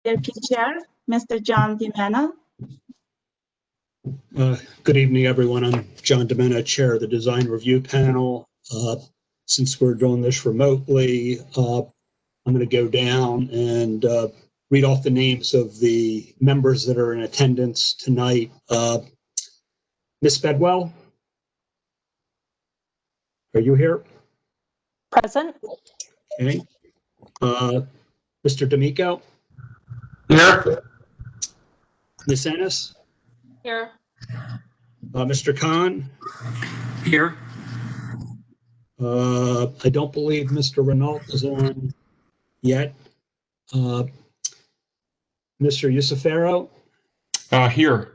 Chair, Mr. John DiMenna. Good evening, everyone. I'm John DiMenna, Chair of the Design Review Panel. Since we're doing this remotely, I'm going to go down and read off the names of the members that are in attendance tonight. Ms. Bedwell, are you here? Present. Okay. Mr. D'Amico? Here. Ms. Ennis? Here. Mr. Khan? Here. I don't believe Mr. Renault is on yet. Mr. Yusufero? Here.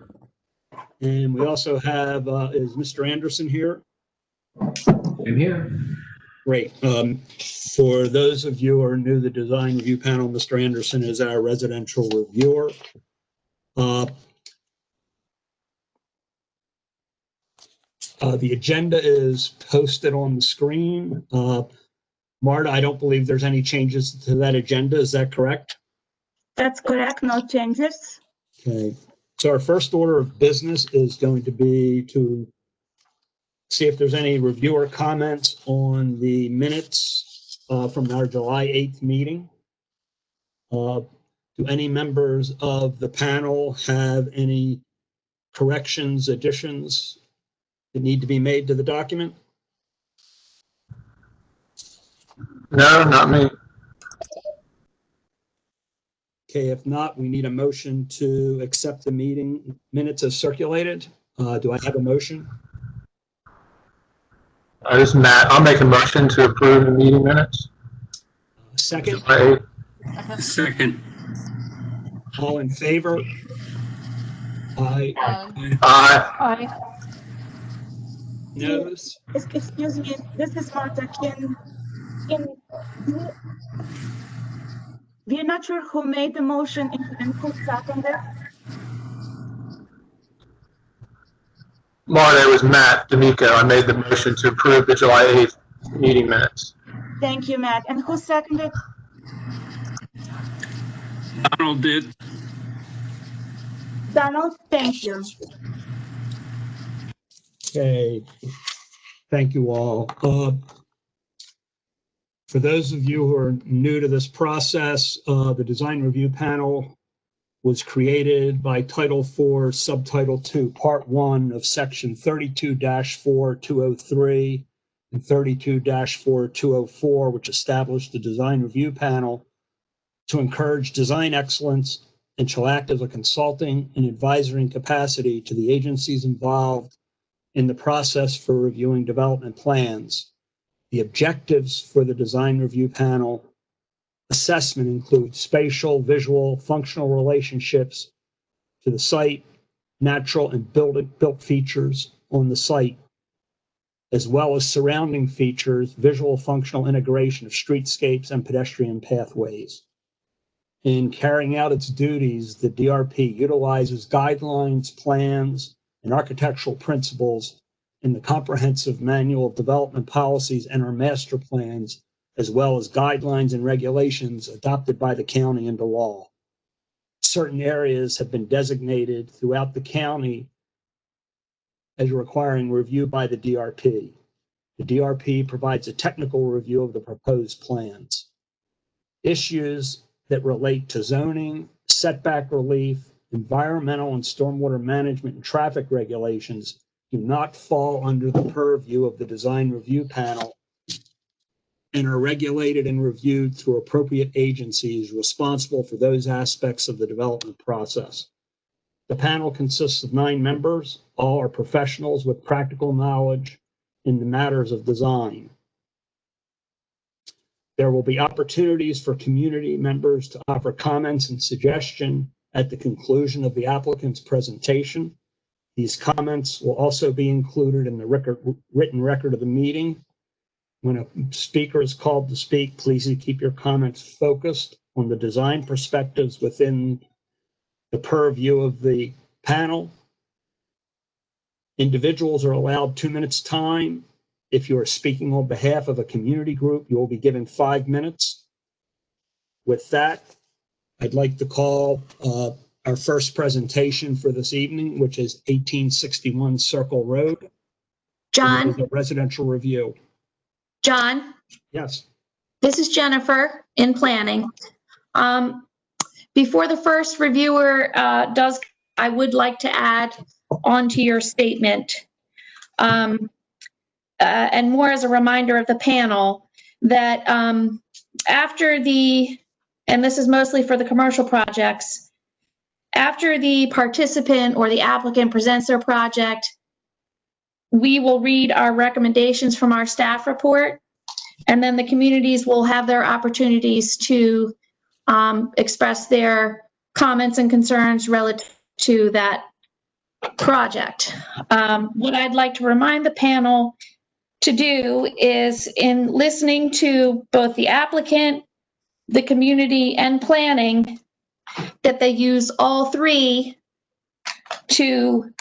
And we also have, is Mr. Anderson here? I'm here. Great. For those of you who are new to the Design Review Panel, Mr. Anderson is our residential reviewer. The agenda is posted on the screen. Marta, I don't believe there's any changes to that agenda. Is that correct? That's correct, no changes. Okay. So our first order of business is going to be to see if there's any reviewer comments on the minutes from our July 8th meeting. Do any members of the panel have any corrections, additions that need to be made to the document? No, not me. Okay, if not, we need a motion to accept the meeting minutes as circulated. Do I have a motion? This is Matt. I'll make a motion to approve the meeting minutes. Second? Second. All in favor? Aye. Aye. Aye. Noes? Excuse me, this is Marta. We're not sure who made the motion and who seconded. Marta, it was Matt D'Amico. I made the motion to approve the July 8th meeting minutes. Thank you, Matt. And who seconded? Donald did. Donald, thank you. Okay, thank you all. For those of you who are new to this process, the Design Review Panel was created by Title IV, Subtitle 2, Part 1 of Section 32-4203 and 32-4204, which established the Design Review Panel to encourage design excellence and shall act as a consulting and advisory capacity to the agencies involved in the process for reviewing development plans. The objectives for the Design Review Panel assessment include spatial, visual, functional relationships to the site, natural and built features on the site, as well as surrounding features, visual functional integration of streetscapes and pedestrian pathways. In carrying out its duties, the DRP utilizes guidelines, plans, and architectural principles in the comprehensive manual of development policies and our master plans, as well as guidelines and regulations adopted by the county into law. Certain areas have been designated throughout the county as requiring review by the DRP. The DRP provides a technical review of the proposed plans. Issues that relate to zoning, setback relief, environmental and stormwater management and traffic regulations do not fall under the purview of the Design Review Panel and are regulated and reviewed through appropriate agencies responsible for those aspects of the development process. The panel consists of 9 members. All are professionals with practical knowledge in the matters of design. There will be opportunities for community members to offer comments and suggestions at the conclusion of the applicant's presentation. These comments will also be included in the written record of the meeting. When a speaker is called to speak, please keep your comments focused on the design perspectives within the purview of the panel. Individuals are allowed 2 minutes time. If you are speaking on behalf of a community group, you will be given 5 minutes. With that, I'd like to call our first presentation for this evening, which is 1861 Circle Road. It is John, a residential review. John, Yes. this is Jennifer in planning. Before the first reviewer does, I would like to add onto your statement, and more as a reminder of the panel, that after the, and this is mostly for the commercial projects, after the participant or the applicant presents their project, we will read our recommendations from our staff report, and then the communities will have their opportunities to express their comments and concerns relative to that project. What I'd like to remind the panel to do is, in listening to both the applicant, the community, and planning, that they use all three to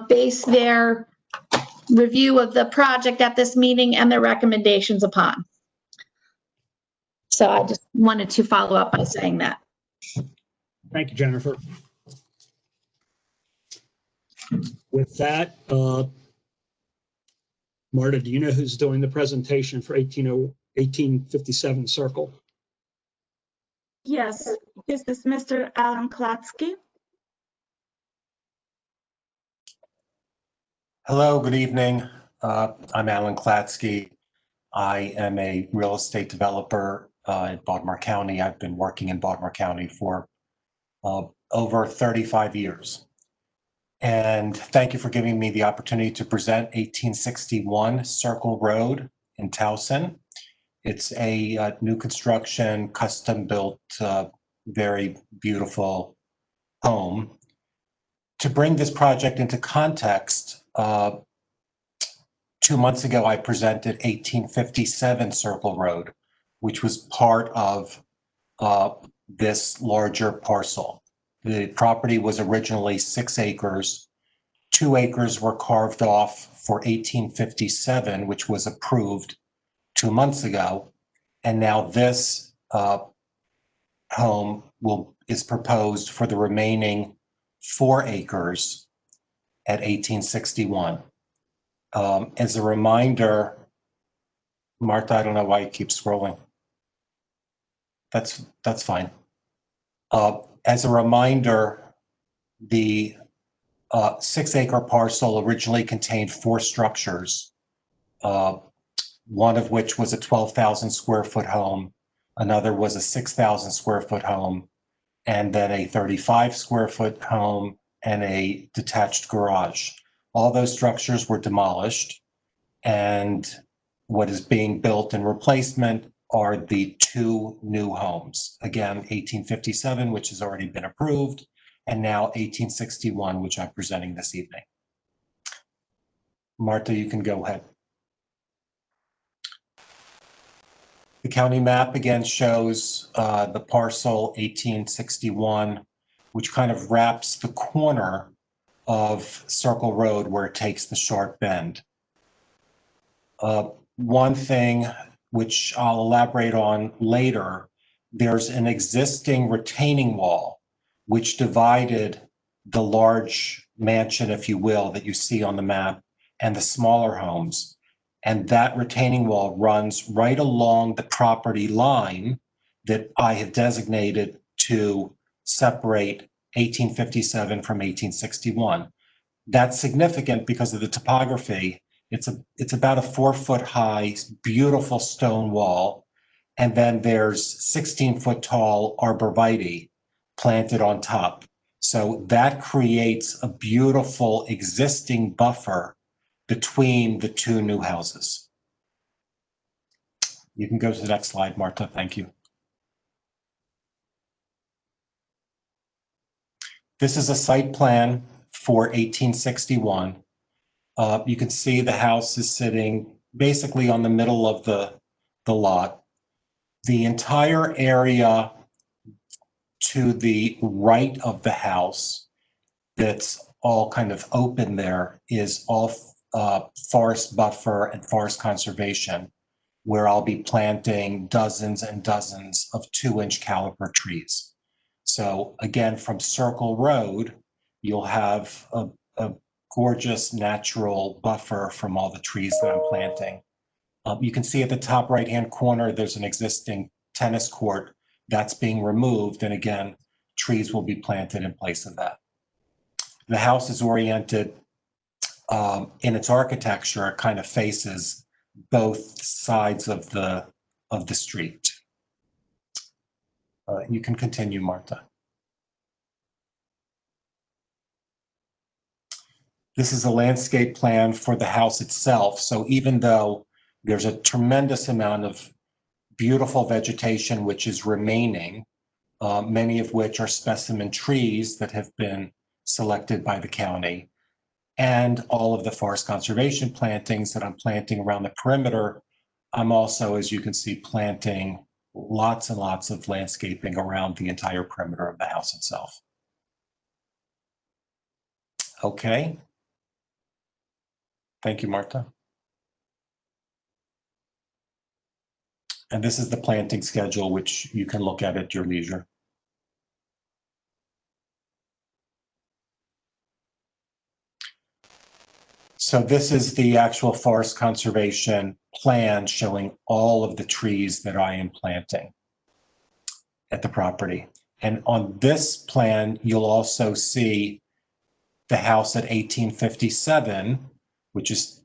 base their review of the project at this meeting and their recommendations upon. So I just wanted to follow up by saying that. Thank you, Jennifer. With that, Marta, do you know who's doing the presentation for 1857 Circle? Yes, this is Mr. Alan Klatsky. Hello, good evening. I'm Alan Klatsky. I am a real estate developer in Baltimore County. I've been working in Baltimore County for over 35 years. And thank you for giving me the opportunity to present 1861 Circle Road in Towson. It's a new construction, custom-built, very beautiful home. To bring this project into context, 2 months ago, I presented 1857 Circle Road, which was part of this larger parcel. The property was originally 6 acres. 2 acres were carved off for 1857, which was approved 2 months ago. And now this home is proposed for the remaining 4 acres at 1861. As a reminder, Martha, I don't know why you keep scrolling. That's fine. As a reminder, the 6-acre parcel originally contained 4 structures, one of which was a 12,000 square foot home, another was a 6,000 square foot home, and then a 35 square foot home and a detached garage. All those structures were demolished, and what is being built in replacement are the 2 new homes. Again, 1857, which has already been approved, and now 1861, which I'm presenting this evening. Martha, you can go ahead. The county map again shows the parcel 1861, which kind of wraps the corner of Circle Road where it takes the sharp bend. One thing which I'll elaborate on later, there's an existing retaining wall which divided the large mansion, if you will, that you see on the map and the smaller homes. And that retaining wall runs right along the property line that I have designated to separate 1857 from 1861. That's significant because of the topography. It's about a 4-foot high, beautiful stone wall. And then there's 16-foot tall arborvitae planted on top. So that creates a beautiful existing buffer between the 2 new houses. You can go to the next slide, Martha. Thank you. This is a site plan for 1861. You can see the house is sitting basically on the middle of the lot. The entire area to the right of the house that's all kind of open there is all forest buffer and forest conservation, where I'll be planting dozens and dozens of 2-inch caliper trees. So again, from Circle Road, you'll have a gorgeous natural buffer from all the trees that I'm planting. You can see at the top right-hand corner, there's an existing tennis court that's being removed. And again, trees will be planted in place of that. The house is oriented in its architecture, it kind of faces both sides of the street. You can continue, Marta. This is a landscape plan for the house itself. So even though there's a tremendous amount of beautiful vegetation which is remaining, many of which are specimen trees that have been selected by the county, and all of the forest conservation plantings that I'm planting around the perimeter, I'm also, as you can see, planting lots and lots of landscaping around the entire perimeter of the house itself. Okay. Thank you, Marta. And this is the planting schedule, which you can look at your leisure. So this is the actual forest conservation plan showing all of the trees that I am planting at the property. And on this plan, you'll also see the house at 1857, which is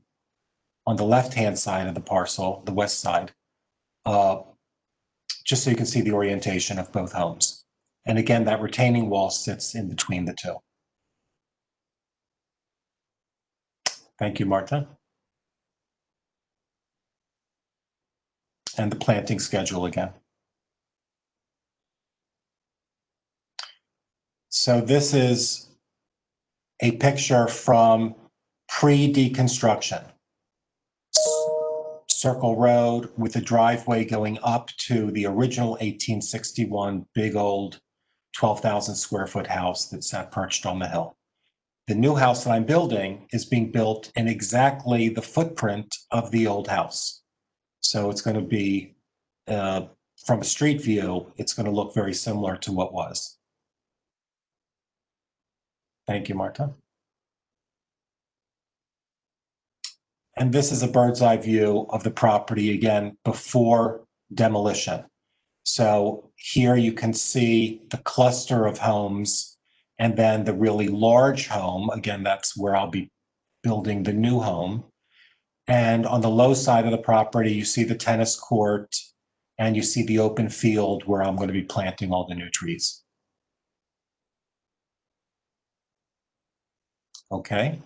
on the left-hand side of the parcel, the west side, just so you can see the orientation of both homes. And again, that retaining wall sits in between the two. Thank you, Marta. And the planting schedule again. So this is a picture from pre-deconstruction. Circle Road with a driveway going up to the original 1861 big old 12,000 square foot house that sat perched on the hill. The new house that I'm building is being built in exactly the footprint of the old house. So it's going to be, from a street view, it's going to look very similar to what was. Thank you, Marta. And this is a bird's eye view of the property, again, before demolition. So here you can see the cluster of homes and then the really large home. Again, that's where I'll be building the new home. And on the low side of the property, you see the tennis court and you see the open field where I'm going to be planting all the new trees. Okay.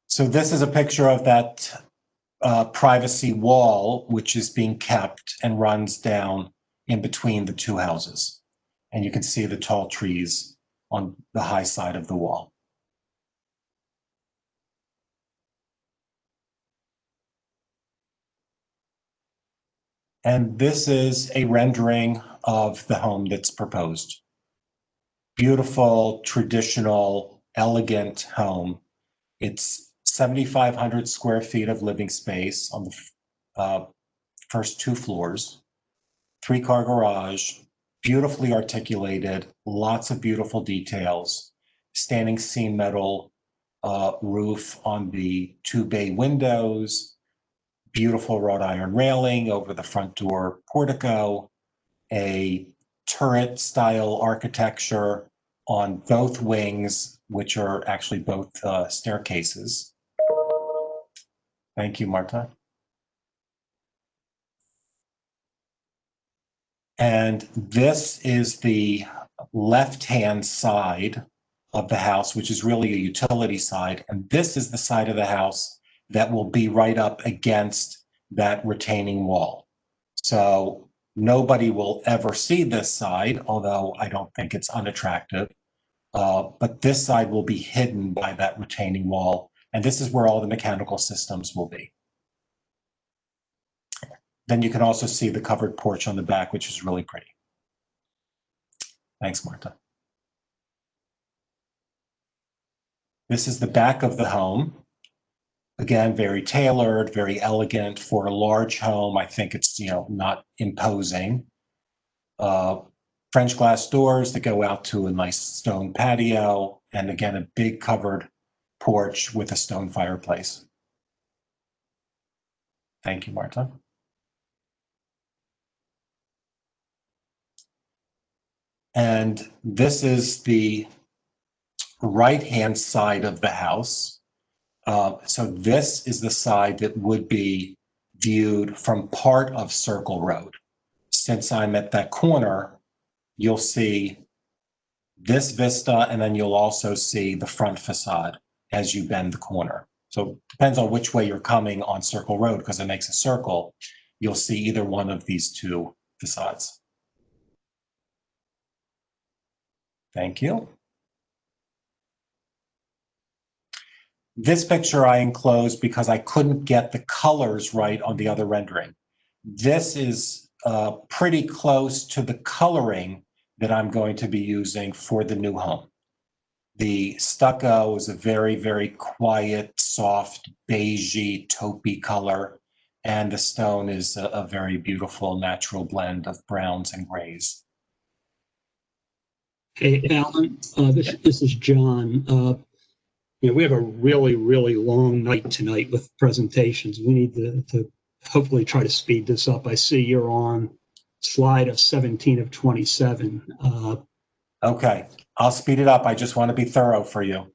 So this is a picture of that privacy wall, which is being kept and runs down in between the two houses. And you can see the tall trees on the high side of the wall. And this is a rendering of the home that's proposed. Beautiful, traditional, elegant home. It's 7,500 square feet of living space on the first 2 floors, 3-car garage, beautifully articulated, lots of beautiful details, standing seam metal roof on the 2 bay windows, beautiful wrought iron railing over the front door portico, a turret style architecture on both wings, which are actually both staircases. Thank you, Marta. And this is the left-hand side of the house, which is really a utility side. And this is the side of the house that will be right up against that retaining wall. So nobody will ever see this side, although I don't think it's unattractive. But this side will be hidden by that retaining wall. And this is where all the mechanical systems will be. Then you can also see the covered porch on the back, which is really pretty. Thanks, Marta. This is the back of the home. Again, very tailored, very elegant for a large home. I think it's, not imposing. French glass doors that go out to a nice stone patio, and again, a big covered porch with a stone fireplace. Thank you, Marta. And this is the right-hand side of the house. So this is the side that would be viewed from part of Circle Road. Since I'm at that corner, you'll see this vista, and then you'll also see the front facade as you bend the corner. So it depends on which way you're coming on Circle Road, because it makes a circle. You'll see either one of these two facades. Thank you. This picture I enclosed because I couldn't get the colors right on the other rendering. This is pretty close to the coloring that I'm going to be using for the new home. The stucco is a very, very quiet, soft, beigey, taupey color, and the stone is a very beautiful natural blend of browns and grays. Hey, Alan, this is John. We have a really, really long night tonight with presentations. We need to hopefully try to speed this up. I see you're on slide of 17 of 27. Okay, I'll speed it up. I just want to be thorough for you.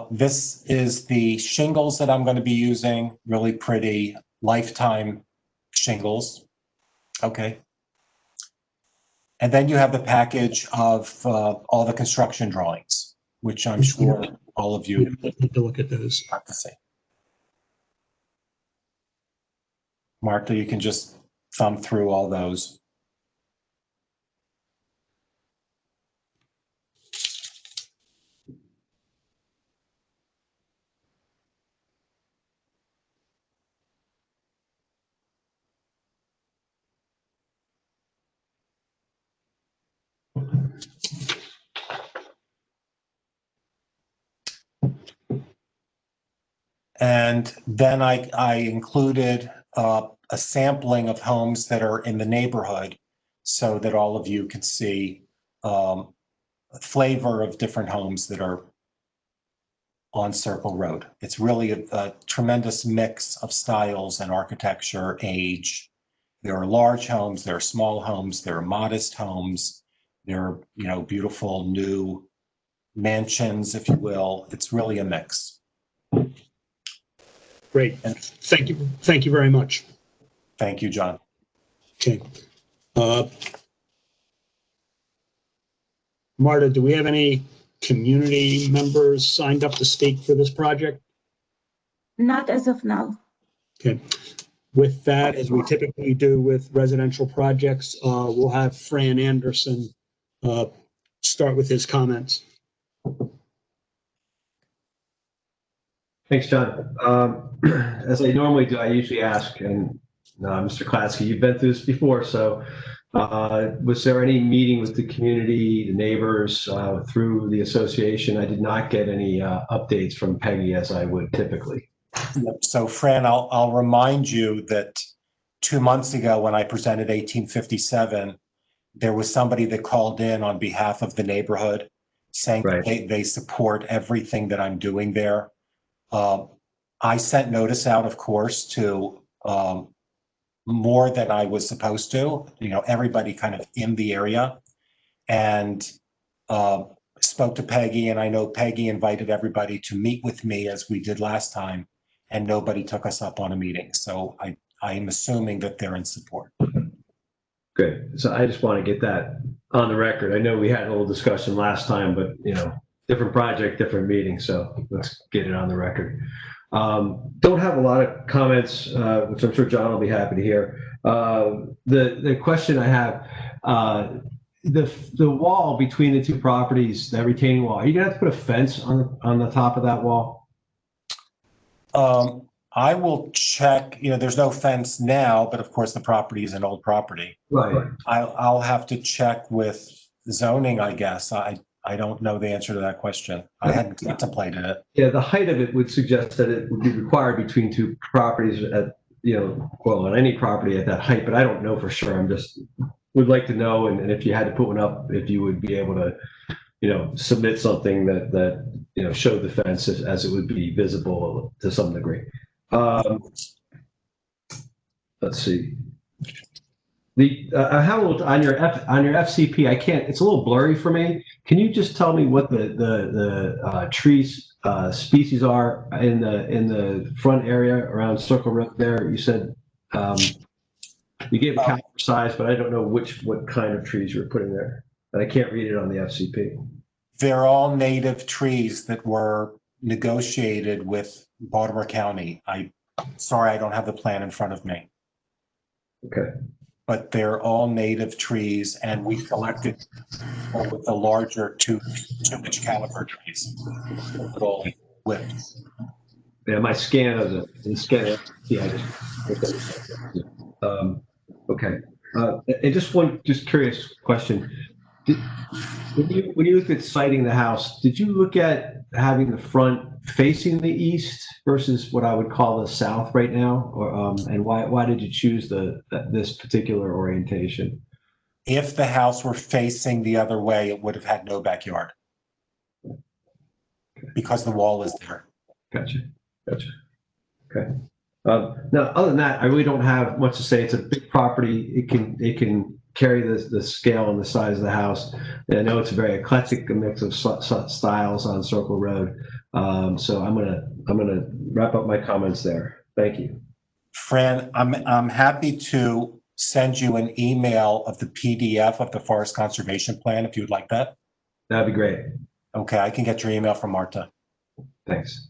This is the shingles that I'm going to be using, really pretty Lifetime shingles. Okay. And then you have the package of all the construction drawings, which I'm sure all of you Take a look at those. have to see. Martha, you can just thumb through all those. And then I included a sampling of homes that are in the neighborhood so that all of you can see a flavor of different homes that are on Circle Road. It's really a tremendous mix of styles and architecture, age. There are large homes, there are small homes, there are modest homes, there are, beautiful new mansions, if you will. It's really a mix. Great. Thank you. Thank you very much. Thank you, John. Okay. Marta, do we have any community members signed up to speak for this project? Not as of now. Okay. With that, as we typically do with residential projects, we'll have Fran Anderson start with his comments. Thanks, John. As I normally do, I usually ask, and Mr. Klatsky, you've been through this before, so was there any meeting with the community, the neighbors, through the association? I did not get any updates from Peggy as I would typically. So Fran, I'll remind you that 2 months ago when I presented 1857, there was somebody that called in on behalf of the neighborhood saying Right. that they support everything that I'm doing there. I sent notice out, of course, to more than I was supposed to, everybody kind of in the area, and spoke to Peggy, and I know Peggy invited everybody to meet with me as we did last time, and nobody took us up on a meeting. So I am assuming that they're in support. Good. So I just want to get that on the record. I know we had a little discussion last time, but different project, different meeting. So let's get it on the record. Don't have a lot of comments, which I'm sure John will be happy to hear. The question I have, the wall between the two properties, that retaining wall, are you gonna have to put a fence on the top of that wall? I will check, there's no fence now, but of course the property is an old property. Right. I'll have to check with zoning, I guess. I don't know the answer to that question. I hadn't contemplated it. Yeah, the height of it would suggest that it would be required between two properties at, on any property at that height, but I don't know for sure. I'm just would like to know, and if you had to put one up, if you would be able to, submit something that showed the fence as it would be visible to some degree. Let's see. The Harold, on your FCP, I can't. It's a little blurry for me. Can you just tell me what the trees species are in the front area around Circle Road there? You said you gave a count for size, but I don't know what kind of trees you're putting there, and I can't read it on the FCP. They're all native trees that were negotiated with Baltimore County. Sorry, I don't have the plan in front of me. Okay. But they're all native trees, and we selected with the larger 2-inch caliber trees. All width. Yeah, my scan of the scan. Yeah. Okay. And just curious question. When you looked at siting the house, did you look at having the front facing the east versus what I would call the south right now, or and why did you choose this particular orientation? If the house were facing the other way, it would have had no backyard because the wall is there. Gotcha. Okay. Now, other than that, I really don't have much to say. It's a big property. It can carry the scale and the size of the house. And I know it's a very eclectic mix of styles on Circle Road. So I'm gonna wrap up my comments there. Thank you. Fran, I'm happy to send you an email of the PDF of the Forest Conservation Plan if you would like that. That'd be great. Okay, I can get your email from Marta. Thanks.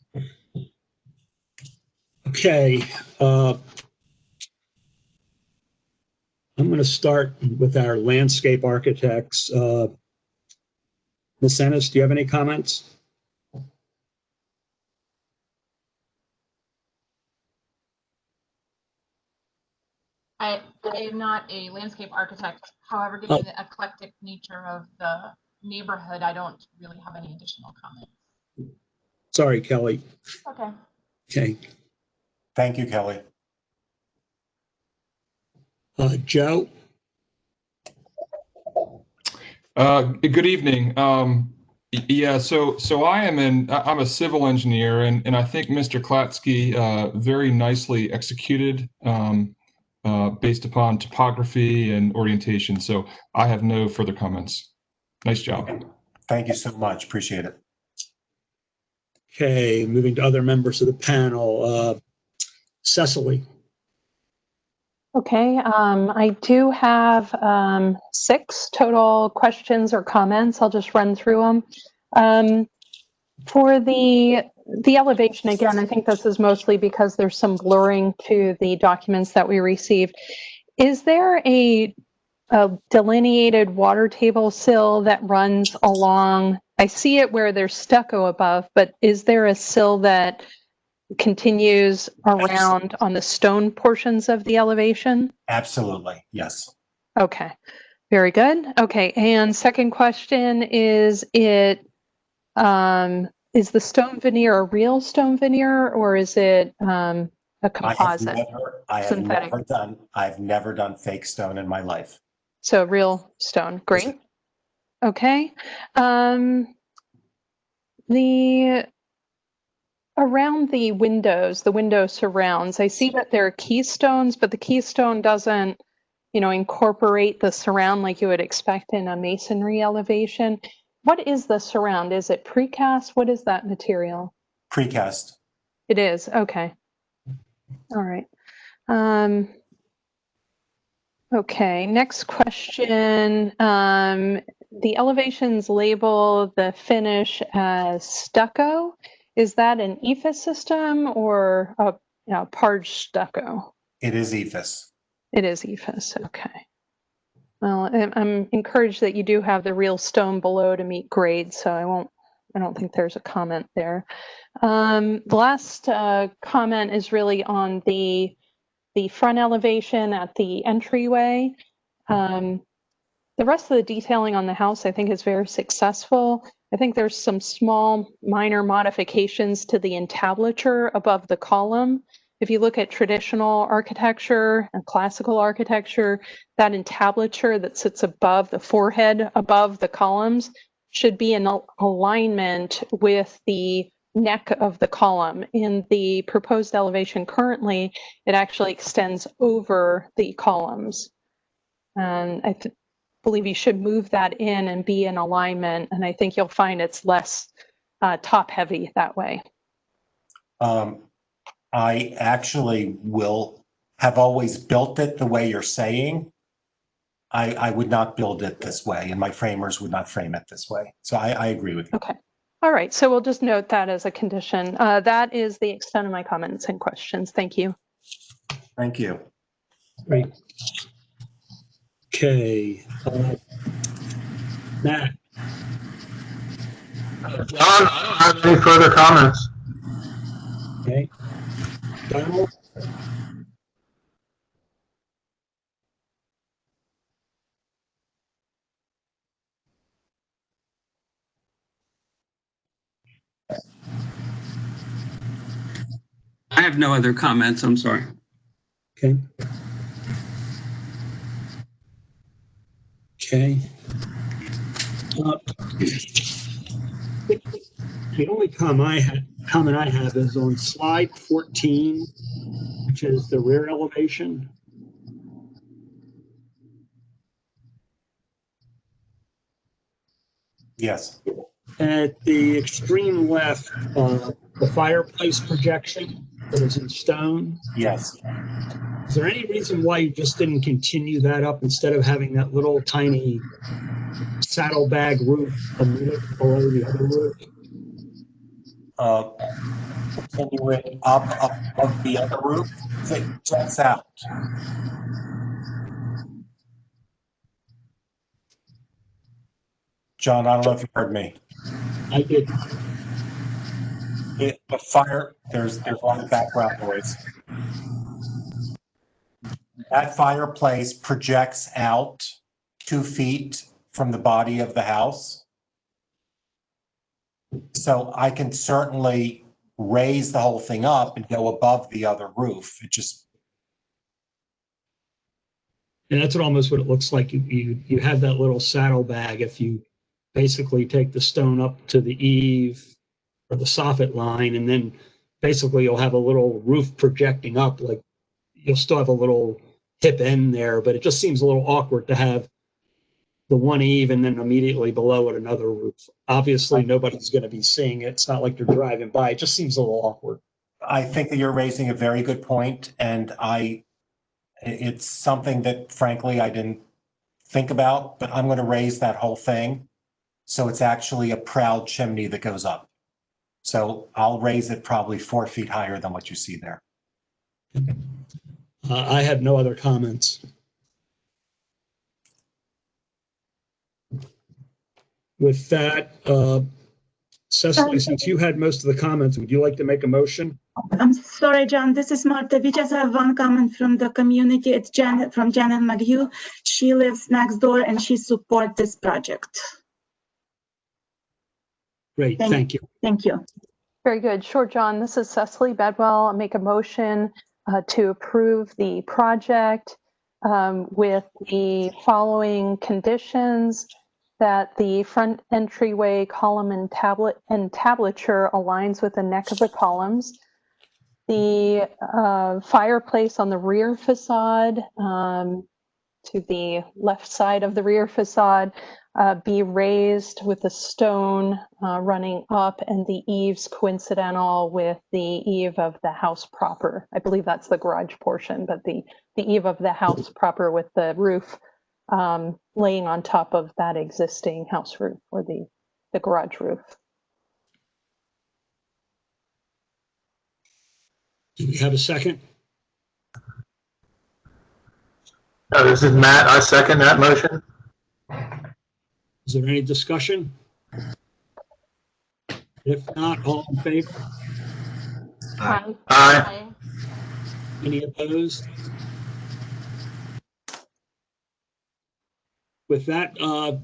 Okay. I'm going to start with our landscape architects. Ms. Ennis, do you have any comments? I am not a landscape architect. However, given the eclectic nature of the neighborhood, I don't really have any additional comments. Sorry, Kelly. Okay. Okay. Thank you, Kelly. Joe? Good evening. Yeah, so I'm a civil engineer, and I think Mr. Klatsky very nicely executed based upon topography and orientation. So I have no further comments. Nice job. Thank you so much. Appreciate it. Okay, moving to other members of the panel. Cecily. Okay, I do have 6 total questions or comments. I'll just run through them. For the elevation, again, I think this is mostly because there's some blurring to the documents that we received. Is there a delineated water table sill that runs along? I see it where there's stucco above, but is there a sill that continues around on the stone portions of the elevation? Absolutely, yes. Okay, very good. Okay, and second question is the stone veneer a real stone veneer, or is it a composite? I've never done fake stone in my life. So real stone, great. Okay. Around the window surrounds, I see that there are keystones, but the keystone doesn't, incorporate the surround like you would expect in a masonry elevation. What is the surround? Is it precast? What is that material? Precast. It is, okay. All right. Okay, next question. The elevations label the finish as stucco. Is that an EIFS system or a Parge stucco? It is EIFS. It is EIFS, okay. Well, I'm encouraged that you do have the real stone below to meet grade, so I don't think there's a comment there. The last comment is really on the front elevation at the entryway. The rest of the detailing on the house, I think, is very successful. I think there's some small minor modifications to the entablature above the column. if you look at traditional architecture and classical architecture, that entablature that sits above the forehead, above the columns, should be in alignment with the neck of the column. In the proposed elevation currently, it actually extends over the columns. And I believe you should move that in and be in alignment. And I think you'll find it's less top heavy that way. I actually have always built it the way you're saying. I would not build it this way, and my framers would not frame it this way. So I agree with you. Okay. All right. So we'll just note that as a condition. That is the extent of my comments and questions. Thank you. Thank you. Great. Okay. Matt, John, I don't have any further comments. okay. Donald, I have no other comments. I'm sorry. okay. Okay. The only comment I have is on slide 14, which is the rear elevation. Yes. At the extreme left, the fireplace projection that is in stone. Yes. Is there any reason why you just didn't continue that up instead of having that little tiny saddlebag roof a minute below the other roof? Continue it up of the other roof. It jets out. John, I don't know if you heard me. I did. The fire, there's a lot of background noise. That fireplace projects out 2 feet from the body of the house. So I can certainly raise the whole thing up and go above the other roof. It just, And that's almost what it looks like. You have that little saddlebag. If you basically take the stone up to the eave or the soffit line, and then basically you'll have a little roof projecting up, like you'll still have a little hip end there, but it just seems a little awkward to have the one eave and then immediately below it another roof. Obviously, nobody's going to be seeing it. It's not like they're driving by. It just seems a little awkward. I think that you're raising a very good point, and it's something that frankly I didn't think about, but I'm going to raise that whole thing so it's actually a proud chimney that goes up. So I'll raise it probably 4 feet higher than what you see there. I have no other comments. With that, Cecily, since you had most of the comments, would you like to make a motion? I'm sorry, John, this is Marta. We just have one comment from the community. It's Janet, from Janet McHugh. She lives next door and she supports this project. Great, thank you. Thank you. Very good. Sure, John. This is Cecily Bedwell. I'll make a motion to approve the project with the following conditions: that the front entryway column and entablature aligns with the neck of the columns. The fireplace on the rear facade, to the left side of the rear facade, be raised with a stone running up, and the eaves coincidental with the eave of the house proper. I believe that's the garage portion, but the eave of the house proper with the roof laying on top of that existing house roof, or the garage roof. Do we have a second? This is Matt. I second that motion. Is there any discussion? If not, all in favor? Aye. Aye. Any opposed? With that,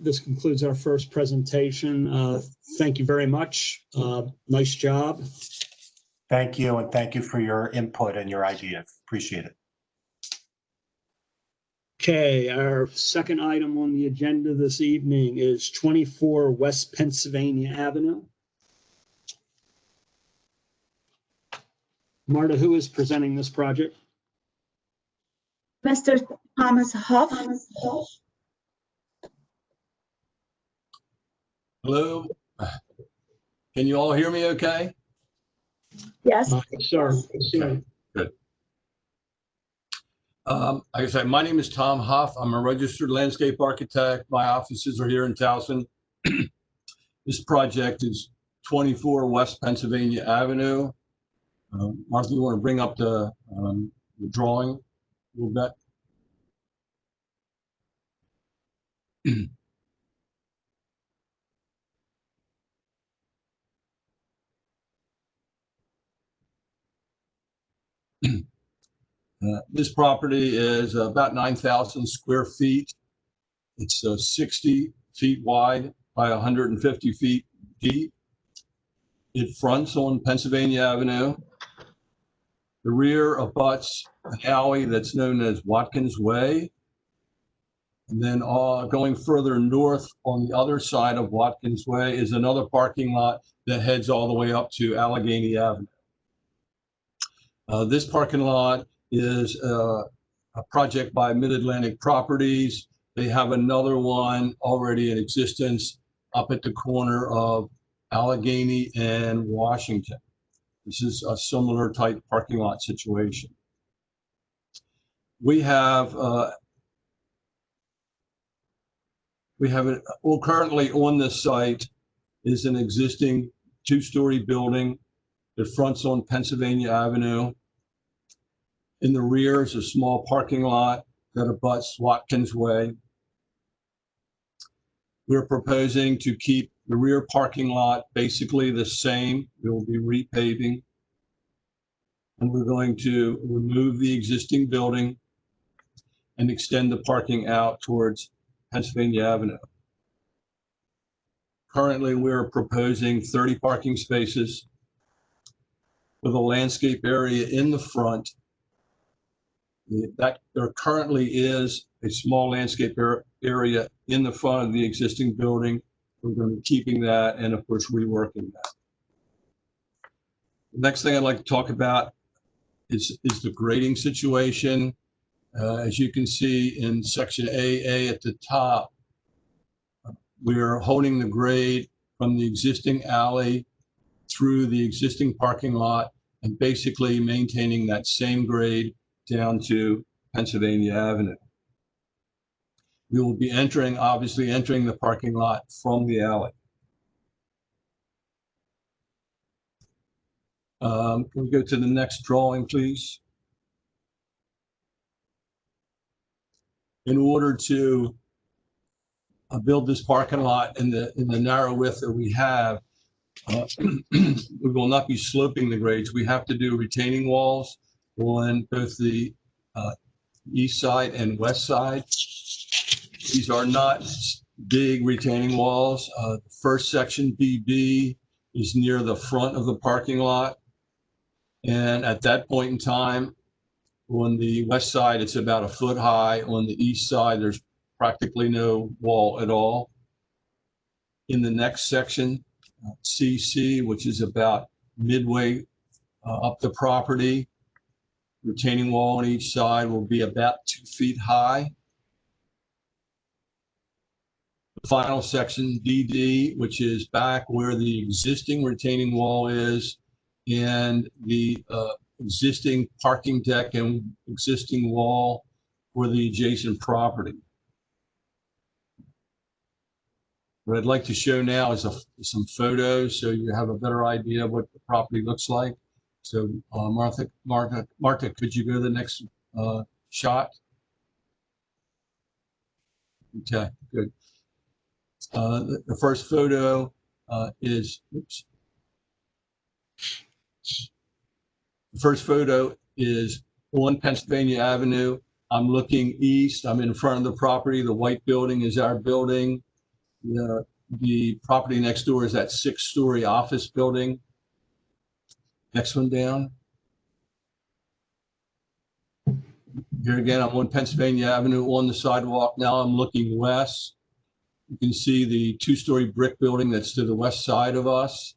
this concludes our first presentation. Thank you very much. Nice job. Thank you, and thank you for your input and your ideas. Appreciate it. Okay, our second item on the agenda this evening is 24 West Pennsylvania Avenue. Marta, who is presenting this project? Mr. Thomas Huff. Hello. Can you all hear me okay? Yes. Sir. Good. Like I said, my name is Tom Huff. I'm a registered landscape architect. My offices are here in Towson. This project is 24 West Pennsylvania Avenue. Martha, you want to bring up the drawing a little bit? This property is about 9,000 square feet. It's 60 feet wide by 150 feet deep. It fronts on Pennsylvania Avenue. The rear abuts an alley that's known as Watkins Way. And then going further north on the other side of Watkins Way is another parking lot that heads all the way up to Allegheny Avenue. This parking lot is a project by Mid-Atlantic Properties. They have another one already in existence up at the corner of Allegheny and Washington. This is a similar type parking lot situation. We have currently on this site is an existing two-story building that fronts on Pennsylvania Avenue. In the rear is a small parking lot that abuts Watkins Way. We're proposing to keep the rear parking lot basically the same. We'll be repaving. And we're going to remove the existing building and extend the parking out towards Pennsylvania Avenue. Currently, we're proposing 30 parking spaces with a landscape area in the front. That there currently is a small landscape area in the front of the existing building. We're going to be keeping that and, of course, reworking that. The next thing I'd like to talk about is the grading situation. As you can see in section AA at the top, we are holding the grade from the existing alley through the existing parking lot and basically maintaining that same grade down to Pennsylvania Avenue. We will be obviously entering the parking lot from the alley. Can we go to the next drawing, please? In order to build this parking lot in the narrow width that we have, we will not be sloping the grades. We have to do retaining walls on both the east side and west side. These are not big retaining walls. The first section, BB, is near the front of the parking lot. And at that point in time, on the west side, it's about 1 foot high. On the east side, there's practically no wall at all. In the next section, CC, which is about midway up the property, retaining wall on each side will be about 2 feet high. The final section, DD, which is back where the existing retaining wall is, and the existing parking deck and existing wall for the adjacent property. What I'd like to show now is some photos so you have a better idea of what the property looks like. So Martha, could you go to the next shot? Okay, good. The first photo is, oops. The first photo is on Pennsylvania Avenue. I'm looking east. I'm in front of the property. The white building is our building. The property next door is that 6-story office building. Next one down. Here again, I'm on Pennsylvania Avenue on the sidewalk. Now I'm looking west. You can see the two-story brick building that's to the west side of us.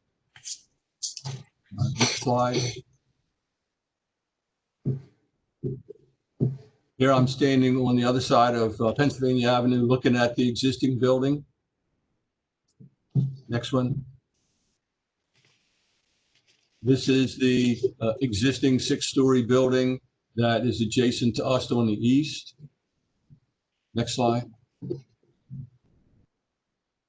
Next slide. Here I'm standing on the other side of Pennsylvania Avenue looking at the existing building. Next one. This is the existing six-story building that is adjacent to us on the east. Next slide.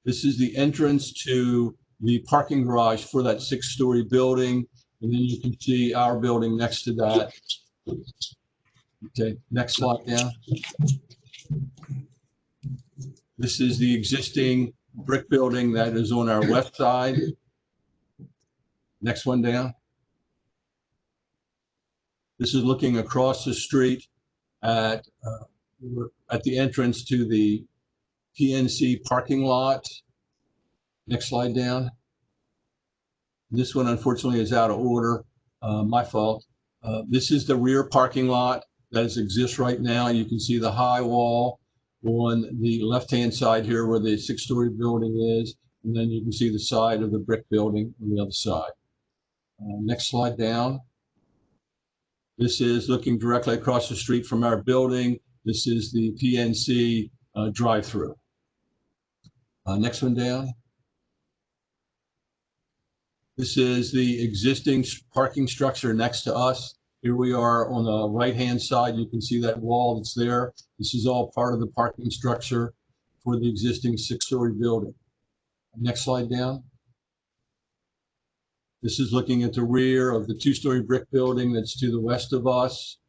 This is the entrance to the parking garage for that six-story building. And then you can see our building next to that. Okay, next slide down. This is the existing brick building that is on our west side. Next one down. This is looking across the street at the entrance to the PNC parking lot. Next slide down. This one, unfortunately, is out of order. My fault. This is the rear parking lot that exists right now. You can see the high wall on the left-hand side here where the six-story building is. And then you can see the side of the brick building on the other side. Next slide down. This is looking directly across the street from our building. This is the PNC drive-through. Next one down. This is the existing parking structure next to us. Here we are on the right-hand side. You can see that wall that's there. This is all part of the parking structure for the existing six-story building. Next slide down. This is looking at the rear of the two-story brick building that's to the west of us.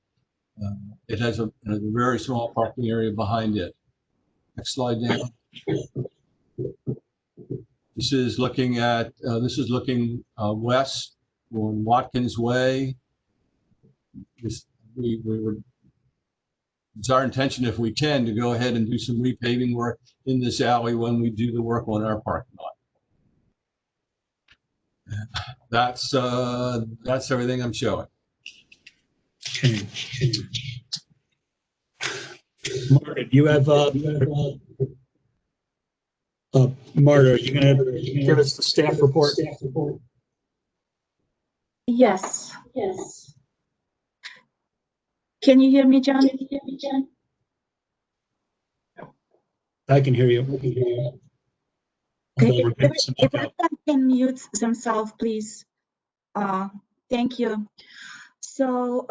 It has a very small parking area behind it. Next slide down. This is looking west on Watkins Way. It's our intention, if we can, to go ahead and do some repaving work in this alley when we do the work on our parking lot. That's everything I'm showing. Okay. Marta, do you have Marta, are you going to give us the staff report? Yes. Yes. Can you hear me, John? I can hear you. Okay, if everyone can mute themselves, please. Thank you. So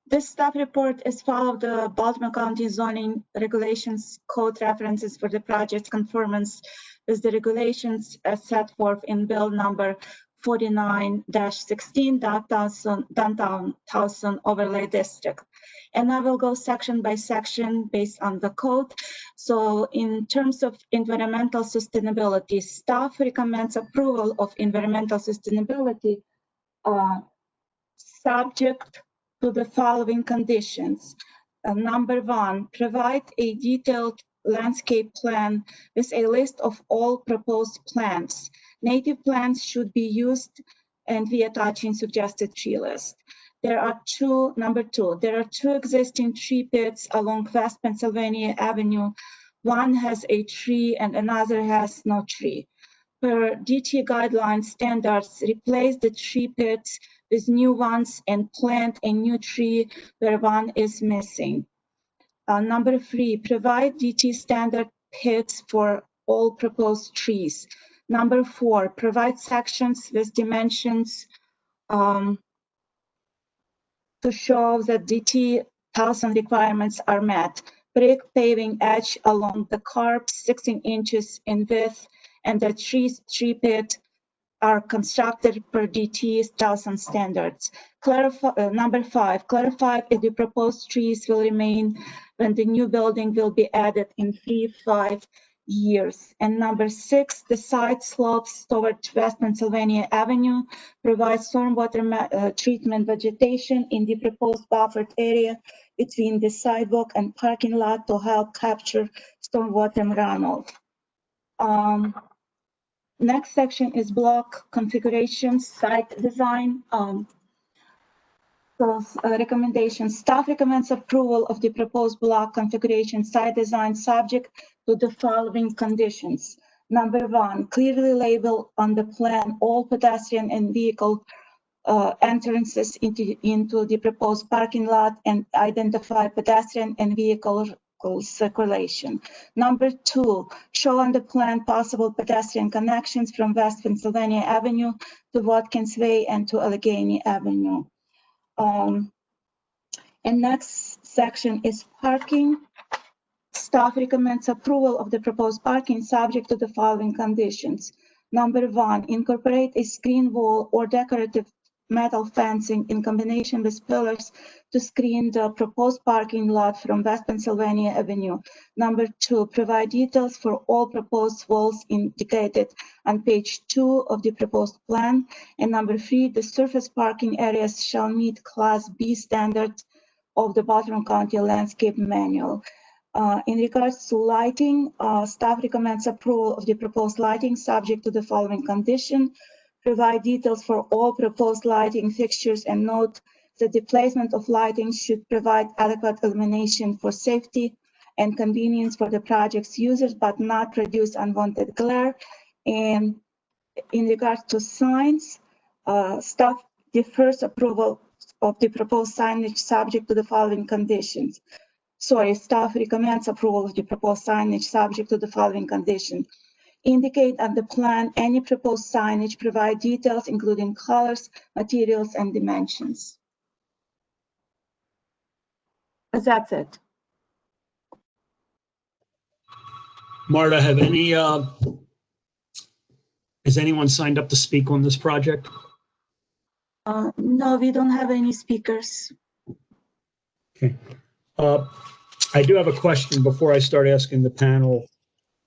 this staff report is followed the Baltimore County zoning regulations code references for the project conformance with the regulations as set forth in bill number 49-16 downtown Towson overlay district. And I will go section by section based on the code. So in terms of environmental sustainability, staff recommends approval of environmental sustainability subject to the following conditions. Number one, provide a detailed landscape plan with a list of all proposed plants. Native plants should be used and we attaching suggested tree list. Number two, there are two existing tree pits along West Pennsylvania Avenue. One has a tree and another has no tree. Per DT guideline standards, replace the tree pits with new ones and plant a new tree where one is missing. Number three, provide DT standard pits for all proposed trees. Number four, provide sections with dimensions to show that DT 1000 requirements are met. Brick paving edge along the curb 16 inches in width and the tree pit are constructed per DT 1000 standards. Number five, clarify if the proposed trees will remain when the new building will be added in 3-5 years. And number six, the side slopes toward West Pennsylvania Avenue provide stormwater treatment vegetation in the proposed buffered area between the sidewalk and parking lot to help capture stormwater runoff. Next section is block configuration, site design. Recommendations. Staff recommends approval of the proposed block configuration site design subject to the following conditions. Number one, clearly label on the plan all pedestrian and vehicle entrances into the proposed parking lot and identify pedestrian and vehicle circulation. Number two, show on the plan possible pedestrian connections from West Pennsylvania Avenue to Watkins Way and to Allegheny Avenue. And next section is parking. Staff recommends approval of the proposed parking subject to the following conditions. Number one, incorporate a screen wall or decorative metal fencing in combination with pillars to screen the proposed parking lot from West Pennsylvania Avenue. Number two, provide details for all proposed walls indicated on page 2 of the proposed plan. And number three, the surface parking areas shall meet Class B standards of the Baltimore County Landscape Manual. In regards to lighting, staff recommends approval of the proposed lighting subject to the following condition. Provide details for all proposed lighting fixtures and note that the placement of lighting should provide adequate illumination for safety and convenience for the project's users, but not produce unwanted glare. And in regards to signs, staff defers approval of the proposed signage subject to the following conditions. Staff recommends approval of the proposed signage subject to the following condition. Indicate on the plan any proposed signage, provide details including colors, materials, and dimensions. That's it. Marta, has anyone signed up to speak on this project? No, we don't have any speakers. Okay. I do have a question before I start asking the panel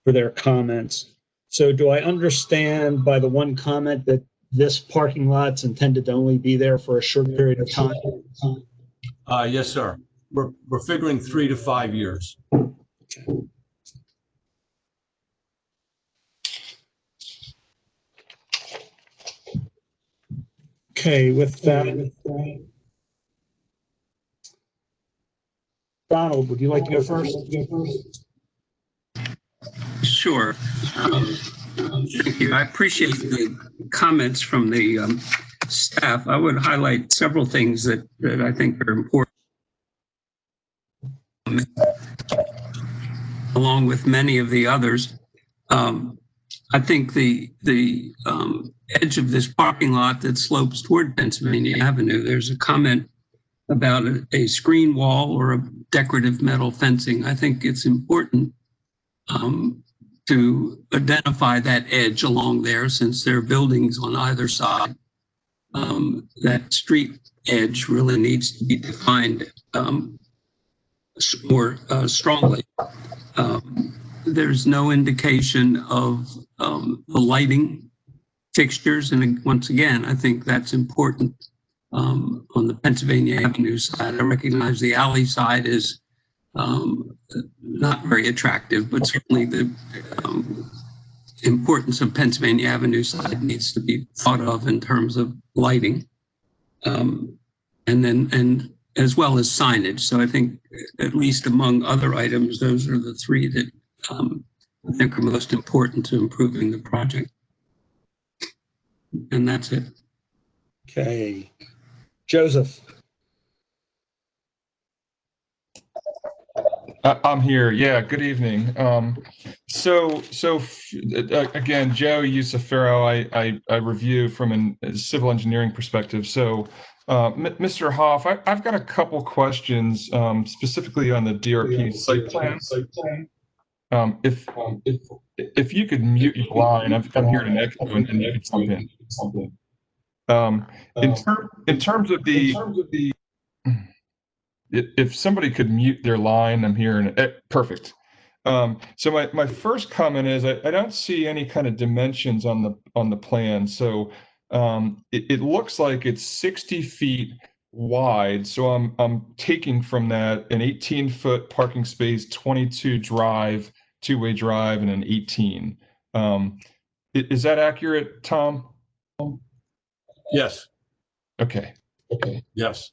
for their comments. So do I understand by the one comment that this parking lot's intended to only be there for a short period of time? Yes, sir. We're figuring 3 to 5 years. Okay, with that, Donald, would you like to go first? Sure. Thank you. I appreciate the comments from the staff. I would highlight several things that I think are important, along with many of the others. I think the edge of this parking lot that slopes toward Pennsylvania Avenue, there's a comment about a screen wall or a decorative metal fencing. I think it's important to identify that edge along there, since there are buildings on either side. That street edge really needs to be defined more strongly. There's no indication of the lighting fixtures, and once again, I think that's important on the Pennsylvania Avenue side. I recognize the alley side is not very attractive, but certainly the importance of Pennsylvania Avenue side needs to be thought of in terms of lighting, and as well as signage. So I think, at least among other items, those are the three that I think are most important to improving the project. And that's it. Okay. Joseph. I'm here. Yeah, good evening. So again, Joe Yusufero, I review from a civil engineering perspective. So Mr. Hoff, I've got a couple questions specifically on the DRP site plan. If you could mute your line, I'm hearing an echo, and you could jump in. In terms of the if somebody could mute their line, I'm hearing it. Perfect. So my first comment is I don't see any kind of dimensions on the plan. So it looks like it's 60 feet wide. So I'm taking from that an 18-foot parking space, 22 drive, two-way drive, and an 18. Is that accurate, Tom? Yes, Okay. yes.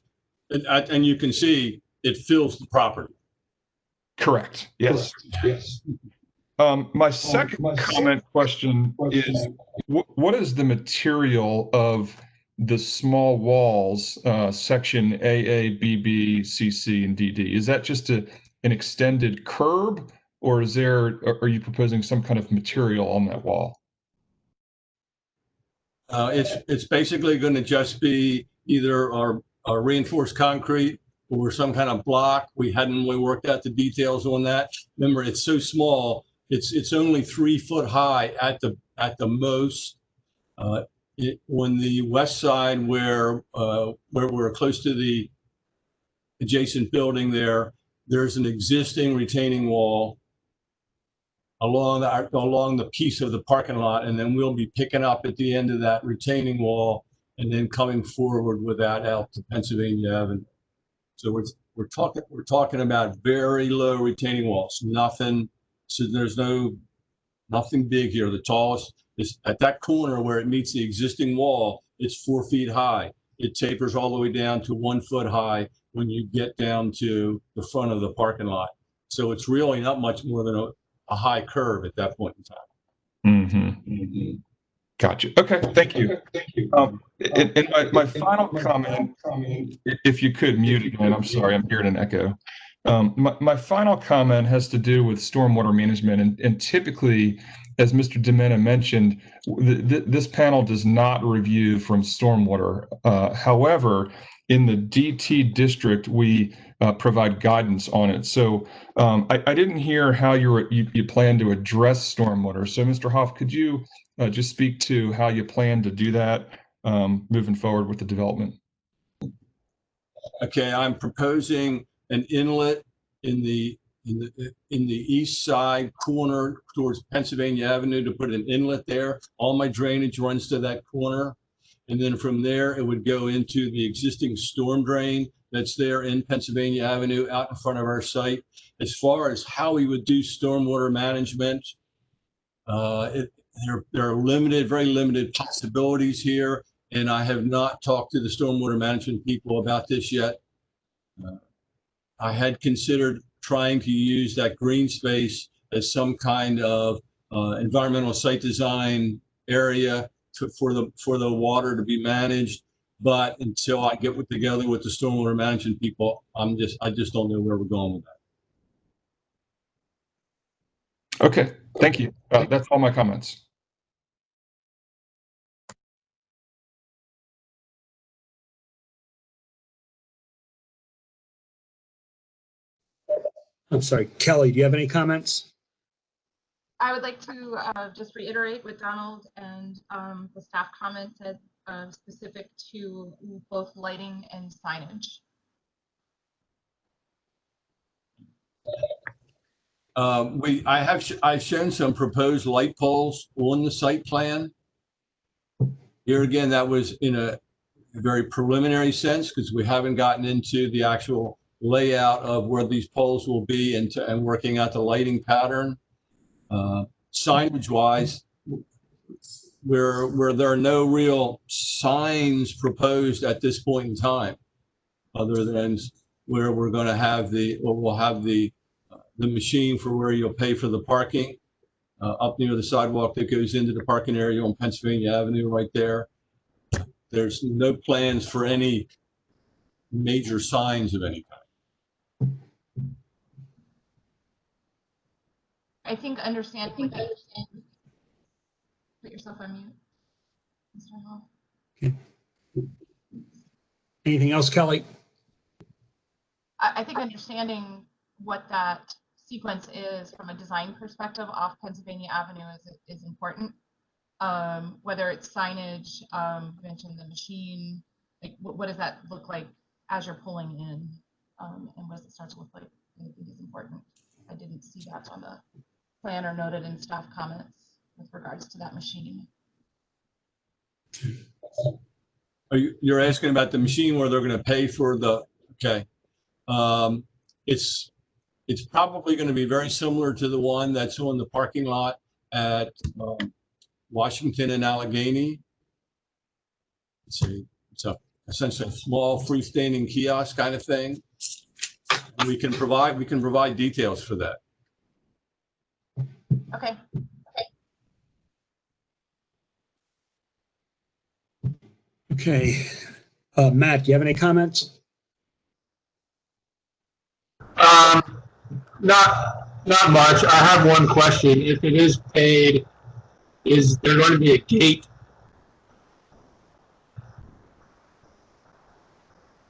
And you can see it fills the property. Correct. Yes. My second comment question is, what is the material of the small walls, section AA, BB, CC, and DD? Is that just an extended curb, or are you proposing some kind of material on that wall? It's basically going to just be either our reinforced concrete or some kind of block. We hadn't really worked out the details on that. Remember, it's so small. It's only 3 foot high at the most. On the west side, where we're close to the adjacent building, there's an existing retaining wall along the piece of the parking lot, and then we'll be picking up at the end of that retaining wall and then coming forward with that out to Pennsylvania Avenue. So we're talking about very low retaining walls. Nothing. So there's nothing big here. The tallest is at that corner where it meets the existing wall. It's 4 feet high. It tapers all the way down to 1 foot high when you get down to the front of the parking lot. So it's really not much more than a high curve at that point in time. Gotcha. Okay, thank you. And my final comment, if you could mute again, I'm sorry, I'm hearing an echo. My final comment has to do with stormwater management, and typically, as Mr. Demena mentioned, this panel does not review from stormwater. However, in the DT district, we provide guidance on it. So I didn't hear how you plan to address stormwater. So Mr. Hoff, could you just speak to how you plan to do that moving forward with the development? Okay, I'm proposing an inlet in the east side corner towards Pennsylvania Avenue to put an inlet there. All my drainage runs to that corner. And then from there, it would go into the existing storm drain that's there in Pennsylvania Avenue out in front of our site. As far as how we would do stormwater management, there are very limited possibilities here. And I have not talked to the stormwater management people about this yet. I had considered trying to use that green space as some kind of environmental site design area for the water to be managed, but until I get together with the stormwater management people, I just don't know where we're going with that. Okay, thank you. That's all my comments. I'm sorry, Kelly, do you have any comments? I would like to just reiterate what Donald and the staff comment said, specific to both lighting and signage. I've shown some proposed light poles on the site plan. Here again, that was in a very preliminary sense because we haven't gotten into the actual layout of where these poles will be and working out the lighting pattern. Signage wise, where there are no real signs proposed at this point in time, other than where we're going to have we'll have the machine for where you'll pay for the parking up near the sidewalk that goes into the parking area on Pennsylvania Avenue right there. There's no plans for any major signs of any kind. I think understanding that. Put yourself on mute, Mr. Hall. Okay. Anything else, Kelly? I think understanding what that sequence is from a design perspective off Pennsylvania Avenue is important. Whether it's signage, you mentioned the machine, like what does that look like as you're pulling in, and what does it start to look like? I think is important. I didn't see that on the plan or noted in staff comments with regards to that machine. You're asking about the machine where they're going to pay for the, okay. It's probably going to be very similar to the one that's on the parking lot at Washington and Allegheny. It's essentially a small freestanding kiosk kind of thing. And we can provide details for that. Okay. Okay. Matt, do you have any comments? Not much. I have one question. If it is paid, is there going to be a gate?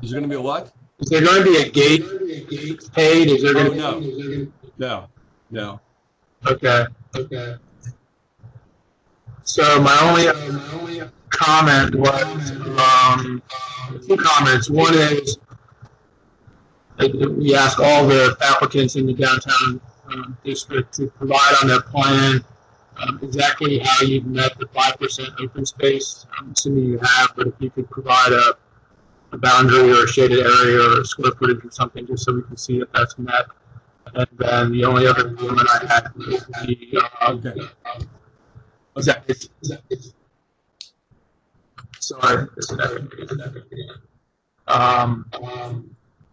Is there going to be a what? Is there going to be a gate paid? Is there going Oh, to be? No. Okay. So my only comment was two comments. One is we ask all the applicants in the downtown district to provide on their plan exactly how you've met the 5% open space. I'm assuming you have, but if you could provide a boundary or a shaded area or a square footage or something, just so we can see if that's met. And then the only other comment I had was sorry.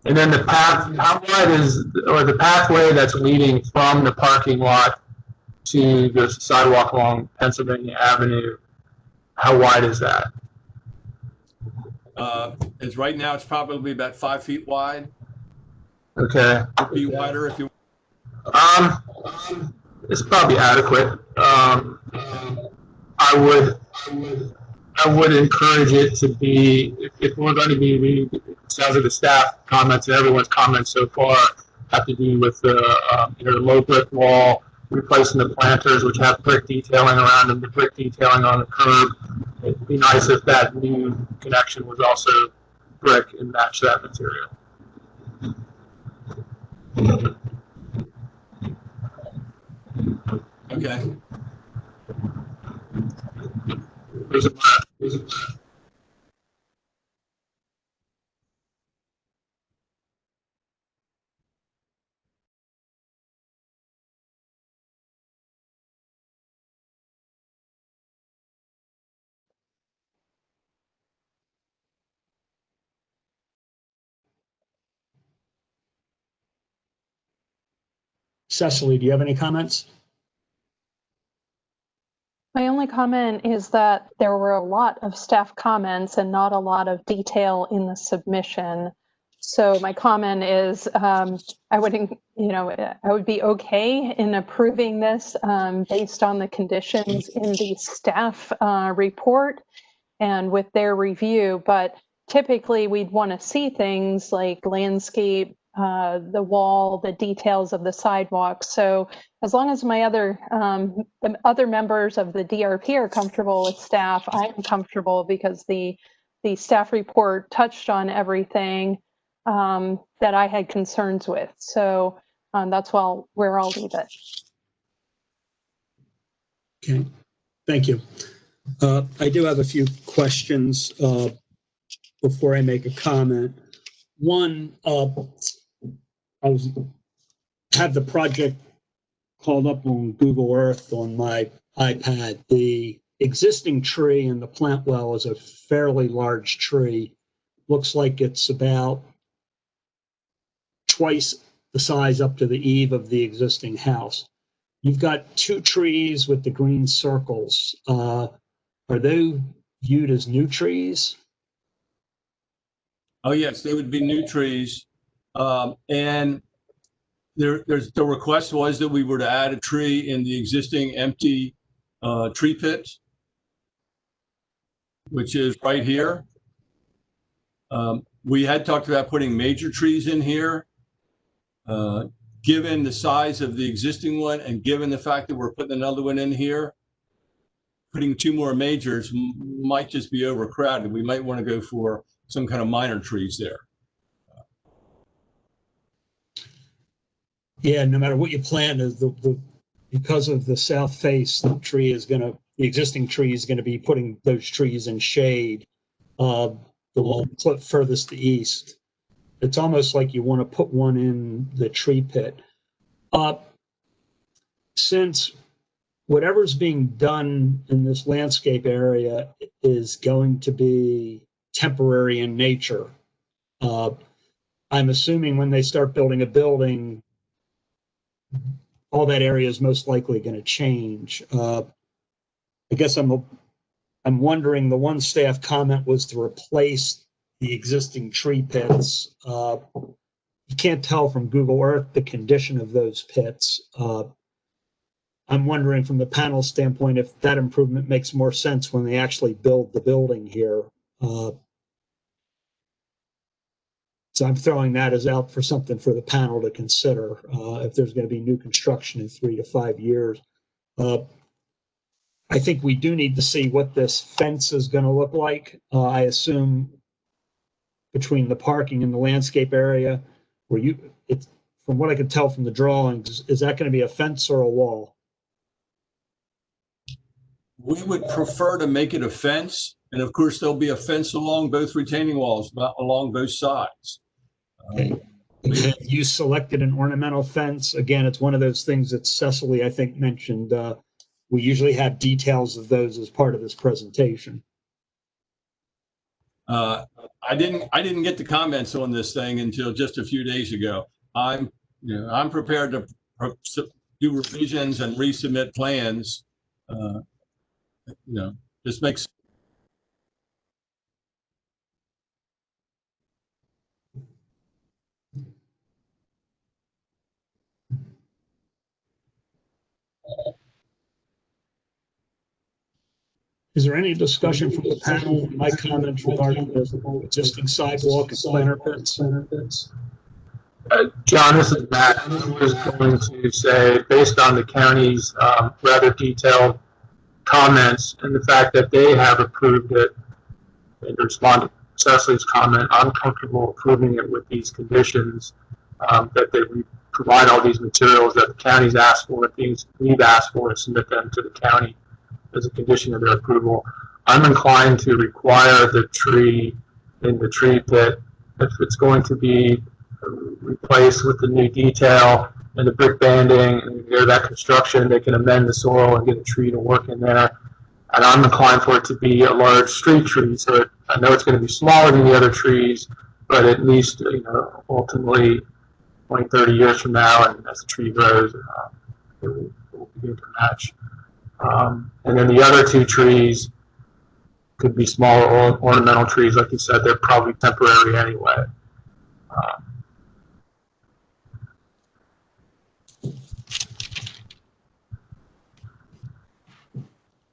And then the path, how wide is, or the pathway that's leading from the parking lot to the sidewalk along Pennsylvania Avenue, how wide is that? It's right now, it's probably about 5 feet wide. Okay. Could be wider if you. It's probably adequate. I would encourage it to be, if we're going to be reading, it sounds like the staff comments and everyone's comments so far have to do with the low brick wall, replacing the planters, which have brick detailing around them, the brick detailing on the curb. It'd be nice if that new connection was also brick and match that material. Okay. There's a plan. Cecily, do you have any comments? My only comment is that there were a lot of staff comments and not a lot of detail in the submission. So my comment is I would be okay in approving this based on the conditions in the staff report and with their review. But typically we'd want to see things like landscape, the wall, the details of the sidewalk. So as long as my other members of the DRP are comfortable with staff, I am comfortable because the staff report touched on everything that I had concerns with. So that's where I'll leave it. Okay, thank you. I do have a few questions before I make a comment. One, I had the project called up on Google Earth on my iPad. The existing tree in the plant well is a fairly large tree. Looks like it's about twice the size up to the eave of the existing house. You've got two trees with the green circles. Are they viewed as new trees? Oh, yes, they would be new trees. And the request was that we were to add a tree in the existing empty tree pit, which is right here. We had talked about putting major trees in here. Given the size of the existing one and given the fact that we're putting another one in here, putting two more majors might just be overcrowded. We might want to go for some kind of minor trees there. Yeah, no matter what you plant, because of the south face, the existing tree is going to be putting those trees in shade. The one furthest to east. It's almost like you want to put one in the tree pit. Since whatever's being done in this landscape area is going to be temporary in nature. I'm assuming when they start building a building, all that area is most likely going to change. I guess I'm wondering, the one staff comment was to replace the existing tree pits. You can't tell from Google Earth the condition of those pits. I'm wondering from the panel standpoint if that improvement makes more sense when they actually build the building here. So I'm throwing that as out for something for the panel to consider if there's going to be new construction in 3 to 5 years. I think we do need to see what this fence is going to look like. I assume between the parking and the landscape area, where it's from what I can tell from the drawings, is that going to be a fence or a wall? We would prefer to make it a fence, and of course there'll be a fence along both retaining walls, not along both sides. You selected an ornamental fence. Again, it's one of those things that Cecily, I think, mentioned. We usually have details of those as part of this presentation. I didn't get the comments on this thing until just a few days ago. I'm prepared to do revisions and resubmit plans. This makes. Is there any discussion from the panel on my comments regarding the existing sidewalk and planter pits? John, this is Matt. I was going to say, based on the county's rather detailed comments and the fact that they have approved it, and to respond to Cecily's comment, I'm comfortable approving it with these conditions, that they provide all these materials that the county's asked for, that things we've asked for, and submit them to the county as a condition of their approval. I'm inclined to require the tree in the tree pit, if it's going to be replaced with the new detail and the brick banding and that construction, they can amend the soil and get a tree to work in there. And I'm inclined for it to be a large street tree. So I know it's going to be smaller than the other trees, but at least, ultimately 20, 30 years from now, and as the tree grows, it will begin to match. And then the other two trees could be smaller ornamental trees. Like you said, they're probably temporary anyway.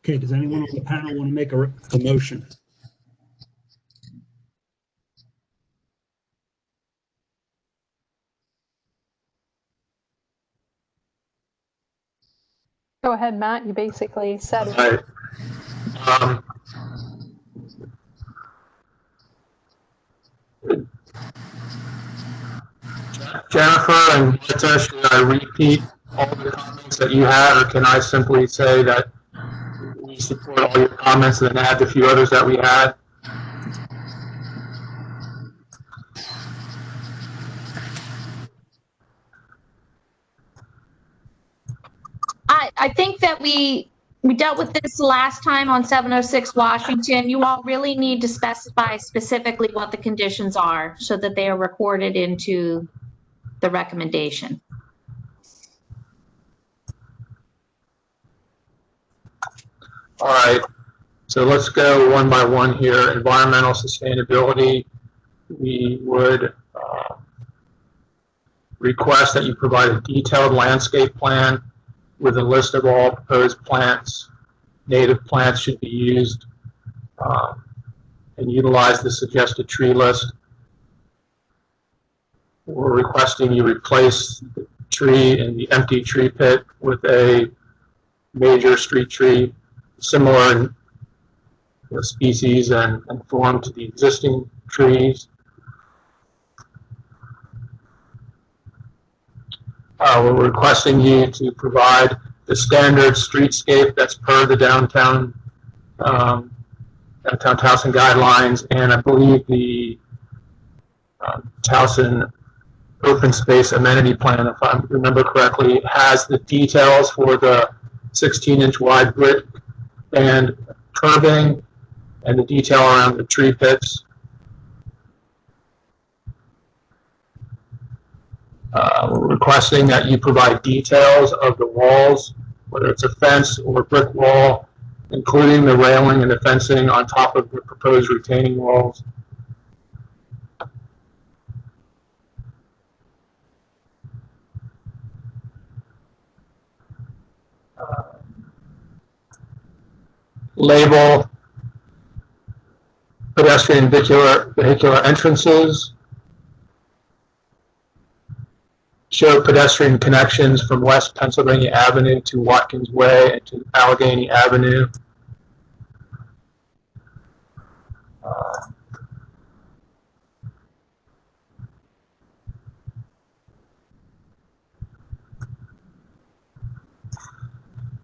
Okay, does anyone on the panel want to make a motion? Go ahead, Matt. You basically said it. Right. Jennifer and Marta, should I repeat all the comments that you had, or can I simply say that we support all your comments and then add the few others that we had? I think that we dealt with this last time on 706 Washington. You all really need to specify specifically what the conditions are so that they are recorded into the recommendation. All right, so let's go one by one here. Environmental sustainability, we would request that you provide a detailed landscape plan with a list of all proposed plants. Native plants should be used and utilize the suggested tree list. We're requesting you replace the tree in the empty tree pit with a major street tree similar in species and form to the existing trees. We're requesting you to provide the standard streetscape that's per the downtown Towson guidelines, and I believe the Towson open space amenity plan, if I remember correctly, has the details for the 16-inch wide brick band curving, and the detail around the tree pits. We're requesting that you provide details of the walls, whether it's a fence or a brick wall, including the railing and the fencing on top of the proposed retaining walls. Label pedestrian vehicular entrances. Show pedestrian connections from West Pennsylvania Avenue to Watkins Way and to Allegheny Avenue.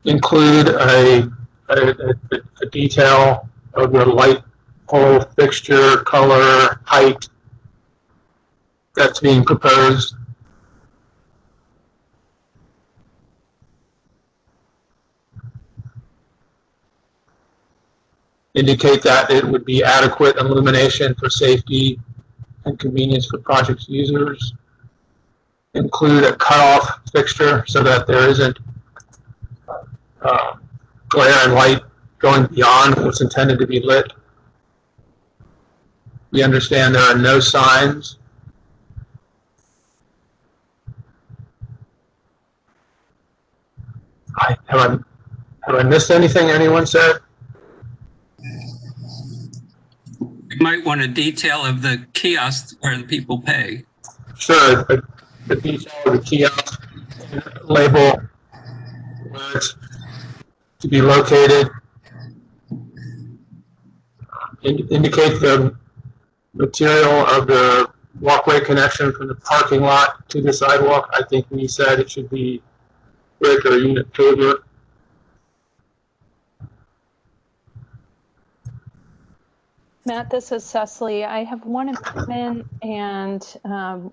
Include a detail of the light pole fixture, color, height that's being proposed. Indicate that it would be adequate illumination for safety and convenience for project users. Include a cutoff fixture so that there isn't glare and light going beyond what's intended to be lit. We understand there are no signs. Have I missed anything anyone said? You might want a detail of the kiosks where the people pay. Sure, the detail of the kiosk, label where it's to be located, indicate the material of the walkway connection from the parking lot to the sidewalk. I think we said it should be brick or unit paver. Matt, this is Cecily. I have one amendment and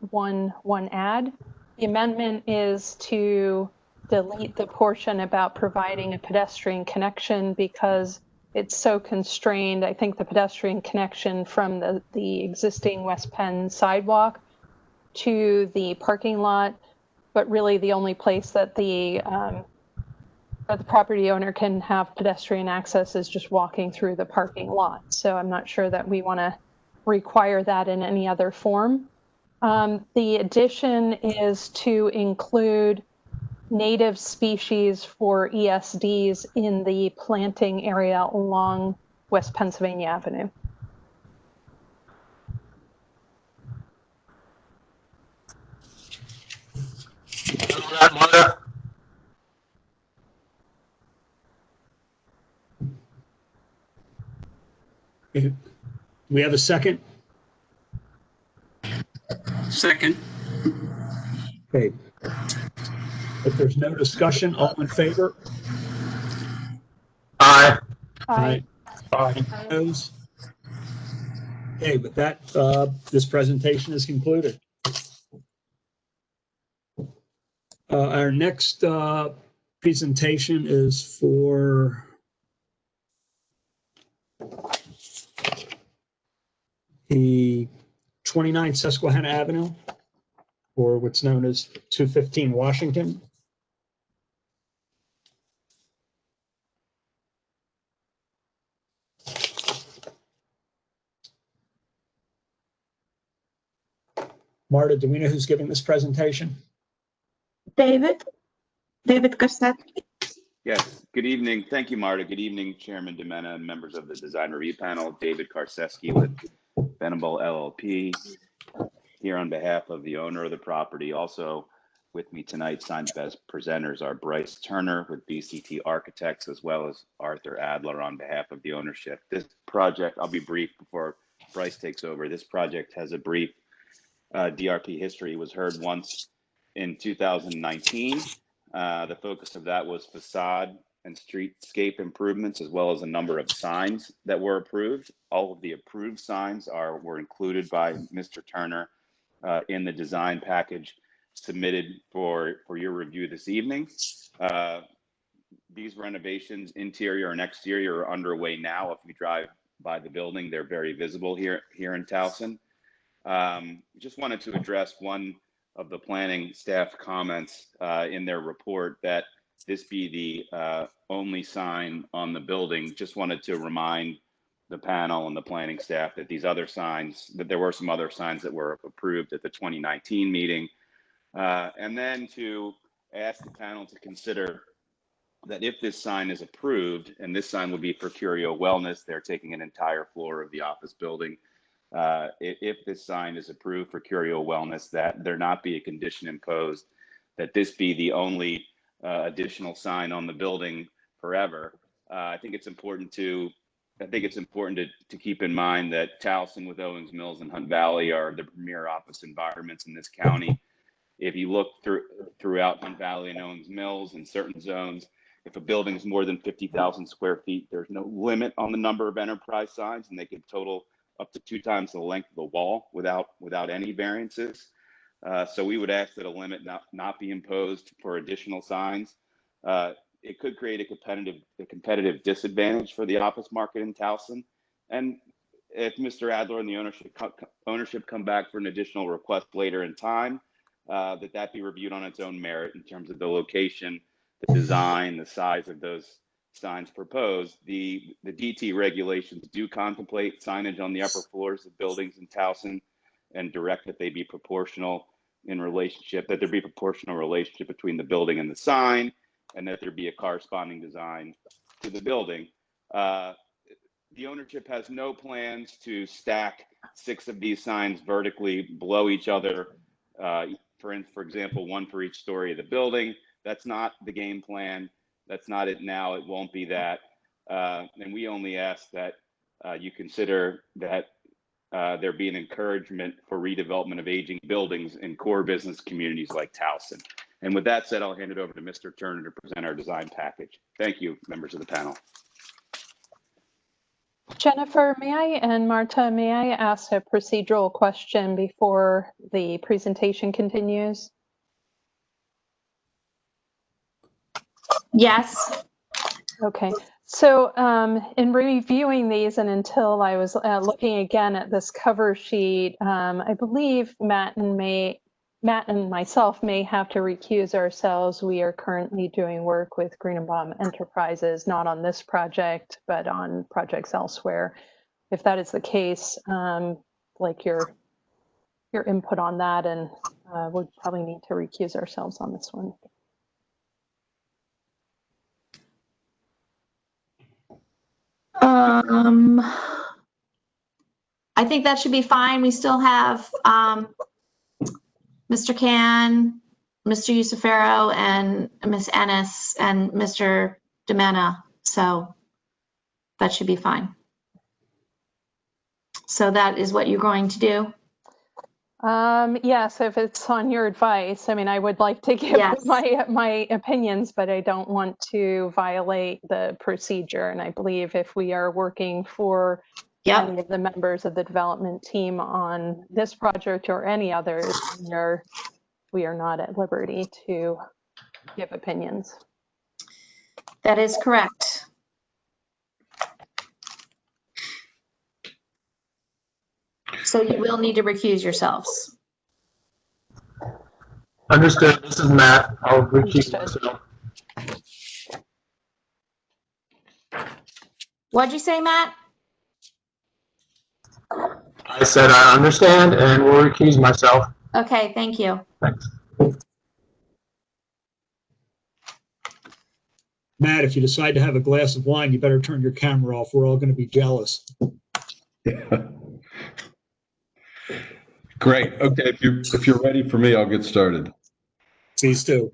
one add. The amendment is to delete the portion about providing a pedestrian connection because it's so constrained. I think the pedestrian connection from the existing West Penn sidewalk to the parking lot, but really the only place that the property owner can have pedestrian access is just walking through the parking lot. So I'm not sure that we want to require that in any other form. The addition is to include native species for ESDs in the planting area along West Pennsylvania Avenue. Marta? Do we have a second? Second. Okay. If there's no discussion, all in favor? Aye. Aye. Aye. Opposed? Okay, with that, this presentation is concluded. Our next presentation is for the 29 Susquehanna Avenue, or what's known as 215 Washington. Marta, do we know who's giving this presentation? David Garcetti. Yes, good evening. Thank you, Marta. Good evening, Chairman DeMena and members of the Design Review Panel. David Karseski with Venable LLP, here on behalf of the owner of the property. Also with me tonight, signed as presenters are Bryce Turner with BCT Architects, as well as Arthur Adler on behalf of the ownership. This project, I'll be brief before Bryce takes over. This project has a brief DRP history. It was heard once in 2019. The focus of that was facade and streetscape improvements, as well as a number of signs that were approved. All of the approved signs were included by Mr. Turner in the design package submitted for your review this evening. these renovations, interior and exterior, are underway now. If you drive by the building, they're very visible here in Towson. Just wanted to address one of the planning staff comments in their report that this be the only sign on the building. Just wanted to remind the panel and the planning staff that these other signs, that there were some other signs that were approved at the 2019 meeting. And then to ask the panel to consider that if this sign is approved, and this sign would be for Curio Wellness, they're taking an entire floor of the office building. If this sign is approved for Curio Wellness, that there not be a condition imposed that this be the only additional sign on the building forever. I think it's important to keep in mind that Towson with Owings Mills and Hunt Valley are the premier office environments in this county. If you look throughout Hunt Valley and Owings Mills in certain zones, if a building is more than 50,000 square feet, there's no limit on the number of enterprise signs, and they could total up to 2 times the length of the wall without any variances. So we would ask that a limit not be imposed for additional signs. It could create a competitive disadvantage for the office market in Towson. And if Mr. Adler and the ownership come back for an additional request later in time, that be reviewed on its own merit in terms of the location, the design, the size of those signs proposed. The DT regulations do contemplate signage on the upper floors of buildings in Towson and direct that they be proportional in relationship, that there be proportional relationship between the building and the sign, and that there be a corresponding design to the building. The ownership has no plans to stack 6 of these signs vertically below each other. For example, 1 for each story of the building. That's not the game plan. That's not it now. It won't be that. And we only ask that you consider that there be an encouragement for redevelopment of aging buildings in core business communities like Towson. And with that said, I'll hand it over to Mr. Turner to present our design package. Thank you, members of the panel. Jennifer, and Marta, may I ask a procedural question before the presentation continues? Yes. Okay. So in reviewing these, and until I was looking again at this cover sheet, I believe Matt and myself may have to recuse ourselves. We are currently doing work with Greenbaum Enterprises, not on this project, but on projects elsewhere. If that is the case, like your input on that, and we'll probably need to recuse ourselves on this one. I think that should be fine. We still have Mr. Can, Mr. Usafero, and Ms. Ennis, and Mr. DeMena, so that should be fine. So that is what you're going to do? Yes, if it's on your advice. I mean, I would like to give my opinions, but I don't want to violate the procedure. And I believe if we are working for any of the members of the development team on this project or any others, we are not at liberty to give opinions. That is correct. So you will need to recuse yourselves. Understood. This is Matt. I'll recuse myself. What'd you say, Matt? I said I understand and will recuse myself. Okay, thank you. Thanks. Matt, if you decide to have a glass of wine, you better turn your camera off. We're all going to be jealous. Great. Okay, if you're ready for me, I'll get started. Please do.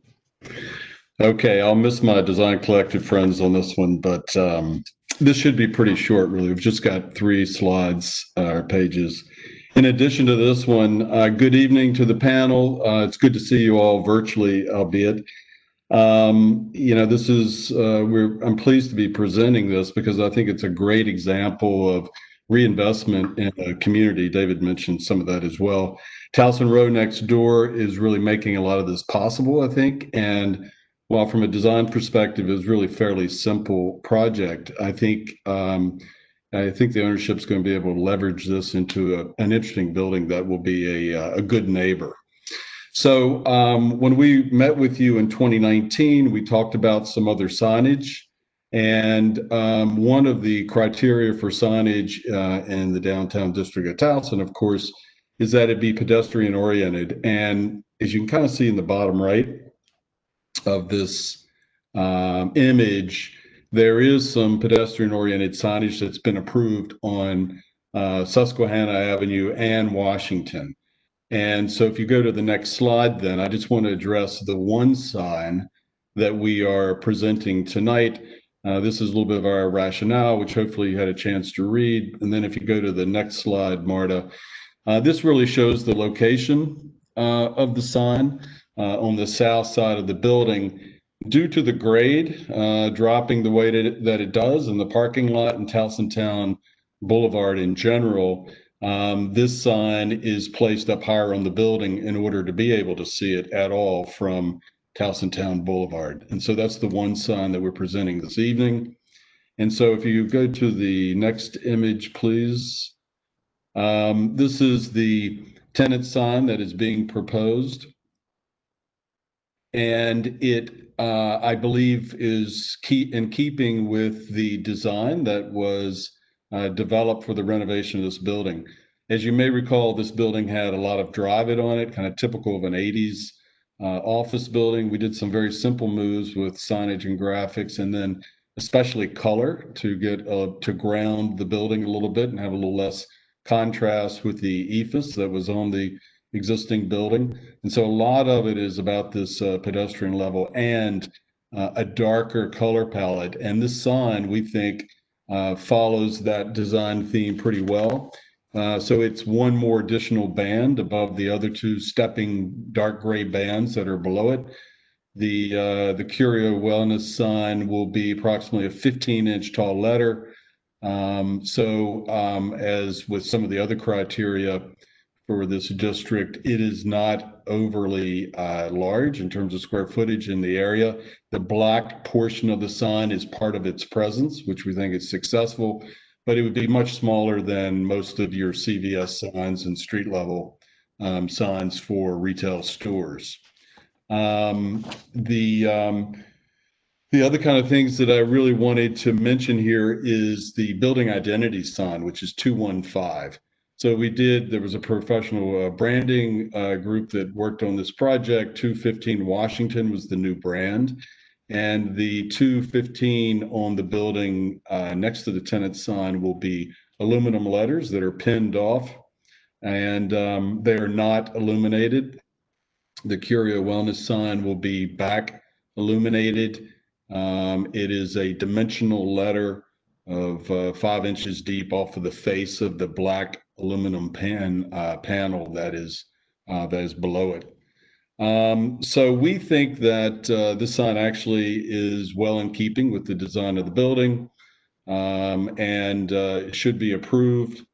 Okay, I'll miss my Design Collective friends on this one, but this should be pretty short, really. We've just got 3 slides or pages. In addition to this one, good evening to the panel. It's good to see you all virtually, albeit. This is, I'm pleased to be presenting this because I think it's a great example of reinvestment in a community. David mentioned some of that as well. Towson Road next door is really making a lot of this possible, I think. And while from a design perspective, it was really fairly simple project, I think the ownership is going to be able to leverage this into an interesting building that will be a good neighbor. So when we met with you in 2019, we talked about some other signage. And one of the criteria for signage in the downtown district of Towson, of course, is that it be pedestrian oriented. And as you can kind of see in the bottom right of this image, there is some pedestrian oriented signage that's been approved on Susquehanna Avenue and Washington. And so if you go to the next slide, then I just want to address the one sign that we are presenting tonight. This is a little bit of our rationale, which hopefully you had a chance to read. And then if you go to the next slide, Marta, this really shows the location of the sign on the south side of the building. Due to the grade dropping the way that it does in the parking lot in Towson Town Boulevard in general, this sign is placed up higher on the building in order to be able to see it at all from Towson Town Boulevard. And so that's the one sign that we're presenting this evening. And so if you go to the next image, please. This is the tenant sign that is being proposed. And it, I believe, is in keeping with the design that was developed for the renovation of this building. As you may recall, this building had a lot of drive-it on it, kind of typical of an 80s office building. We did some very simple moves with signage and graphics, and then especially color to get to ground the building a little bit and have a little less contrast with the ephes that was on the existing building. And so a lot of it is about this pedestrian level and a darker color palette. And this sign, we think, follows that design theme pretty well. So it's one more additional band above the other two stepping dark gray bands that are below it. The Curio Wellness sign will be approximately a 15-inch tall letter. As with some of the other criteria for this district, it is not overly large in terms of square footage in the area. The black portion of the sign is part of its presence, which we think is successful, but it would be much smaller than most of your CVS signs and street level signs for retail stores. The other kind of things that I really wanted to mention here is the building identity sign, which is 215. So there was a professional branding group that worked on this project. 215 Washington was the new brand. And the 215 on the building next to the tenant sign will be aluminum letters that are pinned off, and they are not illuminated. The Curio Wellness sign will be back illuminated. It is a dimensional letter of 5 inches deep off of the face of the black aluminum panel that is below it. So we think that this sign actually is well in keeping with the design of the building, and it should be approved.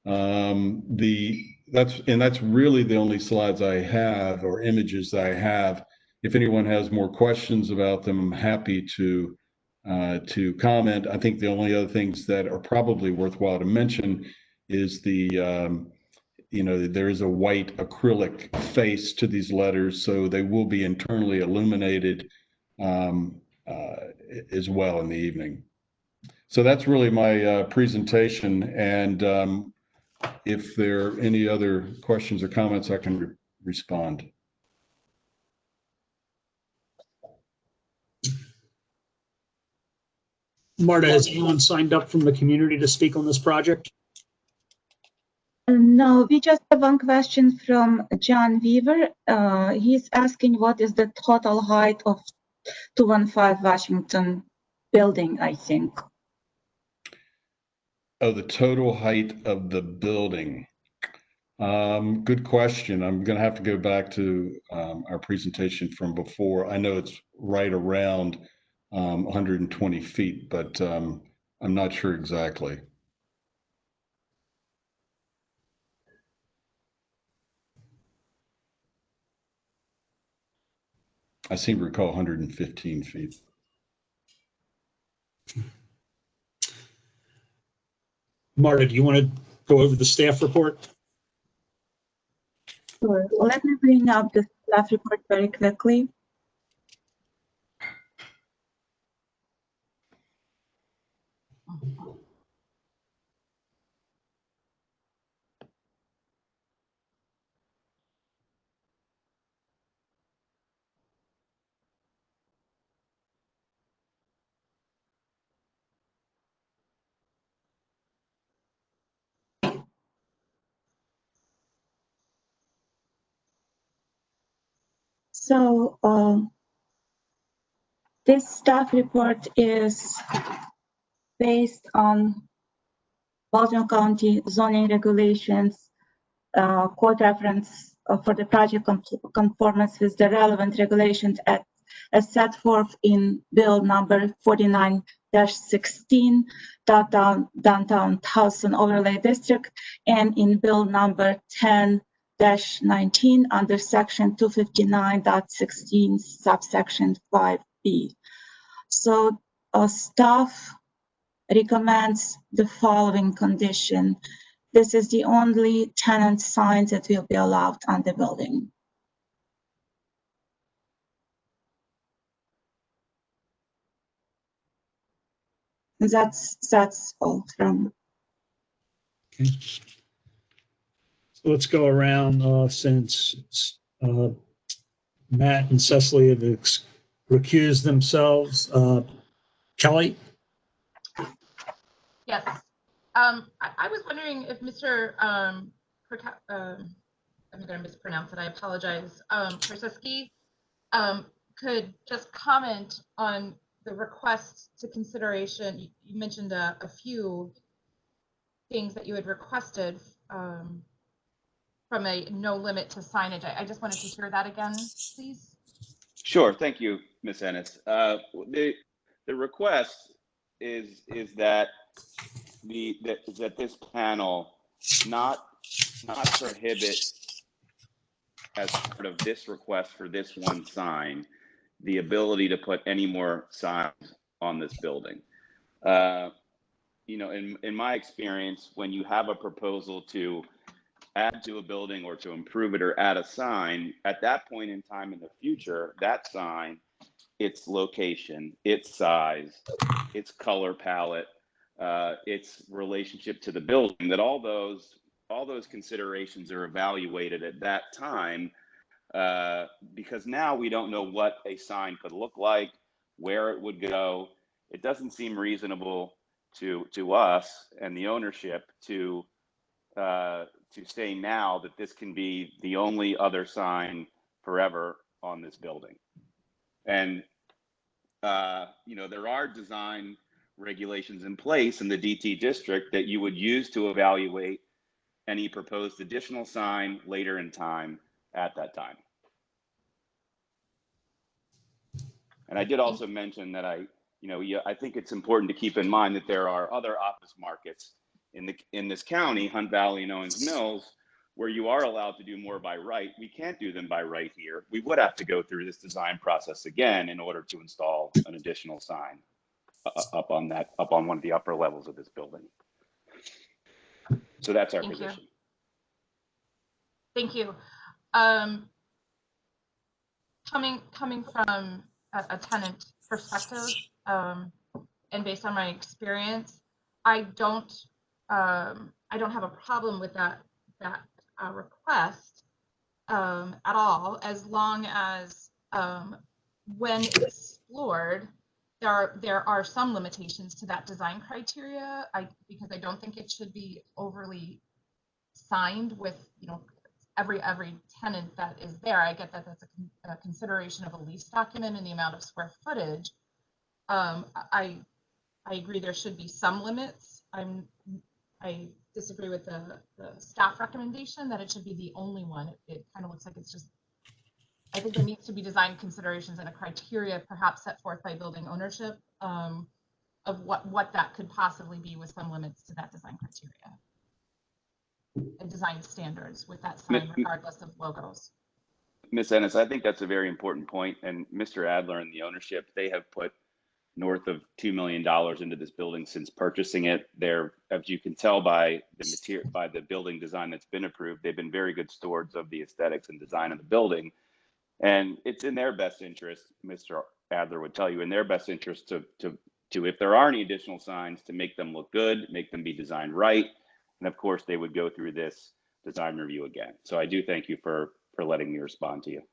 That's really the only slides I have or images that I have. If anyone has more questions about them, I'm happy to comment. I think the only other things that are probably worthwhile to mention is there is a white acrylic face to these letters, so they will be internally illuminated as well in the evening. So that's really my presentation, and if there are any other questions or comments, I can respond. Marta, has anyone signed up from the community to speak on this project? No, we just have one question from John Weaver. He's asking what is the total height of 215 Washington building, I think. Oh, the total height of the building. Good question. I'm going to have to go back to our presentation from before. I know it's right around 120 feet, but I'm not sure exactly. I seem to recall 115 feet. Marta, do you want to go over the staff report? Sure. Let me bring up the staff report very quickly. So this staff report is based on Baltimore County zoning regulations, code reference for the project conformance with the relevant regulations as set forth in bill number 49-16, downtown Towson overlay district, and in bill number 10-19 under section 259.16 subsection 5B. So staff recommends the following condition. This is the only tenant sign that will be allowed on the building. That's all from. Okay. So let's go around since Matt and Cecily have recused themselves. Kelly? Yes. I was wondering if Mr. I'm going to mispronounce it. I apologize. Karseski could just comment on the request to consideration. You mentioned a few things that you had requested from a no limit to signage. I just wanted to hear that again, please. Sure. Thank you, Ms. Ennis. The request is that that this panel not prohibit, as part of this request for this one sign, the ability to put any more signs on this building. You know, in my experience, when you have a proposal to add to a building or to improve it or add a sign, at that point in time in the future, that sign, its location, its size, its color palette, its relationship to the building, that all those considerations are evaluated at that time, because now we don't know what a sign could look like, where it would go. It doesn't seem reasonable to us and the ownership to say now that this can be the only other sign forever on this building. And you know, there are design regulations in place in the DT district that you would use to evaluate any proposed additional sign later in time at that time. And I did also mention that I think it's important to keep in mind that there are other office markets in this county, Hunt Valley and Owings Mills, where you are allowed to do more by right. We can't do them by right here. We would have to go through this design process again in order to install an additional sign up on one of the upper levels of this building. So that's our position. Thank you. Coming from a tenant perspective, and based on my experience, I don't have a problem with that request at all, as long as when explored, there are some limitations to that design criteria. Because I don't think it should be overly signed with, you know, every tenant that is there. I get that that's a consideration of a lease document and the amount of square footage. I agree there should be some limits. I disagree with the staff recommendation that it should be the only one. It kind of looks like it's just, I think there needs to be design considerations and a criteria perhaps set forth by building ownership of what that could possibly be, with some limits to that design criteria and design standards with that sign, regardless of logos. Ms. Ennis, I think that's a very important point. And Mr. Adler and the ownership, they have put north of $2 million into this building since purchasing it. They're, as you can tell by the material, by the building design that's been approved, they've been very good stewards of the aesthetics and design of the building. And it's in their best interest, Mr. Adler would tell you, in their best interest to if there are any additional signs, to make them look good, make them be designed right. And of course, they would go through this design review again. So I do thank you for letting me respond to you.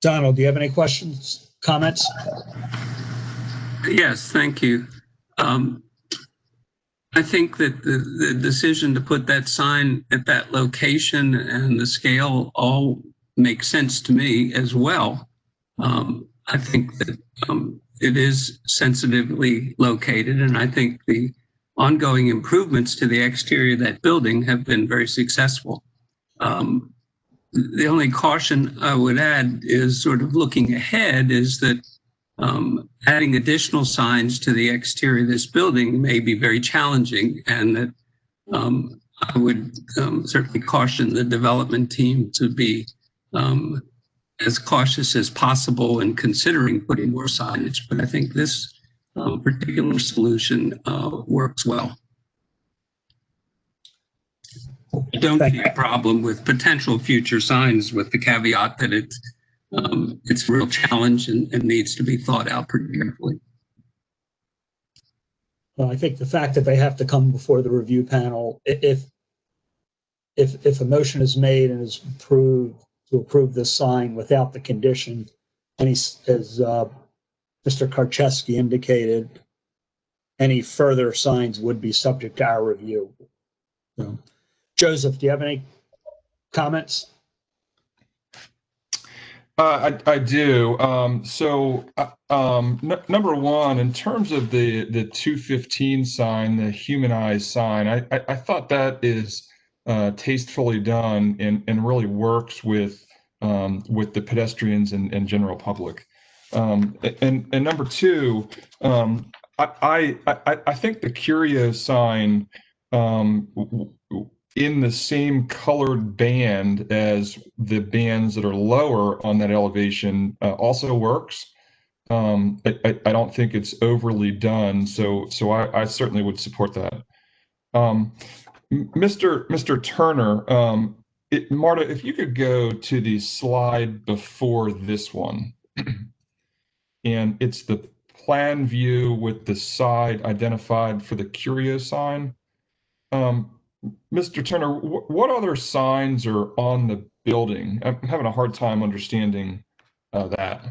Donald, do you have any questions, comments? Yes, thank you. I think that the decision to put that sign at that location and the scale all makes sense to me as well. I think that it is sensitively located, and I think the ongoing improvements to the exterior of that building have been very successful. The only caution I would add is sort of looking ahead is that adding additional signs to the exterior of this building may be very challenging, and that I would certainly caution the development team to be as cautious as possible in considering putting more signage. But I think this particular solution works well. I don't see a problem with potential future signs, with the caveat that it's a real challenge and needs to be thought out pretty carefully. Well, I think the fact that they have to come before the review panel, if a motion is made and is approved to approve this sign without the condition, and as Mr. Karczewski indicated, any further signs would be subject to our review. So, Joseph, do you have any comments? I do. Number one, in terms of the 215 sign, the humanized sign, I thought that is tastefully done and really works with the pedestrians and general public. And number two, I think the Curio sign in the same colored band as the bands that are lower on that elevation also works. I don't think it's overly done, so I certainly would support that. Mr. Turner, Marta, if you could go to the slide before this one, and it's the plan view with the side identified for the Curio sign. Mr. Turner, what other signs are on the building? I'm having a hard time understanding that.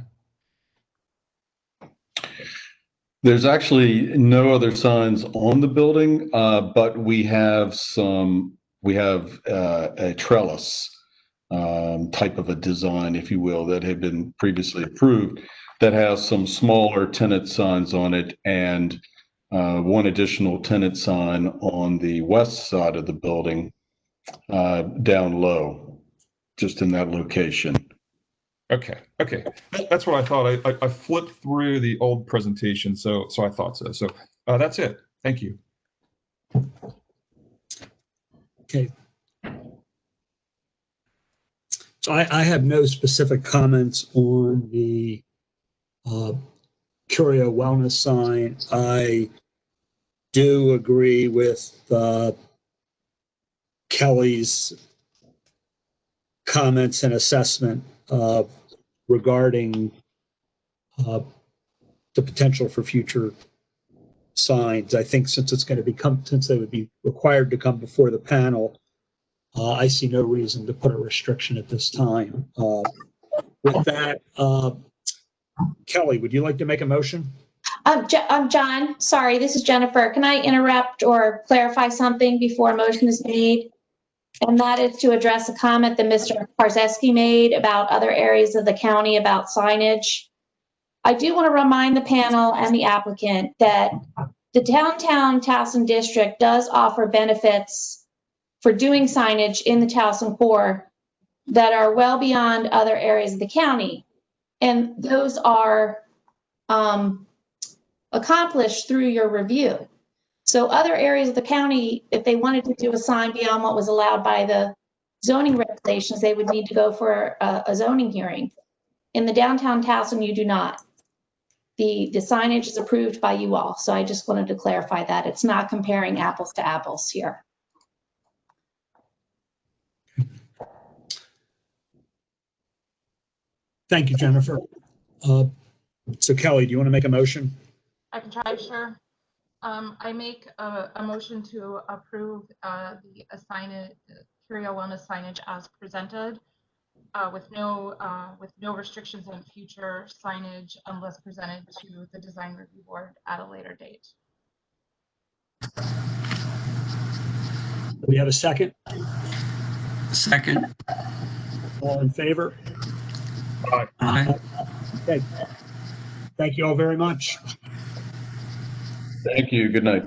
There's actually no other signs on the building, but we have a trellis type of a design, if you will, that had been previously approved that has some smaller tenant signs on it, and one additional tenant sign on the west side of the building down low, just in that location. Okay. That's what I thought. I flipped through the old presentation, so I thought so. So that's it. Thank you. Okay. So I have no specific comments on the Curio Wellness sign. I do agree with Kelly's comments and assessment regarding the potential for future signs. I think since they would be required to come before the panel, I see no reason to put a restriction at this time. With that, Kelly, would you like to make a motion? John, sorry, this is Jennifer. Can I interrupt or clarify something before a motion is made? And that is to address a comment that Mr. Karczewski made about other areas of the county about signage. I do want to remind the panel and the applicant that the downtown Towson district does offer benefits for doing signage in the Towson core that are well beyond other areas of the county. And those are accomplished through your review. So other areas of the county, if they wanted to do a sign beyond what was allowed by the zoning regulations, they would need to go for a zoning hearing. In the downtown Towson, you do not. The signage is approved by you all. So I just wanted to clarify that. It's not comparing apples to apples here. Thank you, Jennifer. So Kelly, do you want to make a motion? I can try, sure. I make a motion to approve the Curio Wellness signage as presented, with no restrictions on future signage unless presented to the design review board at a later date. Do we have a second? Second. All in favor? Aye. Okay. Thank you all very much. Thank you. Good night.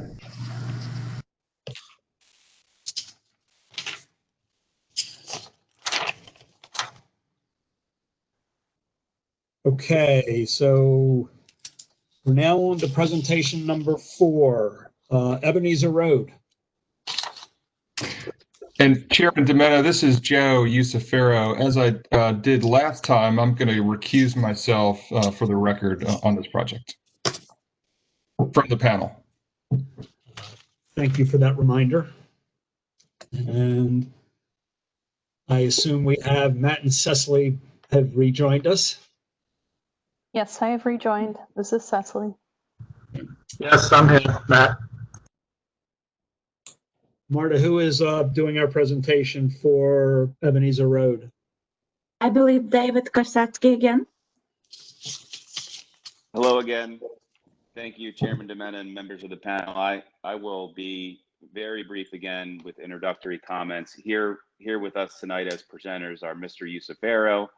Okay, so we're now on to presentation number 4, Ebenezer Road. And Chairman Domena, this is Joe Usafero. As I did last time, I'm going to recuse myself for the record on this project from the panel. Thank you for that reminder. And I assume we have Matt and Cecily have rejoined us. Yes, I have rejoined. This is Cecily. Yes, I'm here, Matt. Marta, who is doing our presentation for Ebenezer Road? I believe David Korsetsky again. Hello again. Thank you, Chairman Domena and members of the panel. I will be very brief again with introductory comments. Here with us tonight as presenters are Mr. Usafero,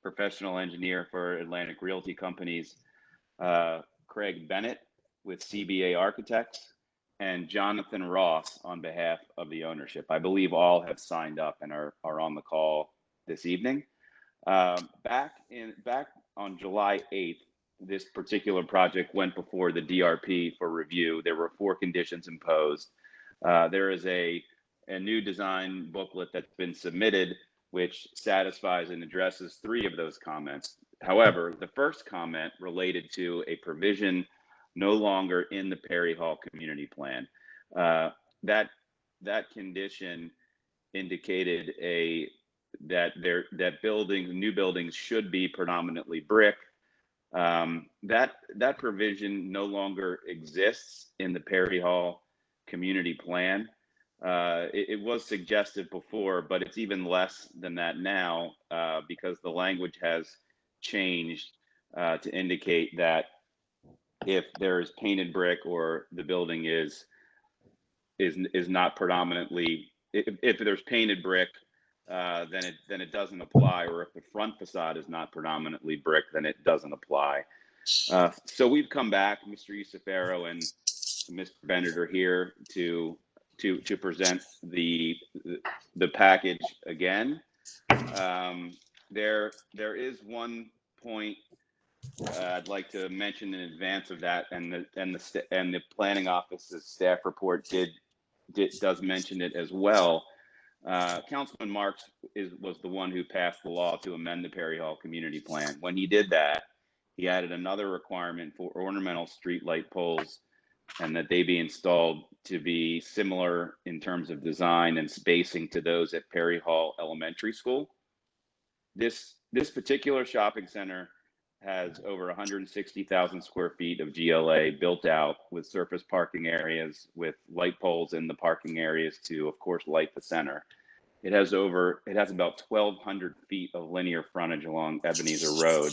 professional engineer for Atlantic Realty Companies, Craig Bennett with CBA Architects, and Jonathan Ross on behalf of the ownership. I believe all have signed up and are on the call this evening. Back on July 8th, this particular project went before the DRP for review. There were 4 conditions imposed. There is a new design booklet that's been submitted, which satisfies and addresses 3 of those comments. However, the first comment related to a provision no longer in the Perry Hall community plan. That condition indicated that new buildings should be predominantly brick. That provision no longer exists in the Perry Hall community plan. It was suggested before, but it's even less than that now because the language has changed to indicate that if there's painted brick or the building is not predominantly, if there's painted brick, then it doesn't apply, or if the front facade is not predominantly brick, then it doesn't apply. So we've come back, Mr. Usafero and Mr. Bennett are here to present the package again. There is one point I'd like to mention in advance of that, and the planning office's staff report does mention it as well. Councilman Marks was the one who passed the law to amend the Perry Hall community plan. When he did that, he added another requirement for ornamental street light poles, and that they be installed to be similar in terms of design and spacing to those at Perry Hall Elementary School. This particular shopping center has over 160,000 square feet of GLA built out with surface parking areas with light poles in the parking areas to, of course, light the center. It has about 1,200 feet of linear frontage along Ebenezer Road.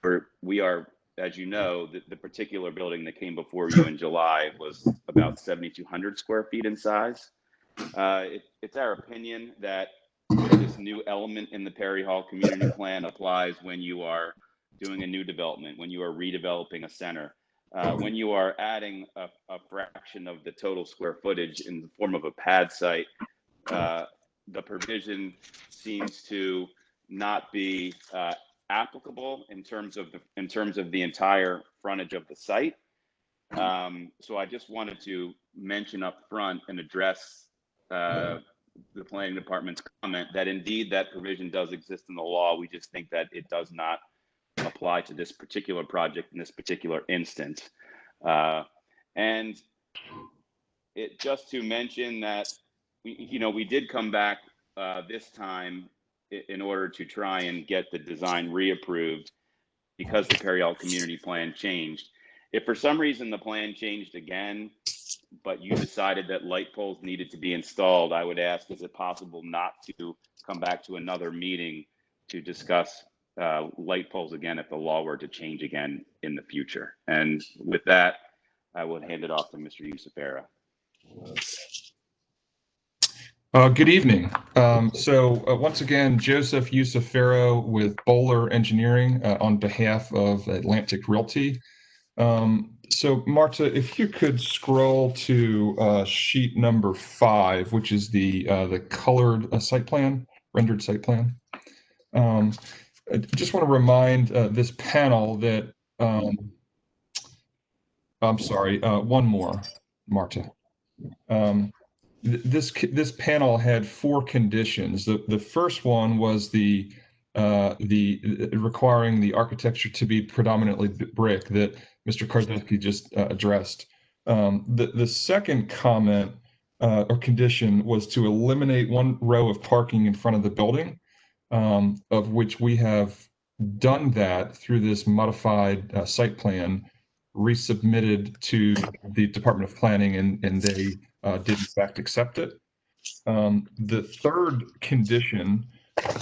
Where we are, as you know, the particular building that came before you in July was about 7,200 square feet in size. It's our opinion that this new element in the Perry Hall community plan applies when you are doing a new development, when you are redeveloping a center, when you are adding a fraction of the total square footage in the form of a pad site. The provision seems to not be applicable in terms of the entire frontage of the site. So I just wanted to mention up front and address the planning department's comment that indeed that provision does exist in the law. We just think that it does not apply to this particular project in this particular instance. And it just to mention that we did come back this time in order to try and get the design reapproved because the Perry community plan changed. If for some reason the plan changed again, but you decided that light poles needed to be installed, I would ask, is it possible not to come back to another meeting to discuss light poles again if the law were to change again in the future? And with that, I would hand it off to Mr. Yusufera. Good evening. Once again, Joseph Yusufero with Bowler Engineering on behalf of Atlantic Realty. Marta, if you could scroll to sheet number 5, which is the colored site plan, rendered site plan. I just want to remind this panel that, I'm sorry, one more, Marta. This panel had 4 conditions. The first one was the requiring the architecture to be predominantly brick that Mr. Karzeski just addressed. The second comment or condition was to eliminate 1 row of parking in front of the building, of which we have done that through this modified site plan, resubmitted to the Department of Planning, and they did in fact accept it. The third condition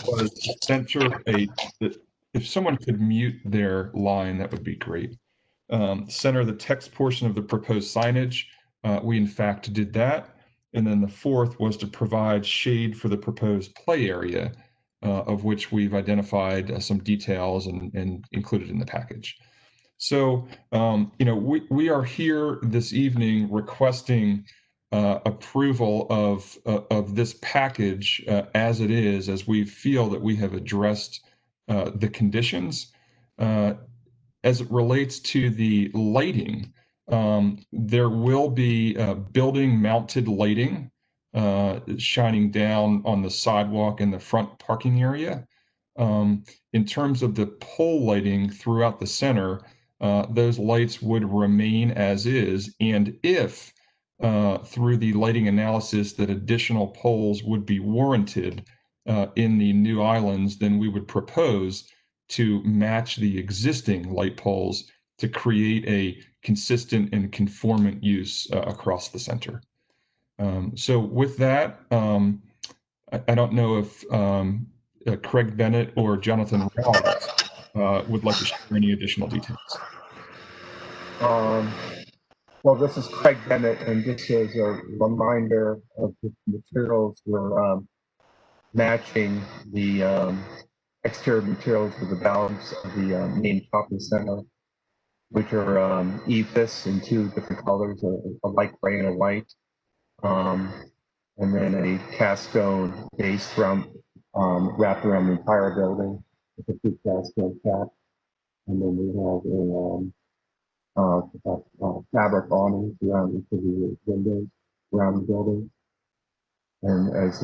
was to center if someone could mute their line, that would be great. Center the text portion of the proposed signage. We in fact did that. And then the fourth was to provide shade for the proposed play area, of which we've identified some details and included in the package. So, we are here this evening requesting approval of this package as it is, as we feel that we have addressed the conditions. As it relates to the lighting, there will be building mounted lighting shining down on the sidewalk in the front parking area. In terms of the pole lighting throughout the center, those lights would remain as is, and if through the lighting analysis that additional poles would be warranted in the new islands, then we would propose to match the existing light poles to create a consistent and conformant use across the center. So with that, I don't know if Craig Bennett or Jonathan Ross would like to share any additional details. Well, this is Craig Bennett, and just as a reminder of the materials, we're matching the exterior materials with the balance of the main shopping center, which are EFIS in 2 different colors, a light gray and a white, and then a cast stone base wrapped around the entire building with a 2 cast stone cap, and then we have a fabric awnings around each of the windows around the building, and as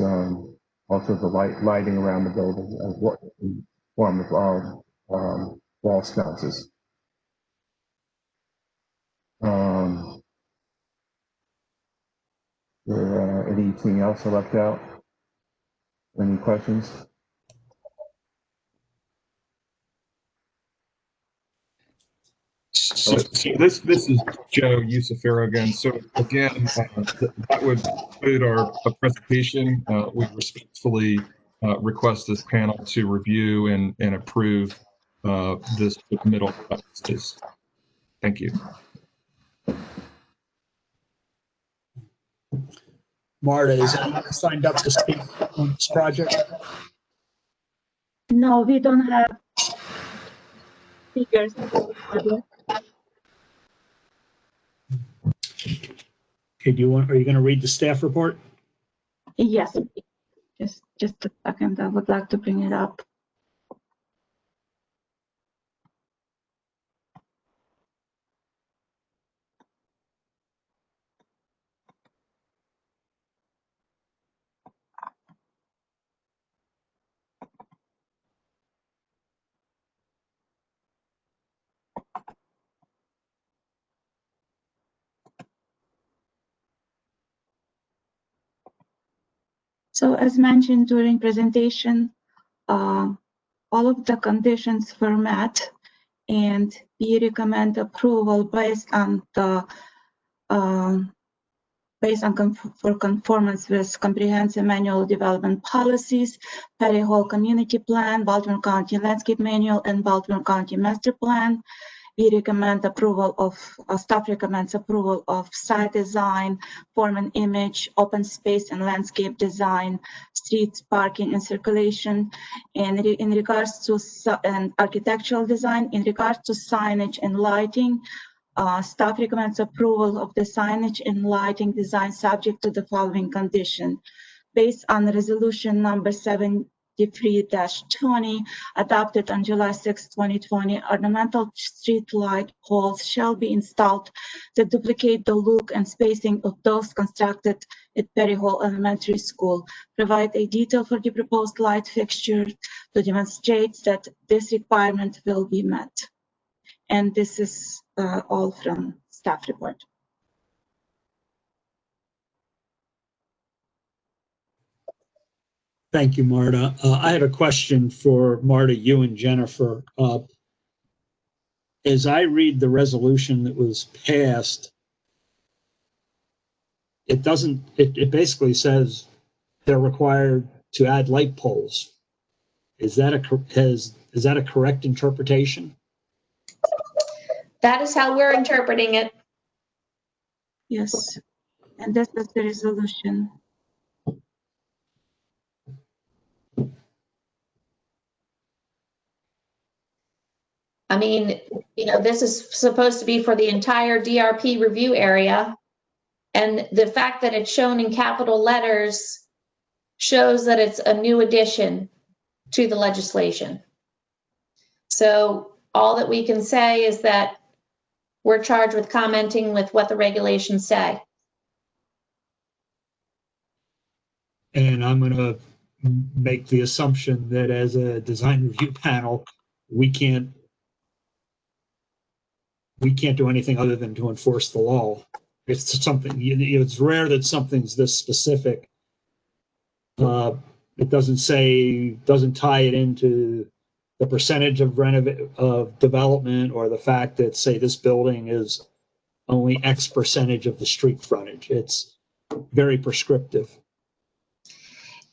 also the lighting around the building in form of wall sconces. Anything else I left out? Any questions? So this is Joe Yusufero again. So again, that would conclude our presentation. We respectfully request this panel to review and approve this middle practices. Thank you. Marta, is anyone signed up to speak on this project? No, we don't have speakers. Okay, are you going to read the staff report? Yes, just a second. I would like to bring it up. So as mentioned during presentation, all of the conditions were met, and we recommend approval based on the for conformance with comprehensive manual development policies, Perry Hall Community Plan, Baltimore County Landscape Manual, and Baltimore County Master Plan. We recommend approval of, staff recommends approval of site design, form and image, open space and landscape design, streets, parking and circulation. And in regards to architectural design, in regards to signage and lighting, staff recommends approval of the signage and lighting design subject to the following condition. Based on resolution number 73-20 adopted on July 6, 2020, ornamental street light poles shall be installed to duplicate the look and spacing of those constructed at Perry Hall Elementary School. Provide a detail for the proposed light fixture to demonstrate that this requirement will be met. And this is all from staff report. Thank you, Marta. I have a question for Marta, you and Jennifer. As I read the resolution that was passed, it doesn't, it basically says they're required to add light poles. Is that a correct interpretation? That is how we're interpreting it. Yes, and this is the resolution. I mean, you know, this is supposed to be for the entire DRP review area. And the fact that it's shown in capital letters shows that it's a new addition to the legislation. So all that we can say is that we're charged with commenting with what the regulations say. And I'm going to make the assumption that as a design review panel, we can't do anything other than to enforce the law. It's something, it's rare that something's this specific. It doesn't tie it into the percentage of development or the fact that, say, this building is only X percentage of the street frontage. It's very prescriptive.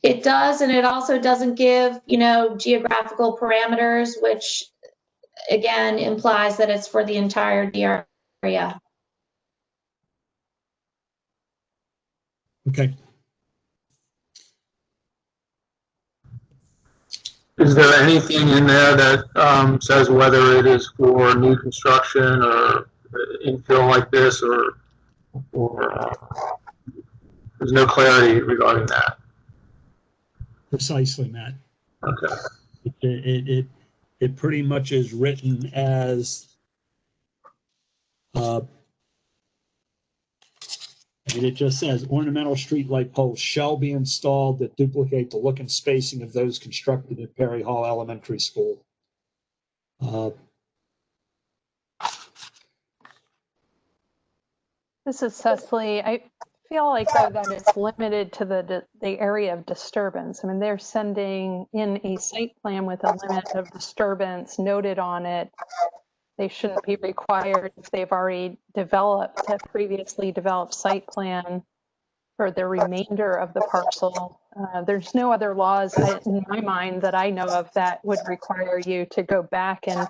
It does, and it also doesn't give, you know, geographical parameters, which again implies that it's for the entire DR area. Okay. Is there anything in there that says whether it is for new construction or infill like this, or there's no clarity regarding that? Precisely, Matt. Okay. It pretty much is written as it just says ornamental street light poles shall be installed that duplicate the look and spacing of those constructed at Perry Hall Elementary School. This is Cecily. I feel like though that it's limited to the area of disturbance. I mean, they're sending in a site plan with a limit of disturbance noted on it. They shouldn't be required if they've already developed a previously developed site plan for the remainder of the parcel. There's no other laws in my mind that I know of that would require you to go back and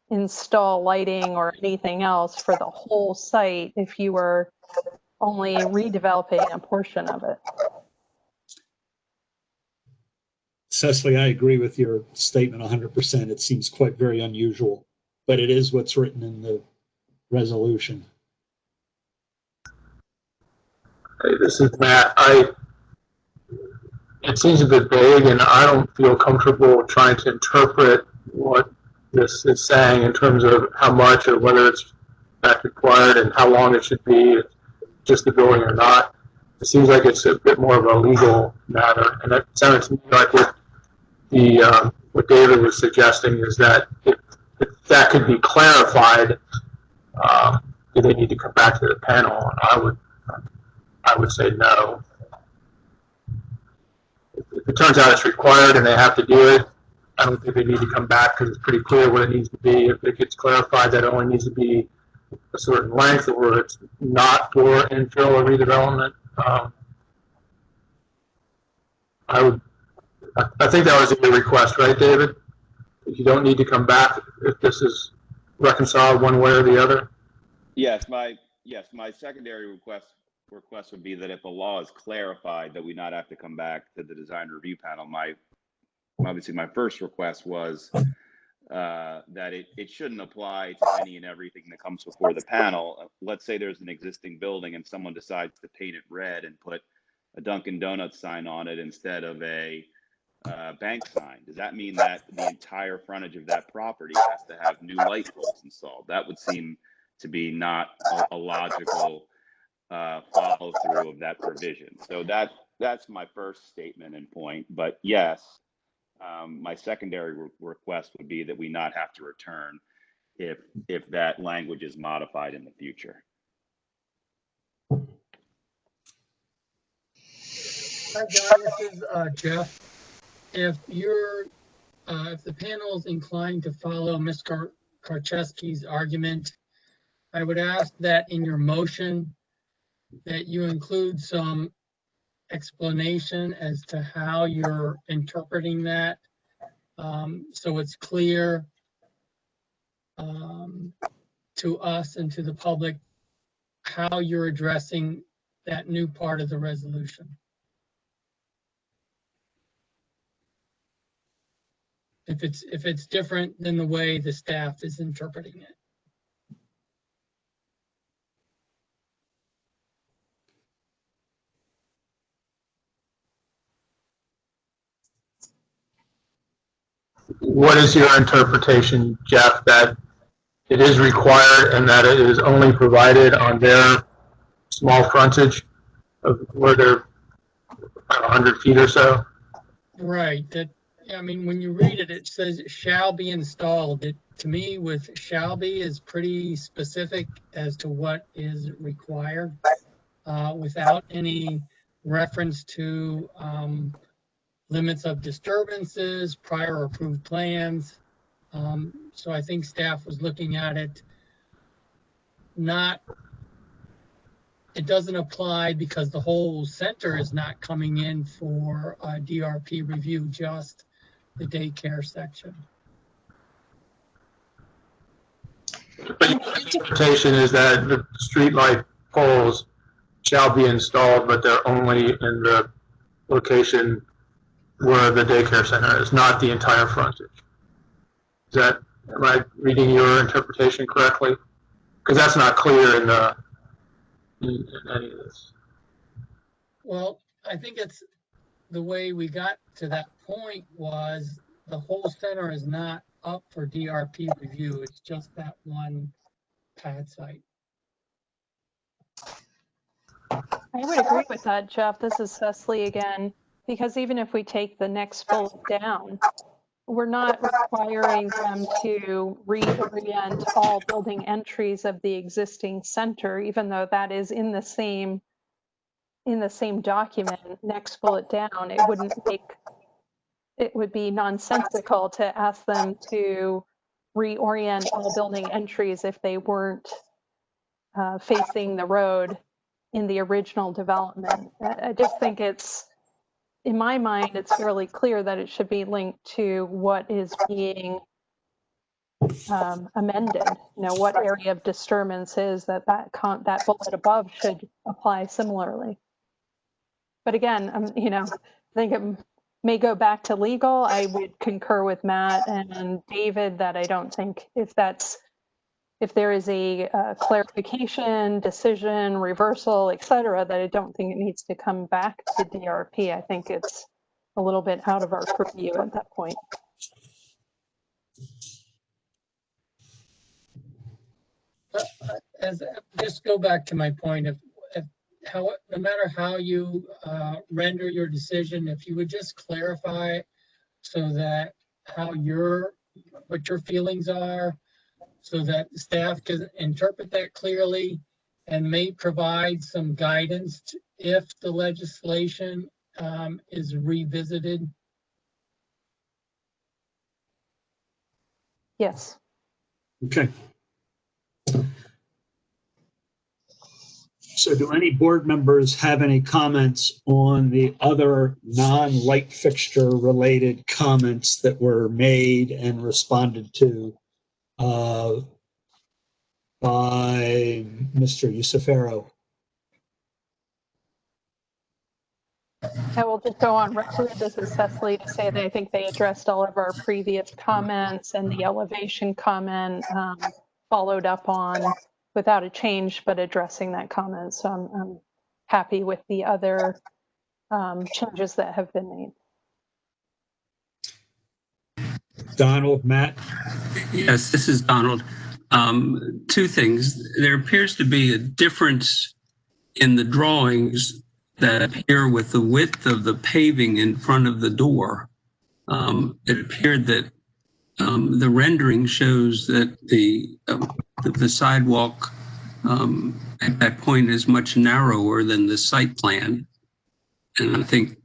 install lighting or anything else for the whole site if you were only redeveloping a portion of it. Cecily, I agree with your statement 100%. It seems quite very unusual, but it is what's written in the resolution. Hey, this is Matt. It seems a bit vague, and I don't feel comfortable trying to interpret what this is saying in terms of how much or whether it's fact required and how long it should be, just the building or not. It seems like it's a bit more of a legal matter, and it sounded to me like what David was suggesting is that if that could be clarified, do they need to come back to the panel? And I would say no. it turns out it's required and they have to do it, I don't think they need to come back because it's pretty clear what it needs to be. If it gets clarified that it only needs to be a certain length or it's not for infill or redevelopment, I think that was a request, right, David? You don't need to come back if this is reconciled one way or the other. Yes, my secondary request would be that if the law is clarified, that we not have to come back to the design review panel. Obviously my first request was that it shouldn't apply to any and everything that comes before the panel. Let's say there's an existing building and someone decides to paint it red and put a Dunkin' Donuts sign on it instead of a bank sign. Does that mean that the entire frontage of that property has to have new light poles installed? That would seem to be not a logical follow through of that provision. So that's my first statement and point. But yes, my secondary request would be that we not have to return if that language is modified in the future. Hi, John. This is Jeff. If the panel is inclined to follow Ms. Karczewski's argument, I would ask that in your motion that you include some explanation as to how you're interpreting that, so it's clear to us and to the public how you're addressing that new part of the resolution. If it's different than the way the staff is interpreting it. What is your interpretation, Jeff, that it is required and that it is only provided on their small frontage of where they're 100 feet or so? Right. That, I mean, when you read it, it says shall be installed. It, to me, with shall be is pretty specific as to what is required, without any reference to limits of disturbances, prior approved plans. So I think staff was looking at it, it doesn't apply because the whole center is not coming in for a DRP review, just the daycare section. But your interpretation is that the streetlight poles shall be installed, but they're only in the location where the daycare center is, not the entire frontage. Is that, am I reading your interpretation correctly? Because that's not clear in any of this. Well, I think it's the way we got to that point was the whole center is not up for DRP review. It's just that one pad site. I would agree with that, Jeff. This is Cecily again, because even if we take the next bullet down, we're not requiring them to reorient all building entries of the existing center, even though that is in the same document. Next bullet down, it would be nonsensical to ask them to reorient all building entries if they weren't facing the road in the original development. I just think in my mind, it's fairly clear that it should be linked to what is being amended. You know, what area of disturbance is that bullet above should apply similarly. But again, you know, I think it may go back to legal. I would concur with Matt and David that I don't think if there is a clarification, decision, reversal, et cetera, that I don't think it needs to come back to DRP. I think it's a little bit out of our purview at that point. Just go back to my point of how, no matter how you render your decision, if you would just clarify so that what your feelings are, so that the staff can interpret that clearly and may provide some guidance if the legislation is revisited? Yes. Okay. So do any board members have any comments on the other non-light fixture related comments that were made and responded to by Mr. Usafero? I will just go on record. This is Cecily to say that I think they addressed all of our previous comments, and the elevation comment followed up on without a change, but addressing that comment. So I'm happy with the other changes that have been made. Donald, Matt? Yes, this is Donald. Two things. There appears to be a difference in the drawings that appear with the width of the paving in front of the door. It appeared that the rendering shows that the sidewalk at that point is much narrower than the site plan. And I think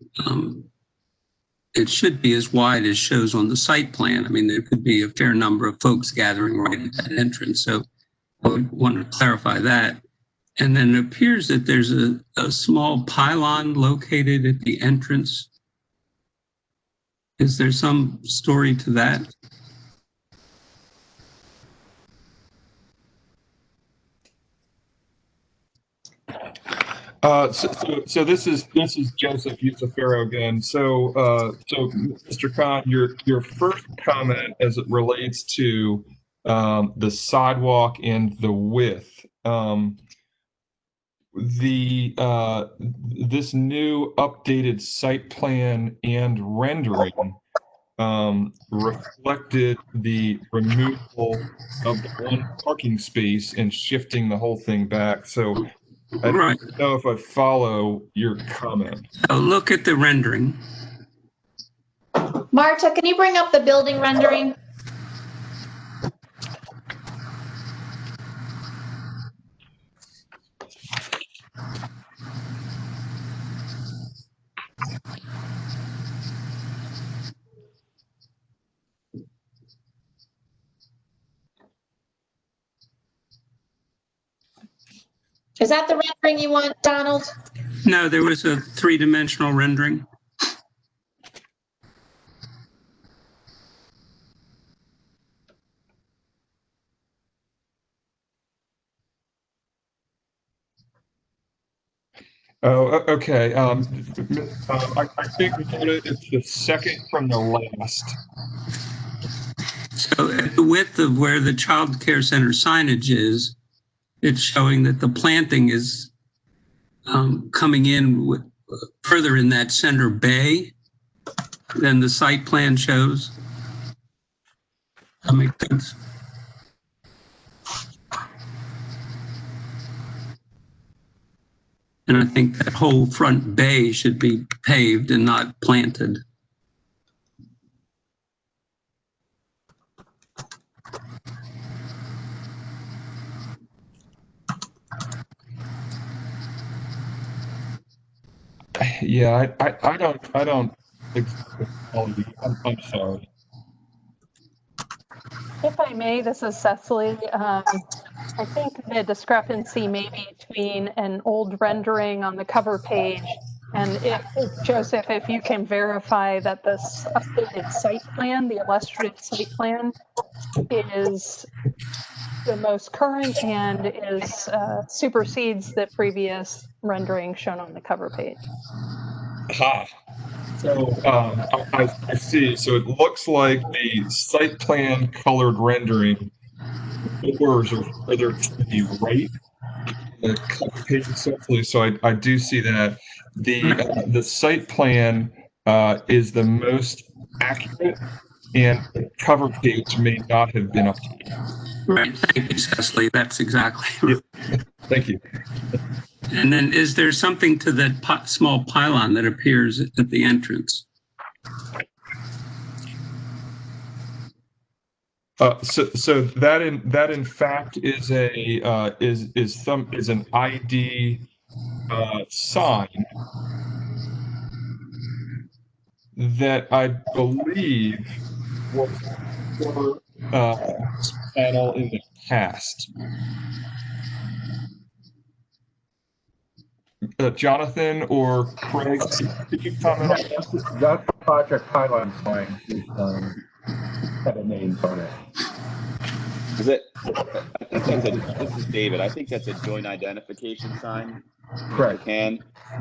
it should be as wide as shows on the site plan. I mean, there could be a fair number of folks gathering right at that entrance. So I would want to clarify that. And then it appears that there's a small pylon located at the entrance. Is there some story to that? So this is Joseph Usafero again. So Mr. Khan, your first comment as it relates to the sidewalk and the width. This new updated site plan and rendering reflected the removal of the one parking space and shifting the whole thing back. So I don't know if I follow your comment. Look at the rendering. Marta, can you bring up the building rendering? Is that the rendering you want, Donald? No, there was a three-dimensional rendering. Oh, okay. I think it's the second from the last. So at the width of where the child care center signage is, it's showing that the planting is coming in further in that center bay than the site plan shows. That makes sense. And I think that whole front bay should be paved and not planted. Yeah, I don't. I'm sorry. If I may, this is Cecily. I think the discrepancy may be between an old rendering on the cover page and if Joseph, if you can verify that this updated site plan, the illustrative site plan, is the most current and is supersedes the previous rendering shown on the cover page. Aha. So I see. So it looks like the site plan colored rendering doors are further to the right. The cover page essentially. So I do see that the site plan is the most accurate, and the cover page may not have been updated. Right. Thank you, Cecily. That's exactly. Thank you. And then is there something to that small pylon that appears at the entrance? So that in fact is an ID sign that I believe was for this panel in the past. Jonathan or Craig, could you comment on that? That project highline sign had a name on it. Is it? I think that's this is David. I think that's a joint identification sign. Correct.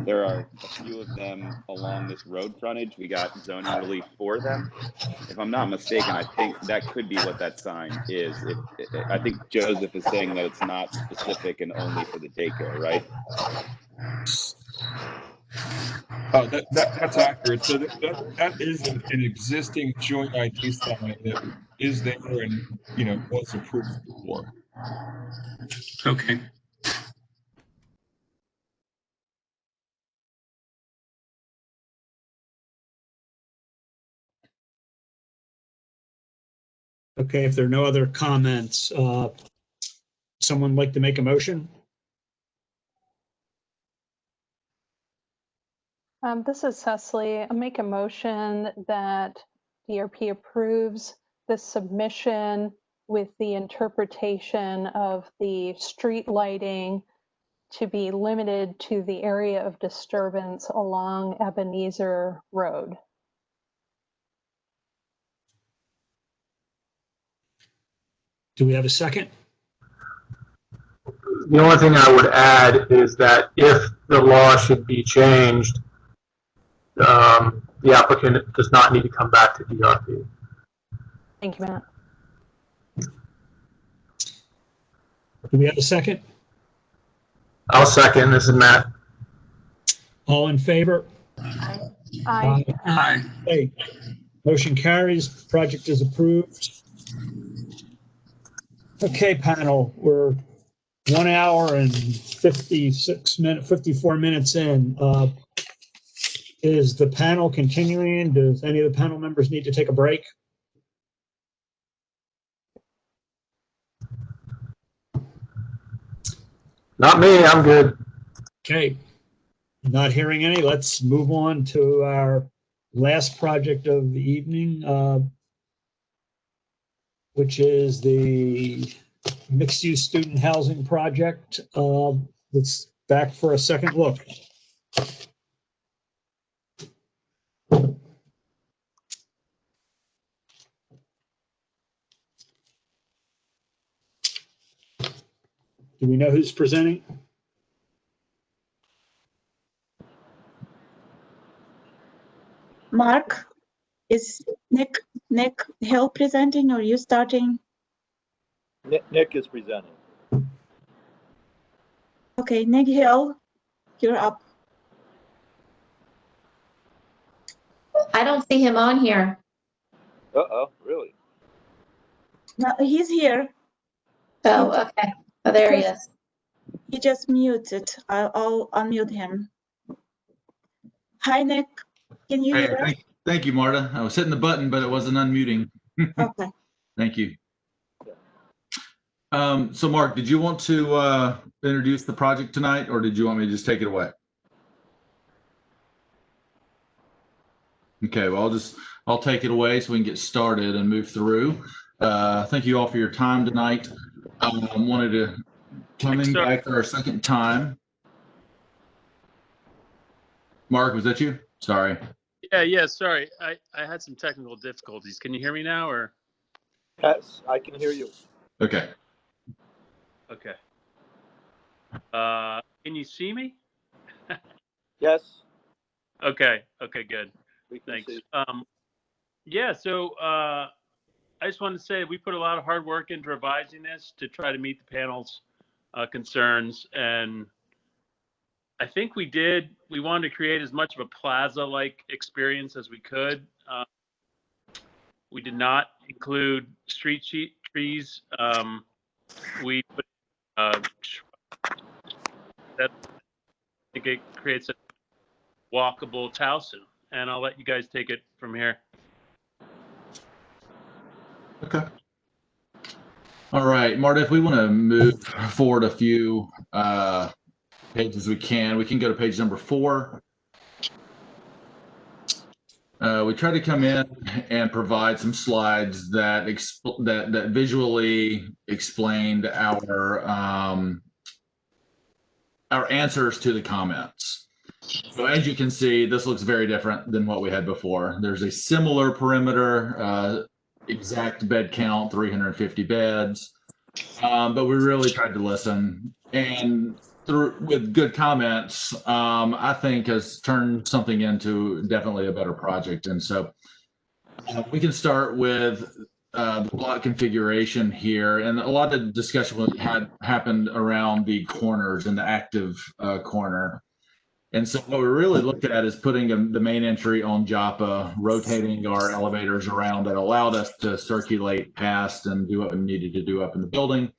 There are a few of them along this road frontage. We got zoning relief for them. If I'm not mistaken, I think that could be what that sign is. I think Joseph is saying that it's not specific and only for the daycare, right? Oh, that's accurate. So that is an existing joint ID sign that is there and, you know, was approved before. Okay. Okay, if there are no other comments, someone like to make a motion? This is Cecily. I'll make a motion that DRP approves the submission with the interpretation of the street lighting to be limited to the area of disturbance along Ebenezer Road. Do we have a second? The only thing I would add is that if the law should be changed, the applicant does not need to come back to DRP. Thank you, Matt. Do we have a second? I'll second. This is Matt. All in favor? Aye. Aye. Hey, motion carries. Project is approved. Okay, panel, we're 1 hour and 54 minutes in. Is the panel continuing? Does any of the panel members need to take a break? Not me. I'm good. Okay, not hearing any. Let's move on to our last project of the evening, which is the mixed-use student housing project. That's back for a second look. Do we know who's presenting? Mark, is Nick Hill presenting, or are you starting? Nick is presenting. Okay, Nick Hill, you're up. I don't see him on here. Uh-oh, really? No, he's here. Oh, okay. Oh, there he is. He just muted. I'll unmute him. Hi, Nick. Can you hear us? Thank you, Marta. I was hitting the button, but it wasn't unmuting. Okay. Thank you. So Mark, did you want to introduce the project tonight, or did you want me to just take it away? Okay, well, I'll take it away so we can get started and move through. Thank you all for your time tonight. I wanted to coming back for our second time. Mark, was that you? Sorry. Yeah, sorry. I had some technical difficulties. Can you hear me now, or? Yes, I can hear you. Okay. Okay. Can you see me? Yes. Okay, good. Thanks. See. Yeah, so I just wanted to say we put a lot of hard work into revising this to try to meet the panel's concerns, and I think we did. We wanted to create as much of a plaza-like experience as we could. We did not include street trees. We put that, I think it creates a walkable Towson, and I'll let you guys take it from here. Okay. All right, Marta, if we want to move forward a few pages, we can go to page number 4. We tried to come in and provide some slides that that visually explained our answers to the comments. So as you can see, this looks very different than what we had before. There's a similar perimeter, exact bed count, 350 beds, but we really tried to listen, and with good comments, I think has turned something into definitely a better project. And so we can start with the block configuration here, and a lot of discussion had happened around the corners and the active corner. And so what we really looked at is putting the main entry on Joppa, rotating our elevators around that allowed us to circulate past and do what we needed to do up in the building.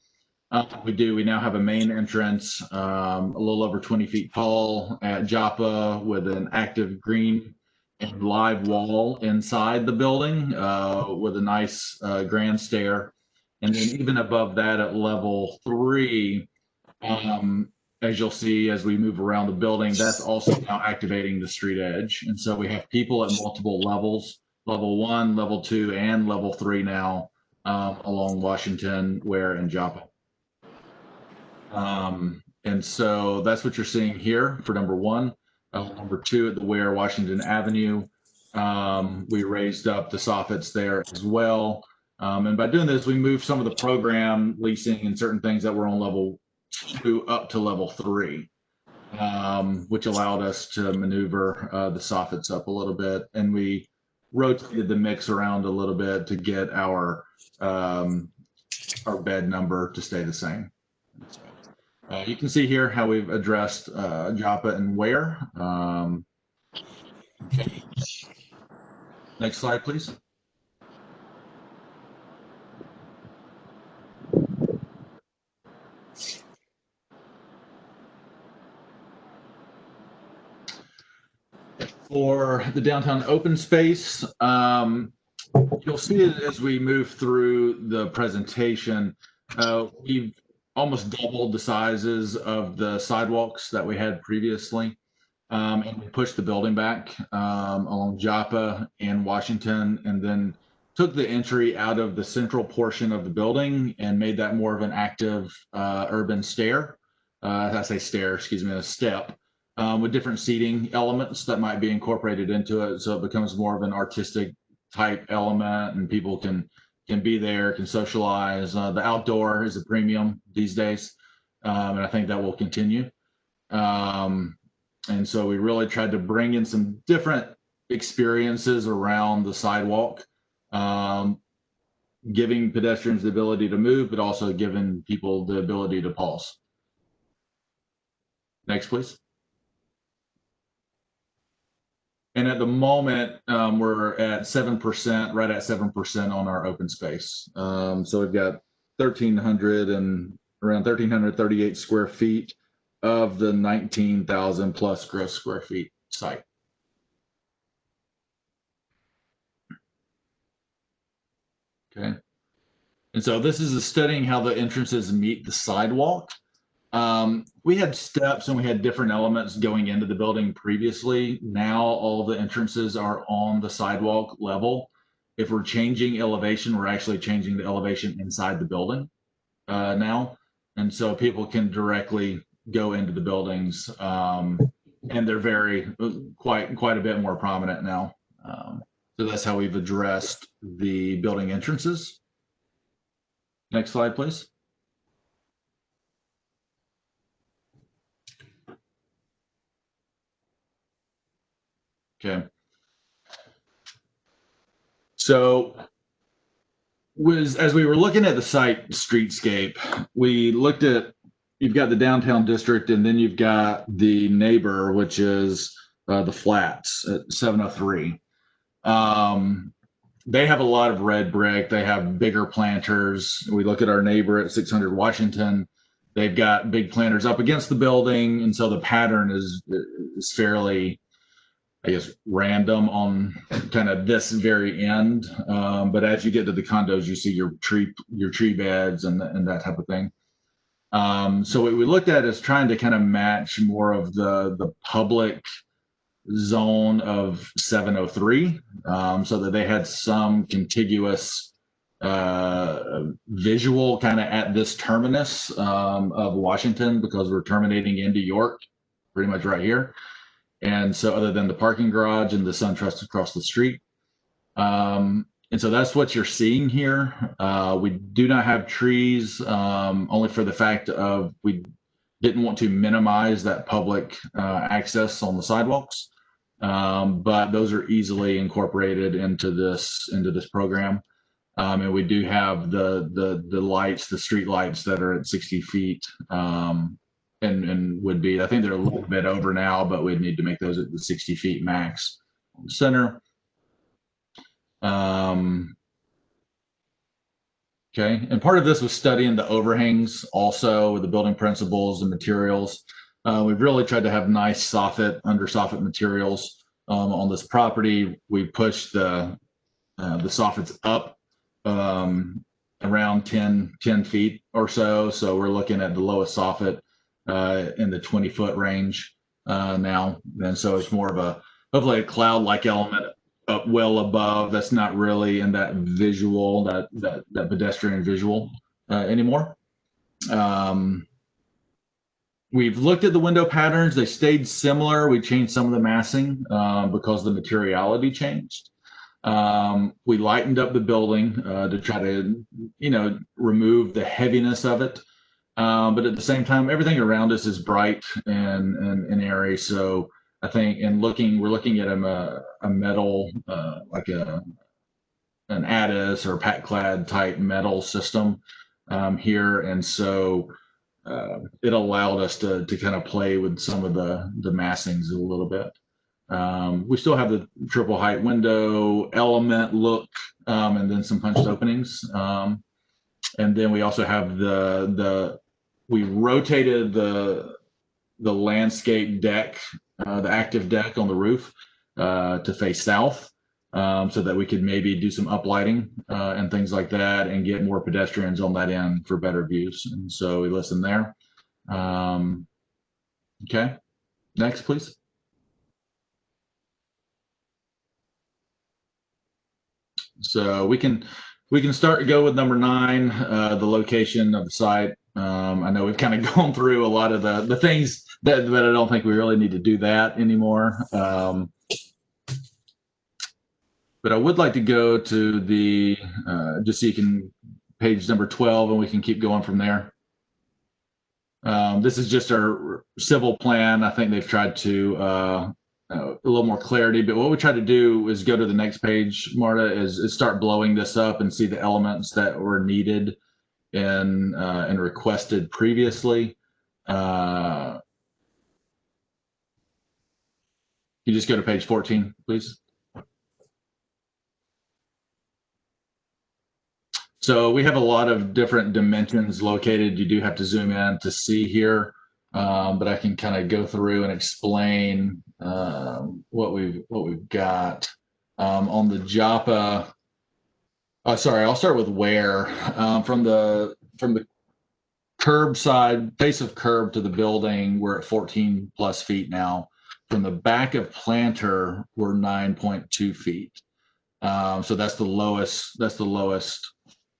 We now have a main entrance, a little over 20 feet tall at Joppa with an active green and live wall inside the building with a nice grand stair. And then even above that at level 3, as you'll see as we move around the building, that's also now activating the street edge. And so we have people at multiple levels, level 1, level 2, and level 3 now along Washington, Ware, and Joppa. And so that's what you're seeing here for number 1. Number 2 at the Ware Washington Avenue, we raised up the soffits there as well. And by doing this, we moved some of the program leasing and certain things that were on level 2 up to level 3, which allowed us to maneuver the soffits up a little bit. And we rotated the mix around a little bit to get our bed number to stay the same. You can see here how we've addressed Joppa and Ware. Okay. Next slide, please. For the downtown open space, you'll see it as we move through the presentation. We've almost doubled the sizes of the sidewalks that we had previously, and we pushed the building back along Joppa and Washington, and then took the entry out of the central portion of the building and made that more of an active urban stair. I say stair, excuse me, a step. With different seating elements that might be incorporated into it, so it becomes more of an artistic type element, and people can be there, can socialize. The outdoor is a premium these days, and I think that will continue. And so we really tried to bring in some different experiences around the sidewalk, giving pedestrians the ability to move, but also giving people the ability to pause. Next, please. And at the moment, we're at 7%, right at 7% on our open space. So we've got 1,300 and around 1,338 square feet of the 19,000 plus gross square feet site. Okay. And so this is studying how the entrances meet the sidewalk. We had steps and we had different elements going into the building previously. Now all the entrances are on the sidewalk level. If we're changing elevation, we're actually changing the elevation inside the building now. And so people can directly go into the buildings, and they're quite a bit more prominent now. So that's how we've addressed the building entrances. Next slide, please. Okay. So as we were looking at the site streetscape, we looked at, you've got the downtown district, and then you've got the neighbor, which is the Flats at 703. They have a lot of red brick. They have bigger planters. We look at our neighbor at 600 Washington. They've got big planters up against the building, and so the pattern is fairly, I guess, random on kind of this very end. But as you get to the condos, you see your tree beds and that type of thing. So what we looked at is trying to kind of match more of the public zone of 703, so that they had some contiguous visual kind of at this terminus of Washington, because we're terminating into York pretty much right here. And so other than the parking garage and the SunTrust across the street. And so that's what you're seeing here. We do not have trees, only for the fact of we didn't want to minimize that public access on the sidewalks. But those are easily incorporated into this program. And we do have the lights, the street lights that are at 60 feet, and would be, I think they're a little bit over now, but we'd need to make those at the 60 feet max on the center. Okay, and part of this was studying the overhangs also with the building principles and materials. We've really tried to have nice soffit, under soffit materials on this property. We pushed the soffits up around 10 feet or so. So we're looking at the lowest soffit in the 20-foot range now. And so it's more of a, hopefully a cloud-like element up well above. That's not really in that visual, that pedestrian visual anymore. We've looked at the window patterns. They stayed similar. We changed some of the massing because the materiality changed. We lightened up the building to try to, remove the heaviness of it. But at the same time, everything around us is bright and airy. So I think we're looking at a metal, like an Addis or Pat Clad type metal system here. And so it allowed us to kind of play with some of the massings a little bit. We still have the triple height window element look, and then some punched openings. And then we also have we rotated the landscape deck, the active deck on the roof to face south, so that we could maybe do some uplighting and things like that and get more pedestrians on that end for better views. And so we listened there. Okay, next, please. So we can start to go with number 9, the location of the site. I know we've kind of gone through a lot of the things that I don't think we really need to do that anymore. But I would like to go to the, just so you can, page number 12, and we can keep going from there. This is just our civil plan. I think they've tried to, a little more clarity, but what we try to do is go to the next page, Marta, is start blowing this up and see the elements that were needed and requested previously. You just go to page 14, please. So we have a lot of different dimensions located. You do have to zoom in to see here, but I can kind of go through and explain what we've got on the Joppa. Sorry, I'll start with where from the curb side, face of curb to the building, we're at 14 plus feet now. From the back of planter, we're 9.2 feet. So that's the lowest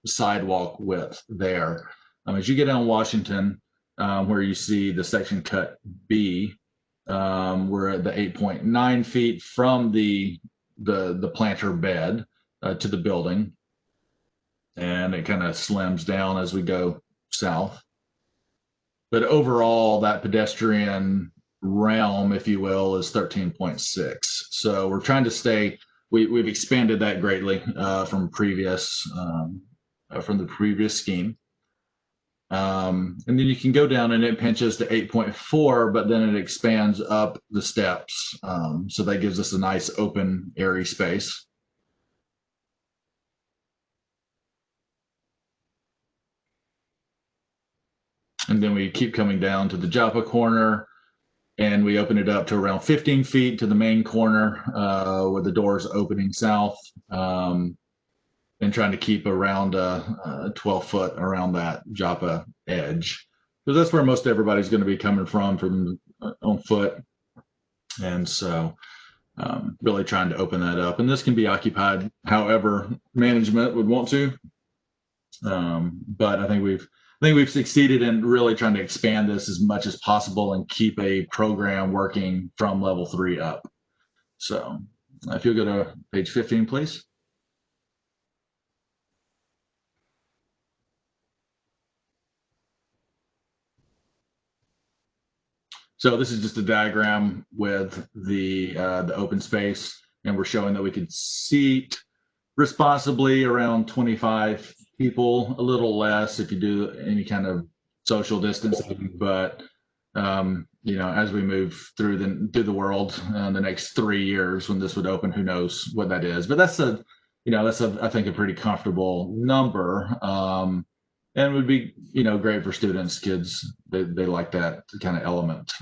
sidewalk width there. As you get down Washington, where you see the section cut B, we're at the 8.9 feet from the planter bed to the building, and it kind of slims down as we go south. But overall, that pedestrian realm, if you will, is 13.6. So we're trying to stay. We've expanded that greatly from the previous scheme. And then you can go down and it pinches to 8.4, but then it expands up the steps. So that gives us a nice open, airy space. And then we keep coming down to the Joppa corner, and we open it up to around 15 feet to the main corner where the door's opening south, and trying to keep around 12 foot around that Joppa edge. So that's where most everybody's going to be coming from on foot. And so really trying to open that up. And this can be occupied however management would want to. But I think we've succeeded in really trying to expand this as much as possible and keep a program working from level 3 up. So if you'll go to page 15, please. So this is just a diagram with the open space, and we're showing that we could seat responsibly around 25 people, a little less if you do any kind of social distancing. But you know, as we move through the world in the next 3 years when this would open, who knows what that is? But that's I think a pretty comfortable number. And would be, you know, great for students, kids. They like that kind of element.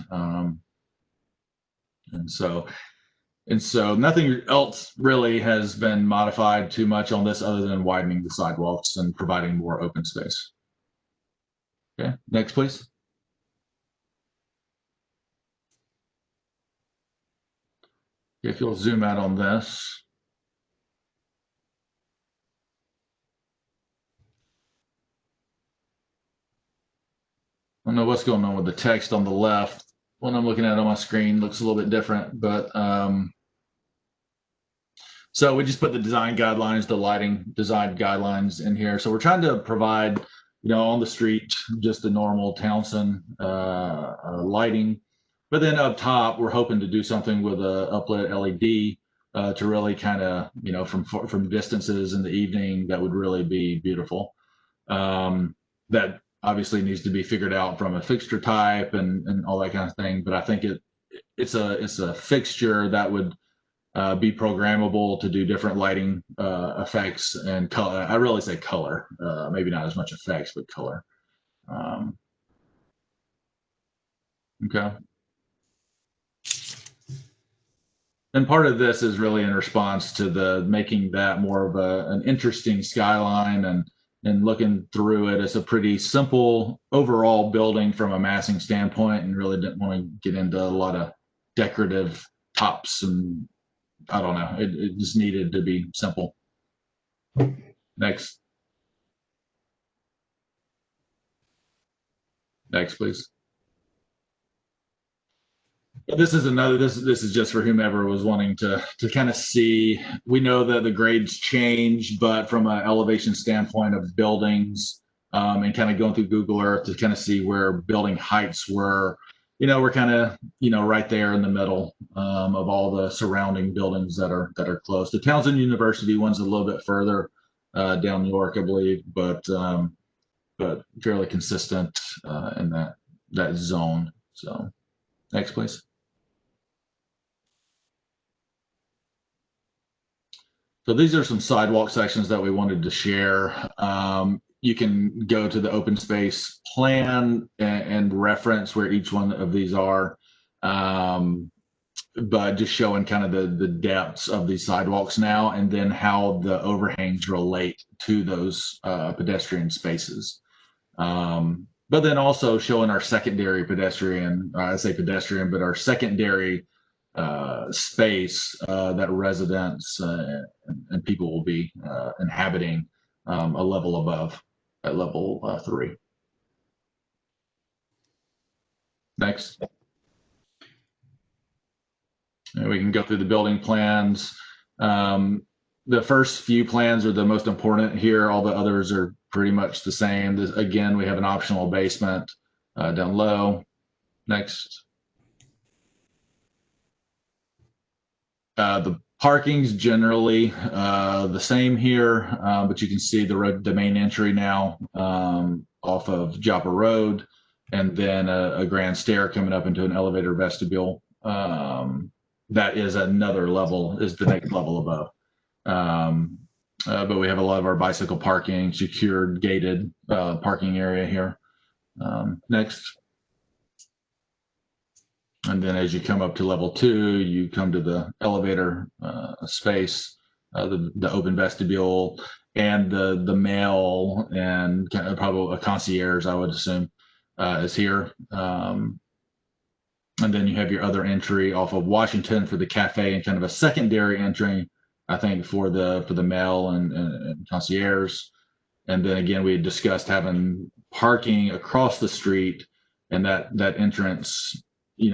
And so nothing else really has been modified too much on this other than widening the sidewalks and providing more open space. Okay, next, please. If you'll zoom out on this. I don't know what's going on with the text on the left. What I'm looking at on my screen looks a little bit different, but so we just put the design guidelines, the lighting design guidelines in here. So we're trying to provide, you know, on the street, just the normal Townsend lighting. But then up top, we're hoping to do something with a uplit LED to really kind of, you know, from distances in the evening, that would really be beautiful. That obviously needs to be figured out from a fixture type and all that kind of thing. But I think it's a fixture that would be programmable to do different lighting effects and color. I really say color, maybe not as much effects, but color. Okay. And part of this is really in response to the making that more of an interesting skyline and looking through it. It's a pretty simple overall building from a massing standpoint, and really didn't want to get into a lot of decorative tops, and I don't know, it just needed to be simple. Next. Next, please. This is another, this is just for whomever was wanting to kind of see. We know that the grades change, but from an elevation standpoint of buildings, and kind of going through Google Earth to kind of see where building heights were, you know, we're kind of, you know, right there in the middle of all the surrounding buildings that are close. The Townsend University one's a little bit further down York, I believe, but fairly consistent in that zone. So next, please. So these are some sidewalk sections that we wanted to share. You can go to the open space plan and reference where each one of these are, but just showing kind of the depths of these sidewalks now, and then how the overhangs relate to those pedestrian spaces. But then also showing our secondary pedestrian, I say pedestrian, but our secondary space that residents and people will be inhabiting a level above at level 3. Next. And we can go through the building plans. The first few plans are the most important here. All the others are pretty much the same. Again, we have an optional basement down low. Next. The parking's generally the same here, but you can see the main entry now off of Joppa Road, and then a grand stair coming up into an elevator vestibule. That is another level, is the next level above. But we have a lot of our bicycle parking, secured, gated parking area here. Next. And then as you come up to level 2, you come to the elevator space, the open vestibule, and the mail, and kind of probably a concierge, I would assume, is here. And then you have your other entry off of Washington for the cafe and kind of a secondary entry, I think, for the mail and concierge. And then again, we had discussed having parking across the street, and that entrance,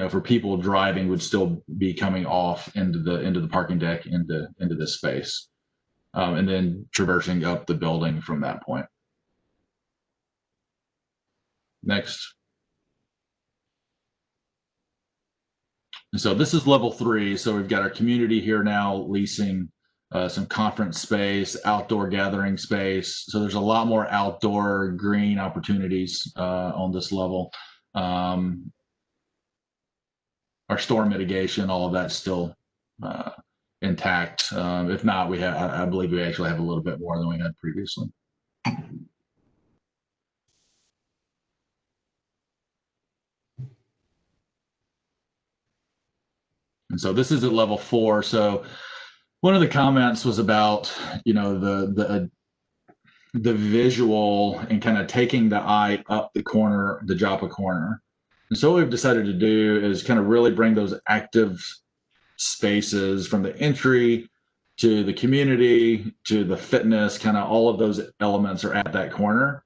for people driving would still be coming off into the parking deck into this space, and then traversing up the building from that point. Next. And so this is level 3. So we've got our community here now leasing some conference space, outdoor gathering space. So there's a lot more outdoor green opportunities on this level. Our storm mitigation, all of that's still intact. If not, I believe we actually have a little bit more than we had previously. And so this is at level 4. So one of the comments was about, the visual and kind of taking the eye up the corner, the Joppa corner. And so what we've decided to do is kind of really bring those active spaces from the entry to the community to the fitness, kind of all of those elements are at that corner.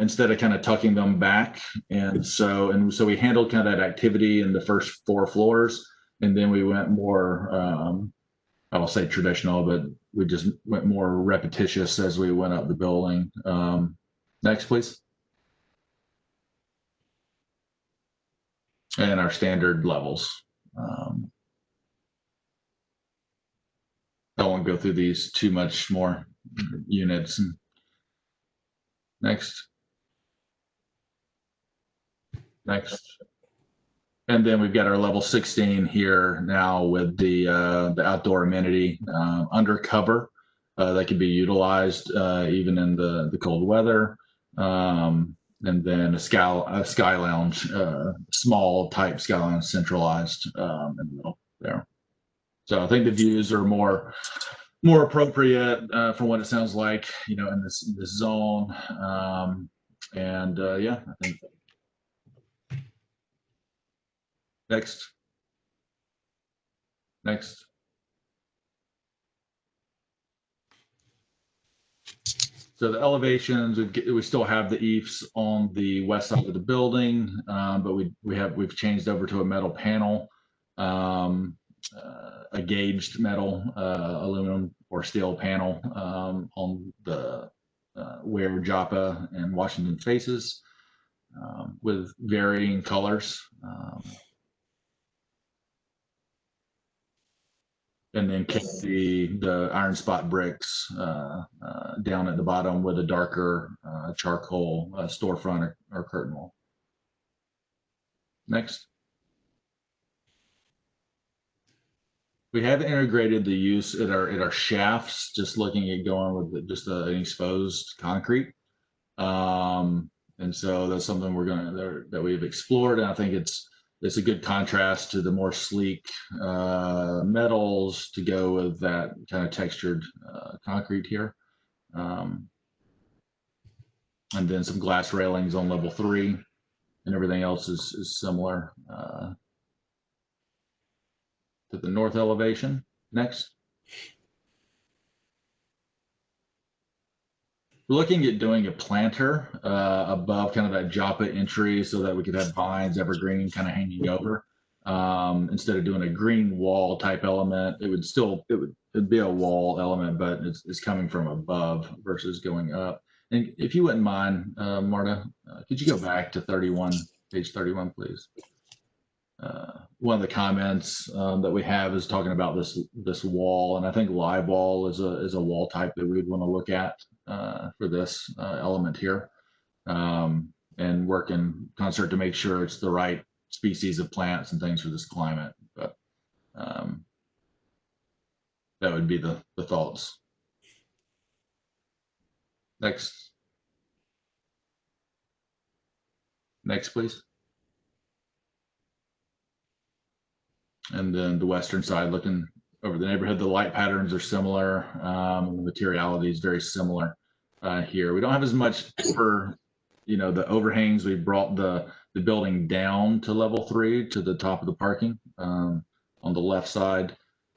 Instead of kind of tucking them back. And so we handled kind of that activity in the first 4 floors, and then we went more, I will say traditional, but we just went more repetitious as we went up the building. Next, please. And our standard levels. I won't go through these too much more units. Next. And then we've got our level 16 here now with the outdoor amenity under cover that can be utilized even in the cold weather. And then a sky lounge, small type sky lounge, centralized in the middle there. So I think the views are more appropriate from what it sounds like, in this zone. Yeah, I think. Next. So the elevations, we still have the eaves on the west side of the building, but we've changed over to a metal panel, a gauged metal, aluminum or steel panel on the where Joppa and Washington faces, with varying colors. And then keep the iron spot bricks down at the bottom with a darker charcoal storefront or curtain wall. Next. We have integrated the use at our shafts, just looking at going with just an exposed concrete. And so that's something that we've explored, and I think it's a good contrast to the more sleek metals to go with that kind of textured concrete here. And then some glass railings on level 3, and everything else is similar to the north elevation. Next. We're looking at doing a planter above kind of that Joppa entry so that we could have vines, evergreen kind of hanging over. Instead of doing a green wall type element, it'd be a wall element, but it's coming from above versus going up. And if you wouldn't mind, Marta, could you go back to page 31, please? One of the comments that we have is talking about this wall, and I think live wall is a wall type that we would want to look at for this element here, and work in concert to make sure it's the right species of plants and things for this climate. But that would be the thoughts. Next, please. And then the western side, looking over the neighborhood, the light patterns are similar. The materiality is very similar here. We don't have as much for, the overhangs. We brought the the building down to level 3 to the top of the parking on the left side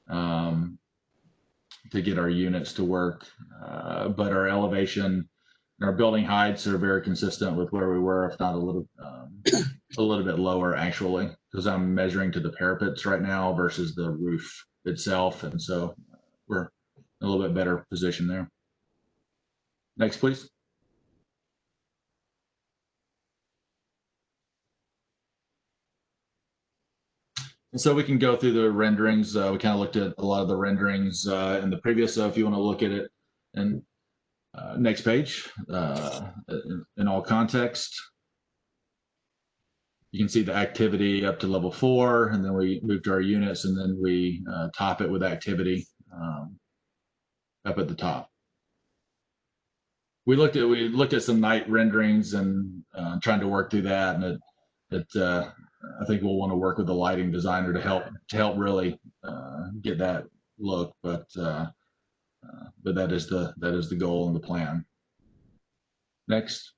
to get our units to work. But our elevation and our building heights are very consistent with where we were, if not a little bit lower actually, because I'm measuring to the parapets right now versus the roof itself. And so we're in a little bit better position there. Next, please. And so we can go through the renderings. We kind of looked at a lot of the renderings in the previous. So if you want to look at it, and next page, in all context, you can see the activity up to level 4, and then we move to our units, and then we top it with activity up at the top. We looked at some night renderings and trying to work through that, and I think we'll want to work with the lighting designer to help really get that look, but that is the goal and the plan. Next.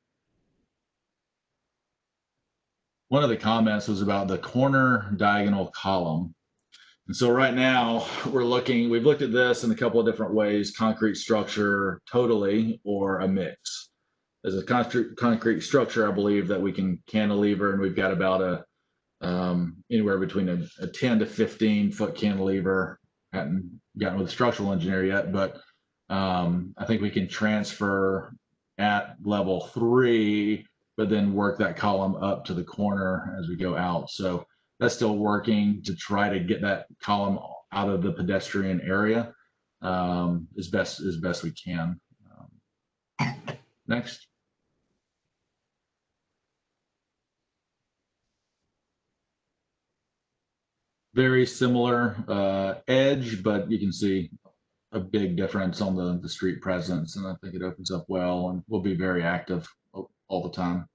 One of the comments was about the corner diagonal column. And so right now we've looked at this in a couple of different ways: concrete structure totally, or a mix. As a concrete structure, I believe that we can cantilever, and we've got about anywhere between a 10 to 15 foot cantilever. Hadn't gotten with a structural engineer yet, but I think we can transfer at level 3, but then work that column up to the corner as we go out. So that's still working to try to get that column out of the pedestrian area as best we can. Next. Very similar edge, but you can see a big difference on the street presence, and I think it opens up well, and we'll be very active all the time.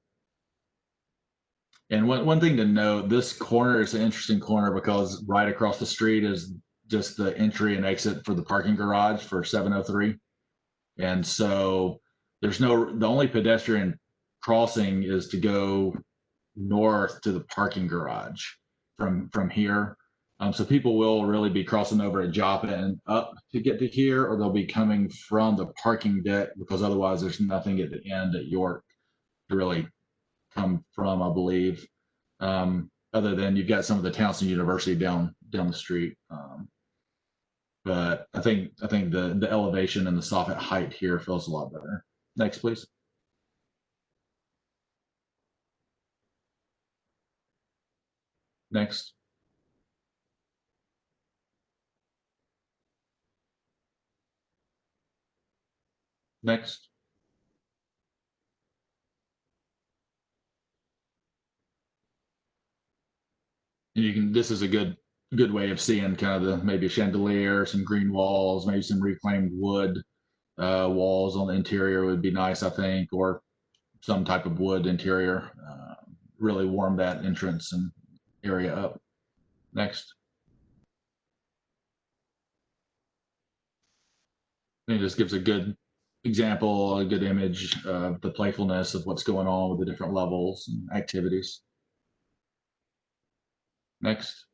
And one thing to note, this corner is an interesting corner because right across the street is just the entry and exit for the parking garage for 703. And so the only pedestrian crossing is to go north to the parking garage from here. So people will really be crossing over at Joppa and up to get to here, or they'll be coming from the parking deck, because otherwise there's nothing at the end at York to really come from, I believe, other than you've got some of the Towson University down the street. But I think the elevation and the soffit height here feels a lot better. Next, please. Next. Next. This is a good way of seeing kind of maybe a chandelier, some green walls, maybe some reclaimed wood walls on the interior would be nice, I think, or some type of wood interior. Really warm that entrance and area up. Next. I think this gives a good example, a good image of the playfulness of what's going on with the different levels and activities. Next.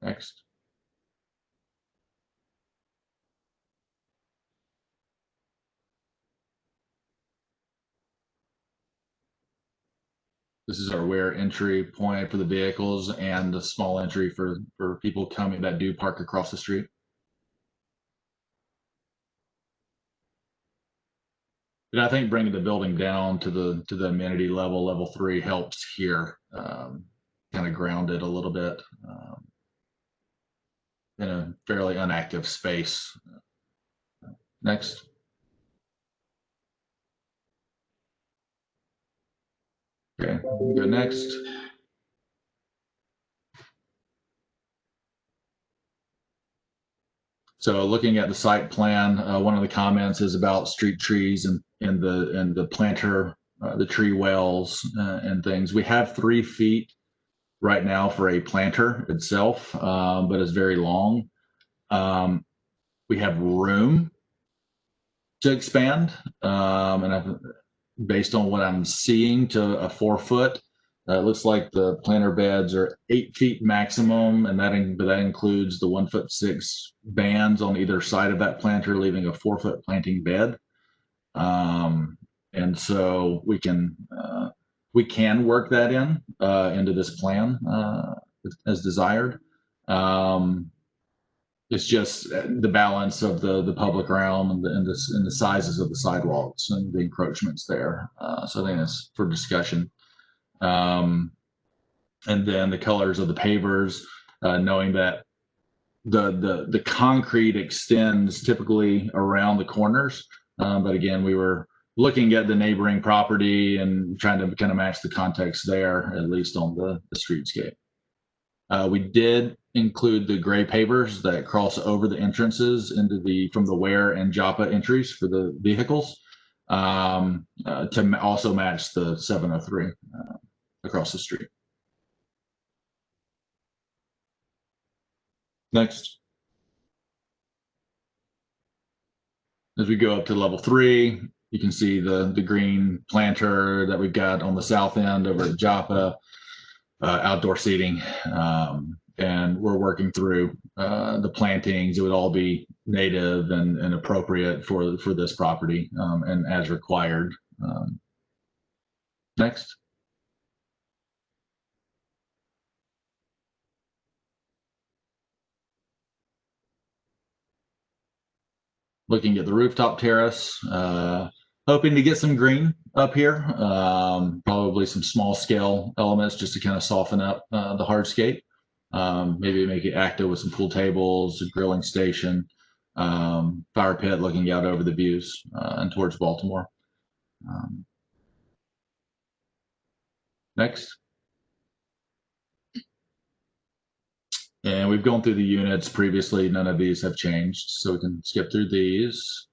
Next. This is our rear entry point for the vehicles and the small entry for people coming that do park across the street. And I think bringing the building down to the amenity level, level 3, helps here, kind of ground it a little bit in a fairly unactive space. Next. Okay, we'll go next. So looking at the site plan, one of the comments is about street trees and the planter, the tree wells and things. We have 3 feet right now for a planter itself, but it's very long. We have room to expand, and based on what I'm seeing, to a 4 foot. It looks like the planter beds are 8 feet maximum, and that includes the 1'6" bands on either side of that planter, leaving a 4 foot planting bed. And so we can work that into this plan as desired. It's just the balance of the public realm and the sizes of the sidewalks and the encroachments there. So I think that's for discussion. And then the colors of the pavers, knowing that the concrete extends typically around the corners. But again, we were looking at the neighboring property and trying to kind of match the context there, at least on the streetscape. We did include the gray pavers that cross over the entrances from the Ware and Joppa entries for the vehicles, to also match the 703 across the street. Next. As we go up to level 3, you can see the green planter that we've got on the south end over at Joppa, outdoor seating, and we're working through the plantings. It would all be native and appropriate for this property, and as required. Next. Looking at the rooftop terrace, hoping to get some green up here, probably some small scale elements just to kind of soften up the hardscape. Maybe make it active with some pool tables, a grilling station, fire pit looking out over the views and towards Baltimore. Next. And we've gone through the units previously. None of these have changed, so we can skip through these.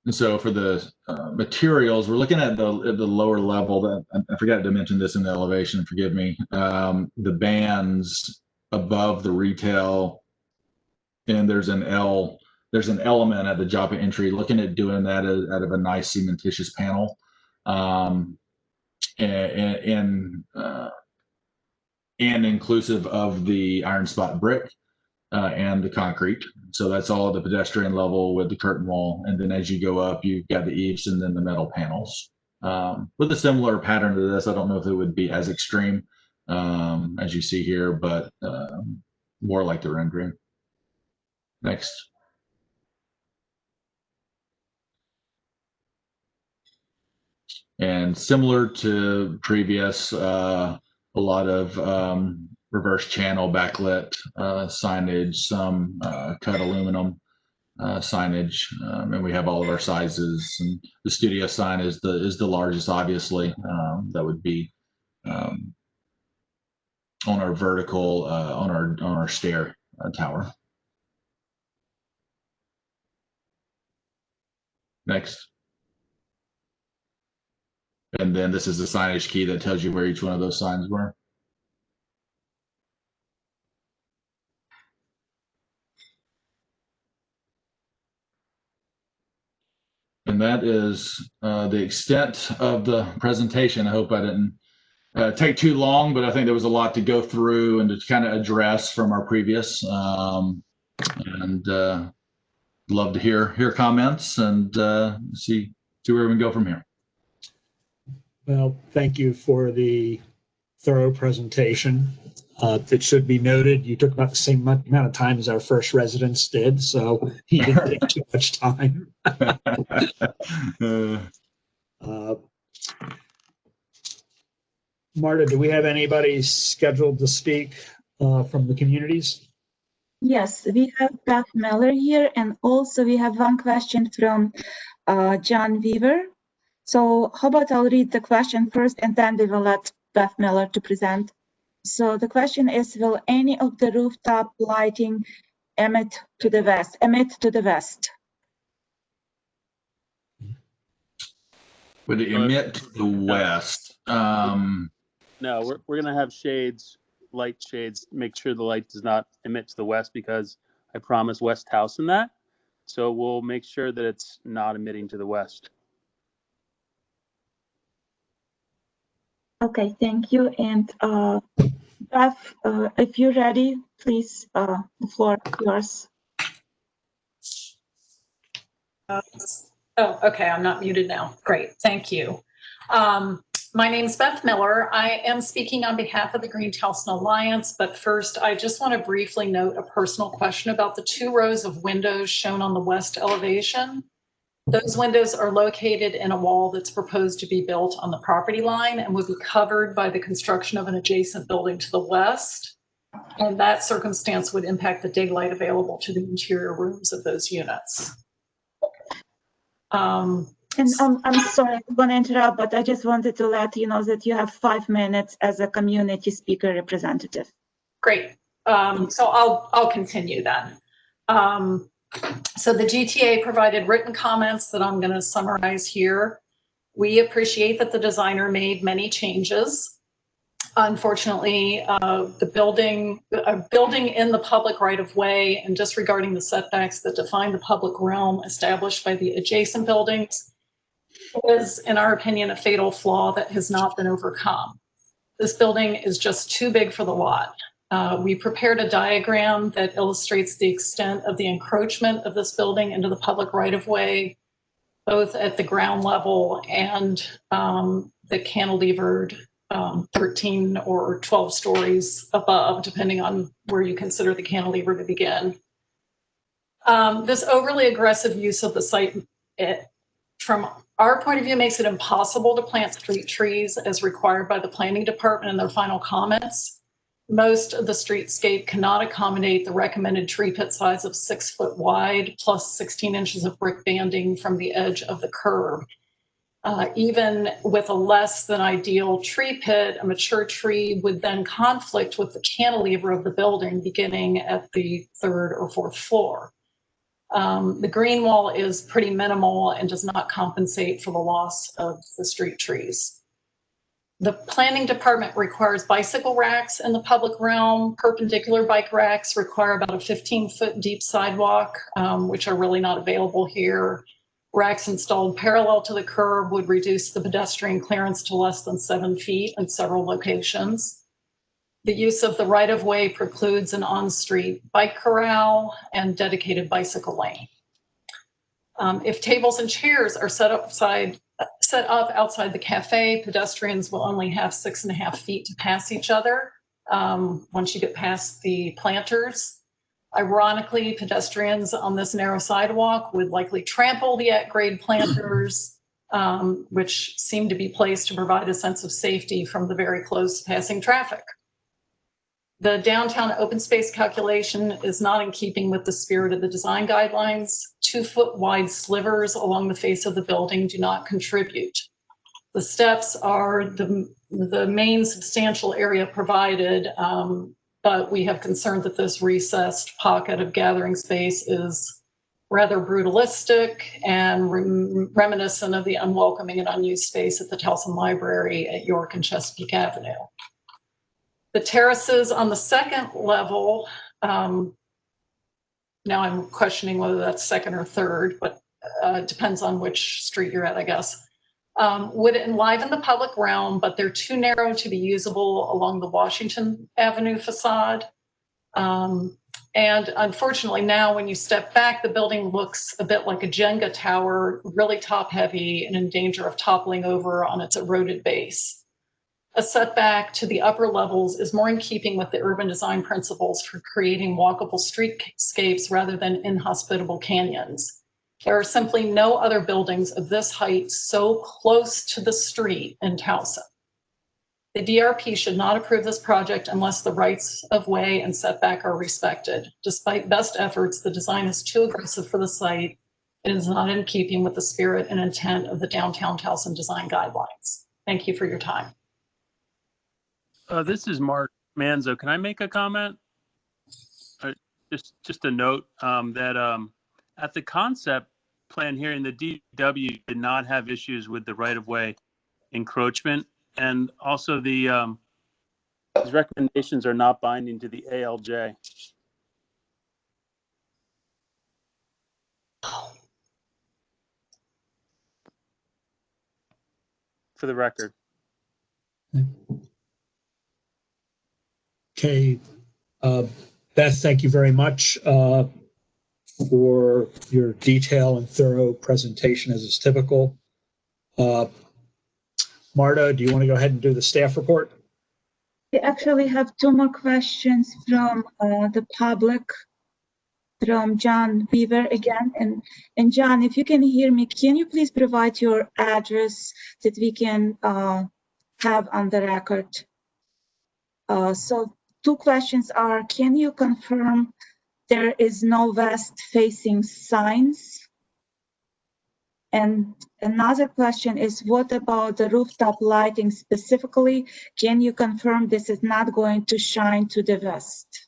And so for the materials, we're looking at the lower level. That I forgot to mention this in the elevation, forgive me. The bands above the retail, and there's an element at the Joppa entry, looking at doing that out of a nice cementitious panel, and inclusive of the iron spot brick and the concrete. So that's all at the pedestrian level with the curtain wall. And then as you go up, you've got the eaves and then the metal panels. With a similar pattern to this, I don't know if it would be as extreme as you see here, but more like the rendering. Next. And similar to previous, a lot of reverse channel backlit signage, some cut aluminum signage, and we have all of our sizes. And the studio sign is the largest, obviously. That would be on our vertical on our stair tower. Next. And then this is the signage key that tells you where each one of those signs were. And that is the extent of the presentation. I hope I didn't take too long, but I think there was a lot to go through and to kind of address from our previous. And love to hear comments and see where we can go from here. Well, thank you for the thorough presentation. It should be noted, you took about the same amount of time as our first residents did, so you didn't take too much time. Marta, do we have anybody scheduled to speak from the communities? Yes, we have Beth Miller here, and also we have one question from John Weaver. So how about I'll read the question first, and then we will let Beth Miller to present. So the question is, will any of the rooftop lighting emit to the west? Would it emit to the west? No, we're going to have shades, light shades, make sure the light does not emit to the west because I promised West House in that. So we'll make sure that it's not emitting to the west. Okay, thank you. And Beth, if you're ready, please, the floor is yours. Oh, okay, I'm not muted now. Great, thank you. My name is Beth Miller. I am speaking on behalf of the Green Towson Alliance, but first I just want to briefly note a personal question about the 2 rows of windows shown on the west elevation. Those windows are located in a wall that's proposed to be built on the property line and would be covered by the construction of an adjacent building to the west. And that circumstance would impact the daylight available to the interior rooms of those units. And I'm sorry, I'm going to interrupt, but I just wanted to let you know that you have 5 minutes as a community speaker representative. Great. So I'll continue then. So the GTA provided written comments that I'm going to summarize here. We appreciate that the designer made many changes. Unfortunately, the building in the public right-of-way and disregarding the setbacks that define the public realm established by the adjacent buildings is, in our opinion, a fatal flaw that has not been overcome. This building is just too big for the lot. We prepared a diagram that illustrates the extent of the encroachment of this building into the public right-of-way, both at the ground level and the cantilevered 13 or 12 stories above, depending on where you consider the cantilever to begin. This overly aggressive use of the site, from our point of view, makes it impossible to plant street trees as required by the planning department in their final comments. Most of the streetscape cannot accommodate the recommended tree pit size of 6 foot wide plus 16 inches of brick banding from the edge of the curb. Even with a less than ideal tree pit, a mature tree would then conflict with the cantilever of the building beginning at the 3rd or 4th floor. The green wall is pretty minimal and does not compensate for the loss of the street trees. The planning department requires bicycle racks in the public realm. Perpendicular bike racks require about a 15-foot deep sidewalk, which are really not available here. Racks installed parallel to the curb would reduce the pedestrian clearance to less than 7 feet in several locations. The use of the right-of-way precludes an on-street bike corral and dedicated bicycle lane. If tables and chairs are set up outside the cafe, pedestrians will only have 6.5 feet to pass each other once you get past the planters. Ironically, pedestrians on this narrow sidewalk would likely trample the at-grade planters, which seem to be placed to provide a sense of safety from the very close passing traffic. The downtown open space calculation is not in keeping with the spirit of the design guidelines. 2-foot wide slivers along the face of the building do not contribute. The steps are the main substantial area provided, but we have concern that this recessed pocket of gathering space is rather brutalistic and reminiscent of the unwelcoming and unused space at the Towson Library at York and Chesapeake Avenue. The terraces on the 2nd level, now I'm questioning whether that's 2nd or 3rd, but depends on which street you're at, I guess, would enliven the public realm, but they're too narrow to be usable along the Washington Avenue facade. And unfortunately now when you step back, the building looks a bit like a Jenga tower, really top heavy and in danger of toppling over on its eroded base. A setback to the upper levels is more in keeping with the urban design principles for creating walkable streetscapes rather than inhospitable canyons. There are simply no other buildings of this height so close to the street in Towson. The DRP should not approve this project unless the rights of way and setback are respected. Despite best efforts, the design is too aggressive for the site. It is not in keeping with the spirit and intent of the downtown Towson design guidelines. Thank you for your time. This is Mark Manzo, can I make a comment? Just a note that at the concept plan hearing, the DPW did not have issues with the right-of-way encroachment, and also the these recommendations are not binding to the ALJ. For the record. Okay, Beth, thank you very much for your detail and thorough presentation as is typical. Marta, do you want to go ahead and do the staff report? We actually have two more questions from the public, from John Weaver again. And John, if you can hear me, can you please provide your address that we can have on the record? So two questions are, can you confirm there is no west-facing signs? And another question is, what about the rooftop lighting specifically? Can you confirm this is not going to shine to the west?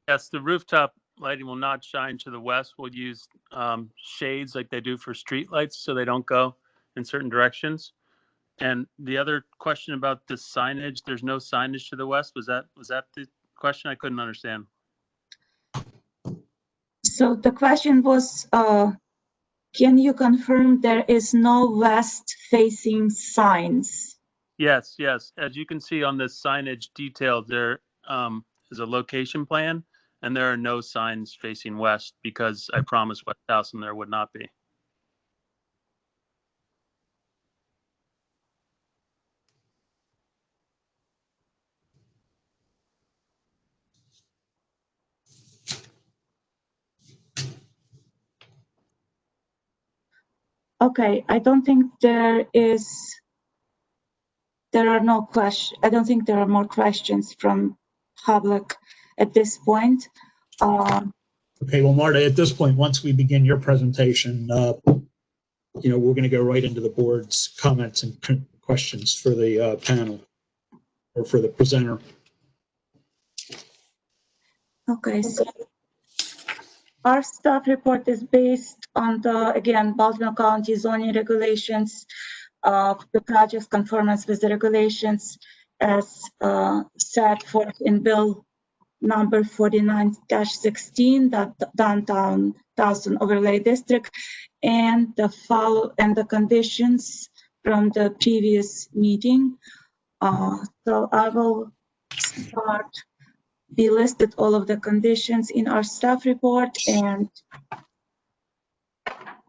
Yes, the rooftop lighting will not shine to the west. We'll use shades like they do for street lights so they don't go in certain directions. And the other question about the signage, there's no signage to the west. Was that the question? I couldn't understand. So the question was, can you confirm there is no west-facing signs? Yes, yes. As you can see on the signage detail, there is a location plan, and there are no signs facing west because I promised West House and there would not be. Okay, I don't think there are no questions. I don't think there are more questions from public at this point. Okay, well, Marta, at this point, once we begin your presentation, we're going to go right into the board's comments and questions for the panel or for the presenter. Okay, so our staff report is based on again, Baltimore County zoning regulations, the project's conformance with the regulations as set forth in Bill number 49-16, the Downtown Towson Overlay District, and the conditions from the previous meeting. So I will start. We listed all of the conditions in our staff report, and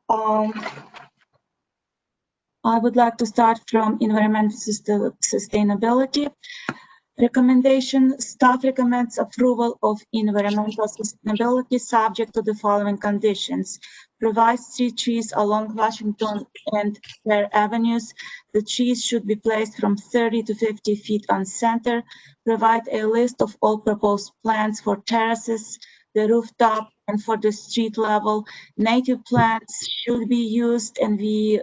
I would like to start from environmental sustainability. Recommendation: staff recommends approval of environmental sustainability subject to the following conditions. Provide street trees along Washington and Fair Avenues. The trees should be placed from 30 to 50 feet on center. Provide a list of all proposed plants for terraces, the rooftop, and for the street level. Native plants should be used, and we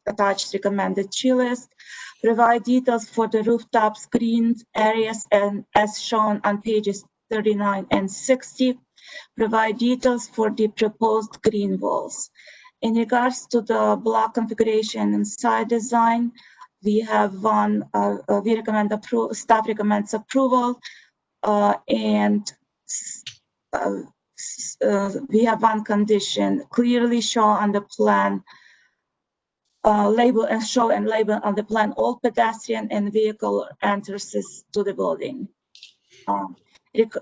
attached recommended tree list. Provide details for the rooftop screen areas and as shown on pages 39 and 60. Provide details for the proposed green walls. In regards to the block configuration and site design, we have staff recommends approval, and we have one condition: clearly show on the plan, label on the plan all pedestrian and vehicle entrances to the building.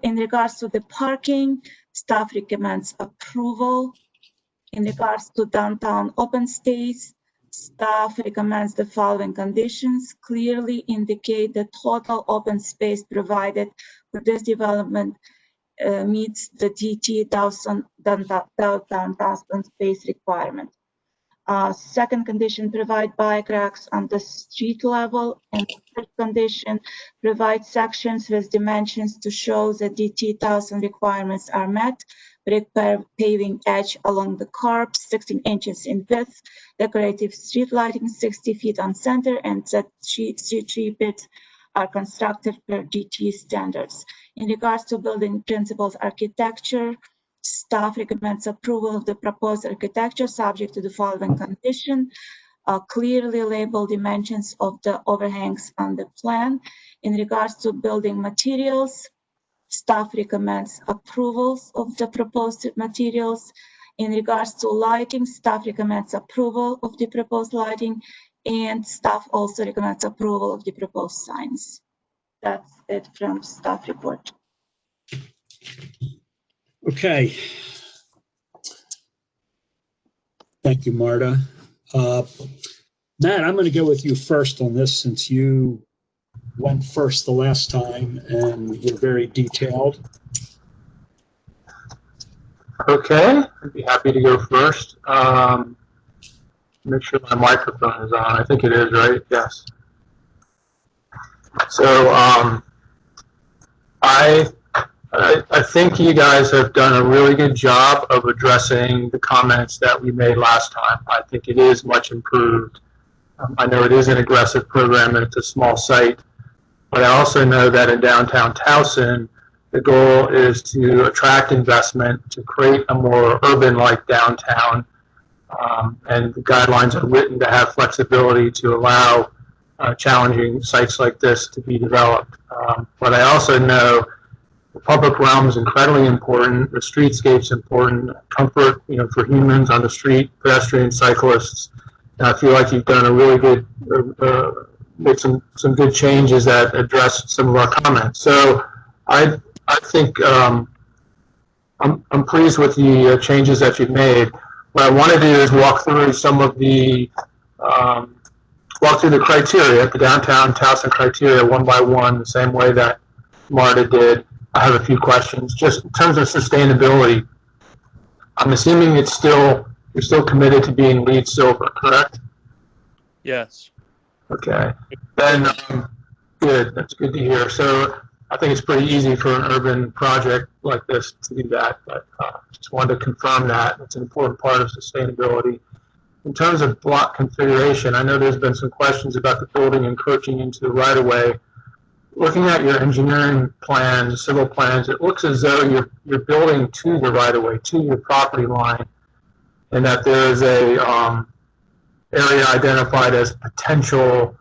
In regards to the parking, staff recommends approval. In regards to downtown open space, staff recommends the following conditions: clearly indicate the total open space provided for this development meets the DT downtown space requirement. Second condition, provide bike racks on the street level. And third condition, provide sections with dimensions to show that DT 1000 requirements are met. Brick paving edge along the curb, 16 inches in width. Decorative street lighting, 60 feet on center, and set street tree pit are constructed per GT standards. In regards to building principles architecture, staff recommends approval of the proposed architecture subject to the following condition: clearly label dimensions of the overhangs on the plan. In regards to building materials, staff recommends approvals of the proposed materials. In regards to lighting, staff recommends approval of the proposed lighting, and staff also recommends approval of the proposed signs. That's it from staff report. Okay. Thank you, Marta. Matt, I'm going to go with you first on this since you went first the last time and you're very detailed. Okay, I'd be happy to go first. Make sure my microphone is on. I think it is, right? Yes. So I think you guys have done a really good job of addressing the comments that we made last time. I think it is much improved. I know it is an aggressive program and it's a small site, but I also know that in downtown Towson, the goal is to attract investment, to create a more urban-like downtown, and the guidelines are written to have flexibility to allow challenging sites like this to be developed. But I also know the public realm is incredibly important, the streetscape's important, comfort, for humans on the street, pedestrians, cyclists. And I feel like you've done a really good, made some good changes that address some of our comments. So I think I'm pleased with the changes that you've made. What I want to do is walk through some of the criteria, the downtown Towson criteria, one by one, the same way that Marta did. I have a few questions. Just in terms of sustainability, I'm assuming you're still committed to being LEED Silver, correct? Yes. Okay. Then good. That's good to hear. So I think it's pretty easy for an urban project like this to do that, but just wanted to confirm that. It's an important part of sustainability. In terms of block configuration, I know there's been some questions about the building encroaching into the right-of-way. Looking at your engineering plans, civil plans, it looks as though you're building to the right-of-way, to your property line, and that there is a area identified as potential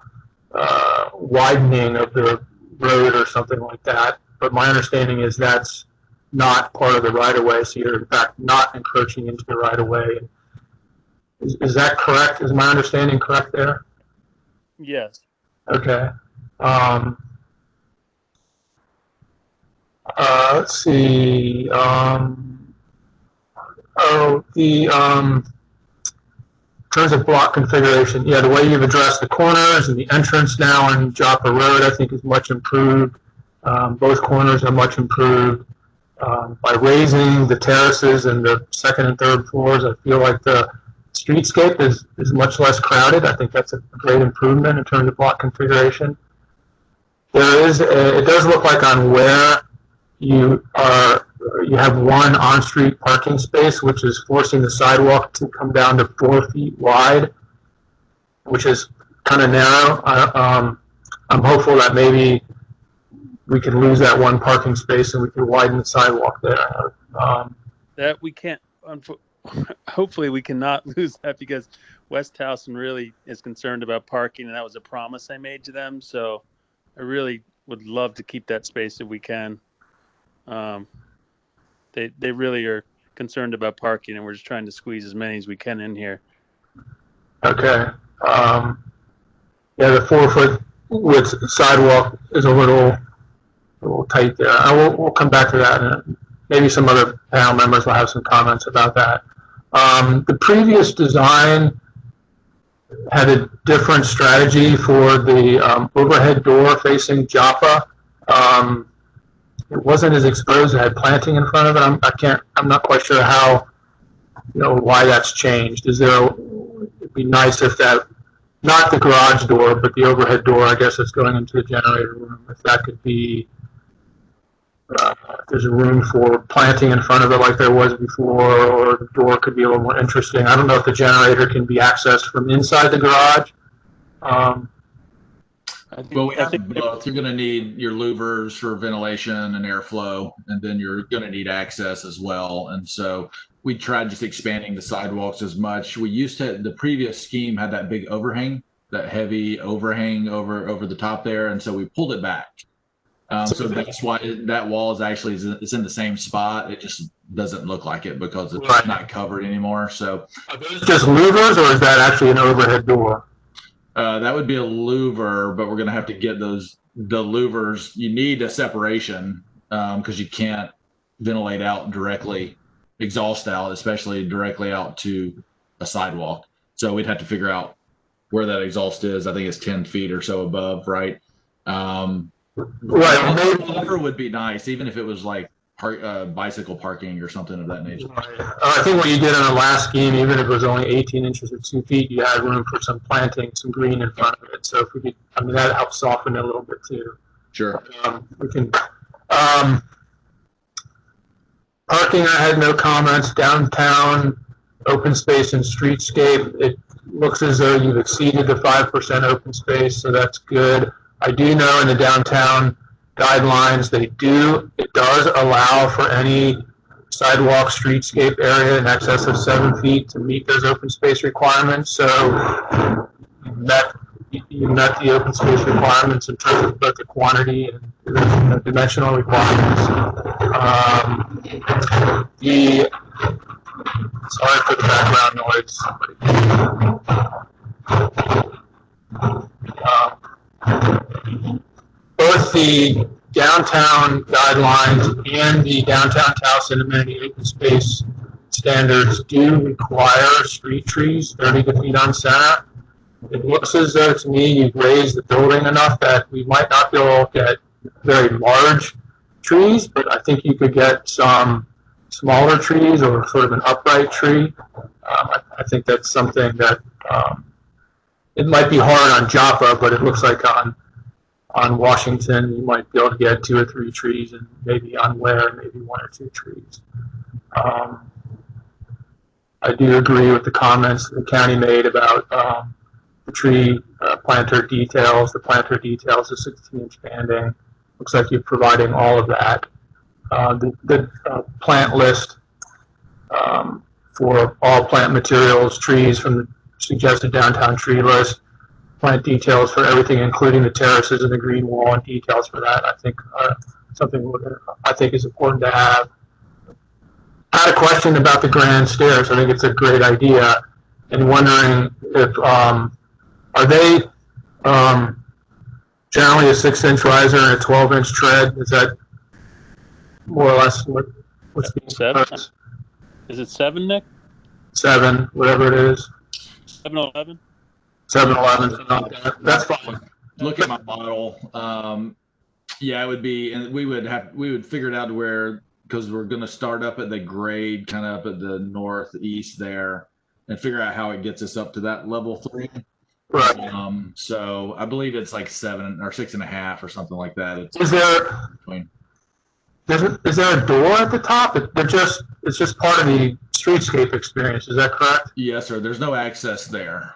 widening of the road or something like that. But my understanding is that's not part of the right-of-way, so you're in fact not encroaching into the right-of-way. Is that correct? Is my understanding correct there? Yes. Okay. Let's see. In terms of block configuration, yeah, the way you've addressed the corners and the entrance now on Joppa Road, I think is much improved. Both corners are much improved. By raising the terraces and the second and third floors, I feel like the streetscape is much less crowded. I think that's a great improvement in terms of block configuration. It does look like on where you have one on-street parking space, which is forcing the sidewalk to come down to 4 feet wide, which is kind of narrow. I'm hopeful that maybe we can lose that one parking space and we can widen the sidewalk there. That we can't. Hopefully, we cannot lose that because West Towson really is concerned about parking, and that was a promise I made to them. So I really would love to keep that space if we can. They really are concerned about parking, and we're just trying to squeeze as many as we can in here. Okay. Yeah, the 4-foot width sidewalk is a little tight there. We'll come back to that, and maybe some other panel members will have some comments about that. The previous design had a different strategy for the overhead door facing Joppa. It wasn't as exposed. It had planting in front of it. I'm not quite sure how, why that's changed. It'd be nice if that, not the garage door, but the overhead door, I guess that's going into the generator room, if that could be, if there's a room for planting in front of it like there was before, or the door could be a little more interesting. I don't know if the generator can be accessed from inside the garage. Well, we have both. You're going to need your louvers for ventilation and airflow, and then you're going to need access as well. And so we tried just expanding the sidewalks as much. We used to, the previous scheme had that big overhang, that heavy overhang over the top there, and so we pulled it back. So that's why that wall is actually it's in the same spot. It just doesn't look like it because it's not covered anymore. So are those just louvers, or is that actually an overhead door? That would be a louver, but we're going to have to get the louvers. You need a separation because you can't ventilate out directly, exhaust out, especially directly out to a sidewalk. So we'd have to figure out where that exhaust is. I think it's 10 feet or so above, right? Right. A louver would be nice, even if it was like bicycle parking or something of that nature. I think what you did on the last scheme, even if it was only 18 inches or 2 feet, you had room for some planting, some green in front of it. So if we could, I mean, that helps soften it a little bit too. Sure. We can. Parking, I had no comments. Downtown, open space and streetscape, it looks as though you've exceeded the 5% open space, so that's good. I do know in the downtown guidelines, it does allow for any sidewalk streetscape area in excess of 7 feet to meet those open space requirements. So you met the open space requirements in terms of both the quantity and the dimensional requirements. Sorry for the background noise. Both the downtown guidelines and the downtown Towson amenity open space standards do require street trees 30 feet on center. It looks as though to me you've raised the building enough that we might not be able to get very large trees, but I think you could get some smaller trees or sort of an upright tree. I think that's something that it might be hard on Joppa, but it looks like on Washington you might be able to get 2 or 3 trees, and maybe on Ware maybe 1 or 2 trees. I do agree with the comments the county made about the tree planter details. The planter details, the 16-inch banding. Looks like you're providing all of that. The plant list for all plant materials, trees from the suggested downtown tree list, plant details for everything, including the terraces and the green wall, and details for that, I think are something I think is important to have. I had a question about the grand stairs. I think it's a great idea, and wondering if are they generally a 6-inch riser and a 12-inch tread? Is that more or less what's being proposed? Is it 7, Nick? 7, whatever it is. 7-11? 7-11. That's fine. Look at my model. Yeah, it would be, and we would figure it out to where, because we're going to start up at the grade, kind of up at the northeast there, and figure out how it gets us up to that level 3. Right. So I believe it's like 7 or 6.5 or something like that. Is there a door at the top? It's just part of the streetscape experience. Is that correct? Yes, sir. There's no access there.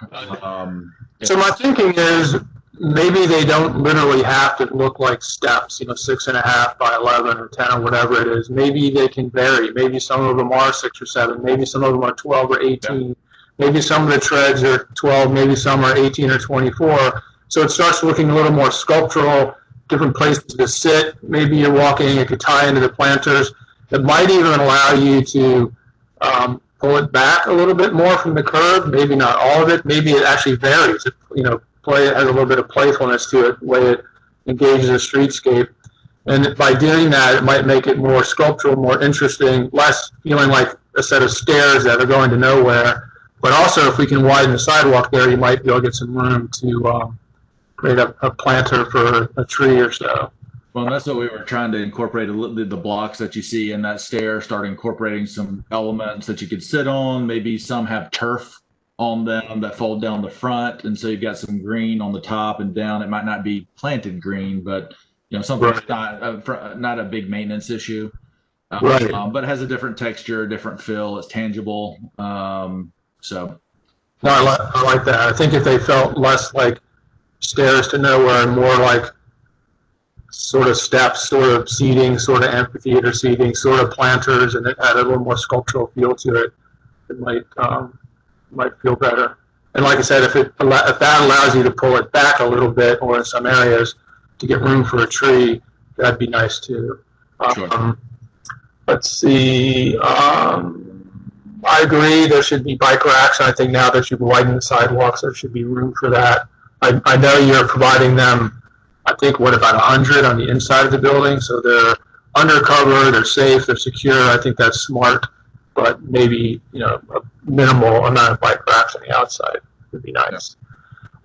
So my thinking is maybe they don't literally have to look like steps, 6.5 by 11 or 10 or whatever it is. Maybe they can vary. Maybe some of them are 6 or 7. Maybe some of them are 12 or 18. Yeah. Maybe some of the treads are 12. Maybe some are 18 or 24. So it starts looking a little more sculptural, different places to sit. Maybe you're walking, it could tie into the planters. It might even allow you to pull it back a little bit more from the curb. Maybe not all of it. Maybe it actually varies. It, has a little bit of playfulness to it, the way it engages the streetscape. And by doing that, it might make it more sculptural, more interesting, less feeling like a set of stairs that are going to nowhere. But also, if we can widen the sidewalk there, you might be able to get some room to create a planter for a tree or so. Well, that's what we were trying to incorporate, the blocks that you see in that stair, start incorporating some elements that you could sit on. Maybe some have turf on them that fold down the front, and so you've got some green on the top and down. It might not be planted green, but something that's not a big maintenance issue. Right. But it has a different texture, different feel. It's tangible. So. No, I like that. I think if they felt less like stairs to nowhere and more like sort of steps, sort of seating, sort of amphitheater seating, sort of planters, and it had a little more sculptural feel to it. It might feel better. And like I said, if that allows you to pull it back a little bit, or in some areas to get room for a tree, that'd be nice too. Sure. Let's see. I agree. There should be bike racks. I think now that you've widened the sidewalks, there should be room for that. I know you're providing them, I think, what, about 100 on the inside of the building? So they're undercover, they're safe, they're secure. I think that's smart, but maybe, a minimal amount of bike racks on the outside would be nice.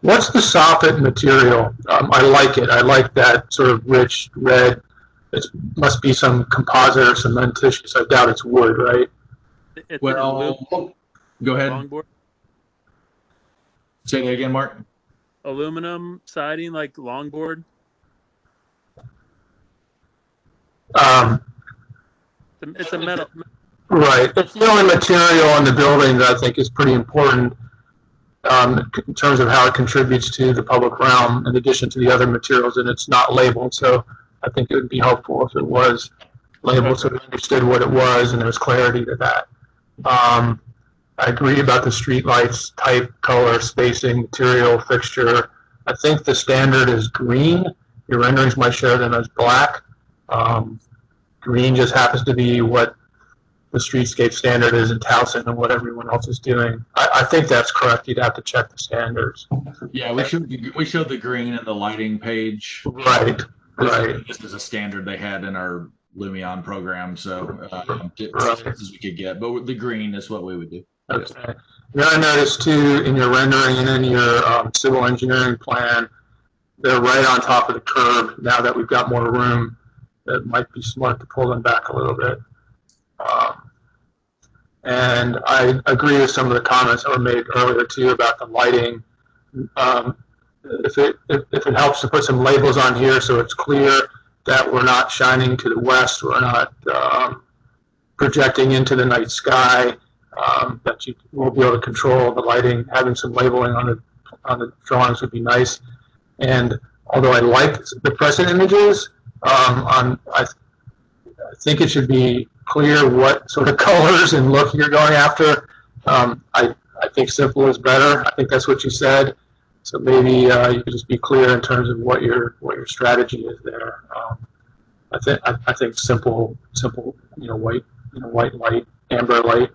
What's the soffit material? I like it. I like that sort of rich red. It must be some composite or cementitious. I doubt it's wood, right? It's Well, go ahead. longboard, Say that again, Mark. aluminum siding, like longboard. It's a metal. Right. It's the only material in the building that I think is pretty important in terms of how it contributes to the public realm, in addition to the other materials, and it's not labeled. So I think it would be helpful if it was labeled so we understood what it was and there was clarity to that. I agree about the street lights, type, color, spacing, material, fixture. I think the standard is green. Your renderings might show them as black. Green just happens to be what the streetscape standard is in Towson and what everyone else is doing. I think that's correct. You'd have to check the standards. Yeah, we showed the green in the lighting page. Right. Right. This is a standard they had in our Lumion program, so Right. as we could get. But the green is what we would do. Okay. Then I noticed too, in your rendering and in your civil engineering plan, they're right on top of the curb. Now that we've got more room, it might be smart to pull them back a little bit. And I agree with some of the comments that were made earlier too about the lighting. If it helps to put some labels on here so it's clear that we're not shining to the west, we're not projecting into the night sky, that you will be able to control the lighting. Having some labeling on the drawings would be nice. And although I like the present images, I think it should be clear what sort of colors and look you're going after. I think simple is better. I think that's what you said. So maybe you could just be clear in terms of what your strategy is there. I think simple, white light, amber light,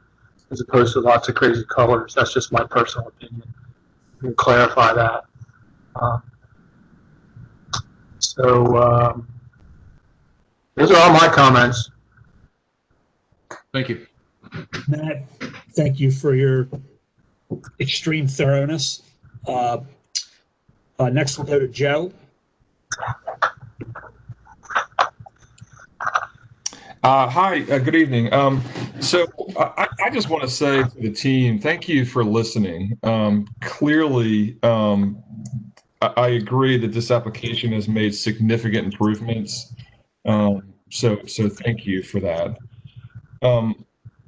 as opposed to lots of crazy colors. That's just my personal opinion. You can clarify that. Those are all my comments. Thank you. Matt, thank you for your extreme thoroughness. Next we'll go to Joe. Hi, good evening. So I just want to say to the team, thank you for listening. Clearly, I agree that this application has made significant improvements. So thank you for that.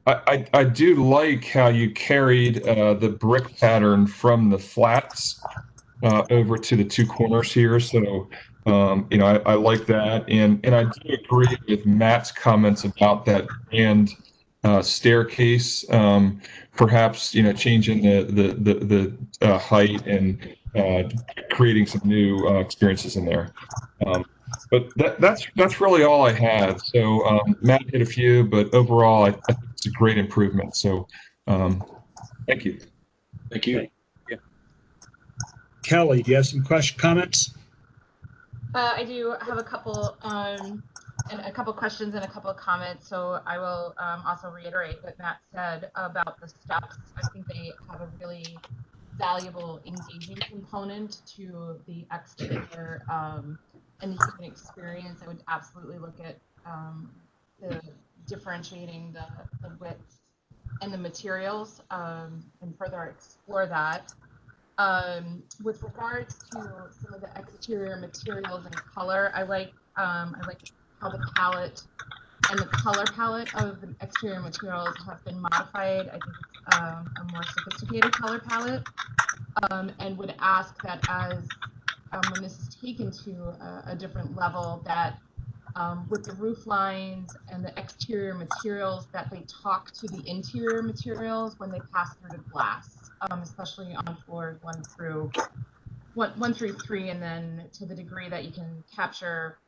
I do like how you carried the brick pattern from the flats over to the two corners here. So, I like that. And I do agree with Matt's comments about that grand staircase, perhaps, changing the height and creating some new experiences in there. But that's really all I had. So Matt hit a few, but overall, I think it's a great improvement. So thank you. Thank you. Yeah. Kelly, do you have some comments? I do have a couple and a couple questions and a couple of comments. So I will also reiterate what Matt said about the steps. I think they have a really valuable engaging component to the exterior and the human experience. I would absolutely look at the differentiating the width and the materials and further explore that. With regards to some of the exterior materials and color, I like how the palette and the color palette of the exterior materials have been modified. I think it's a more sophisticated color palette, and would ask that as when this is taken to a different level, that with the roof lines and the exterior materials, that they talk to the interior materials when they pass through the glass, especially on floors 1 through 3, and then to the degree that you can capture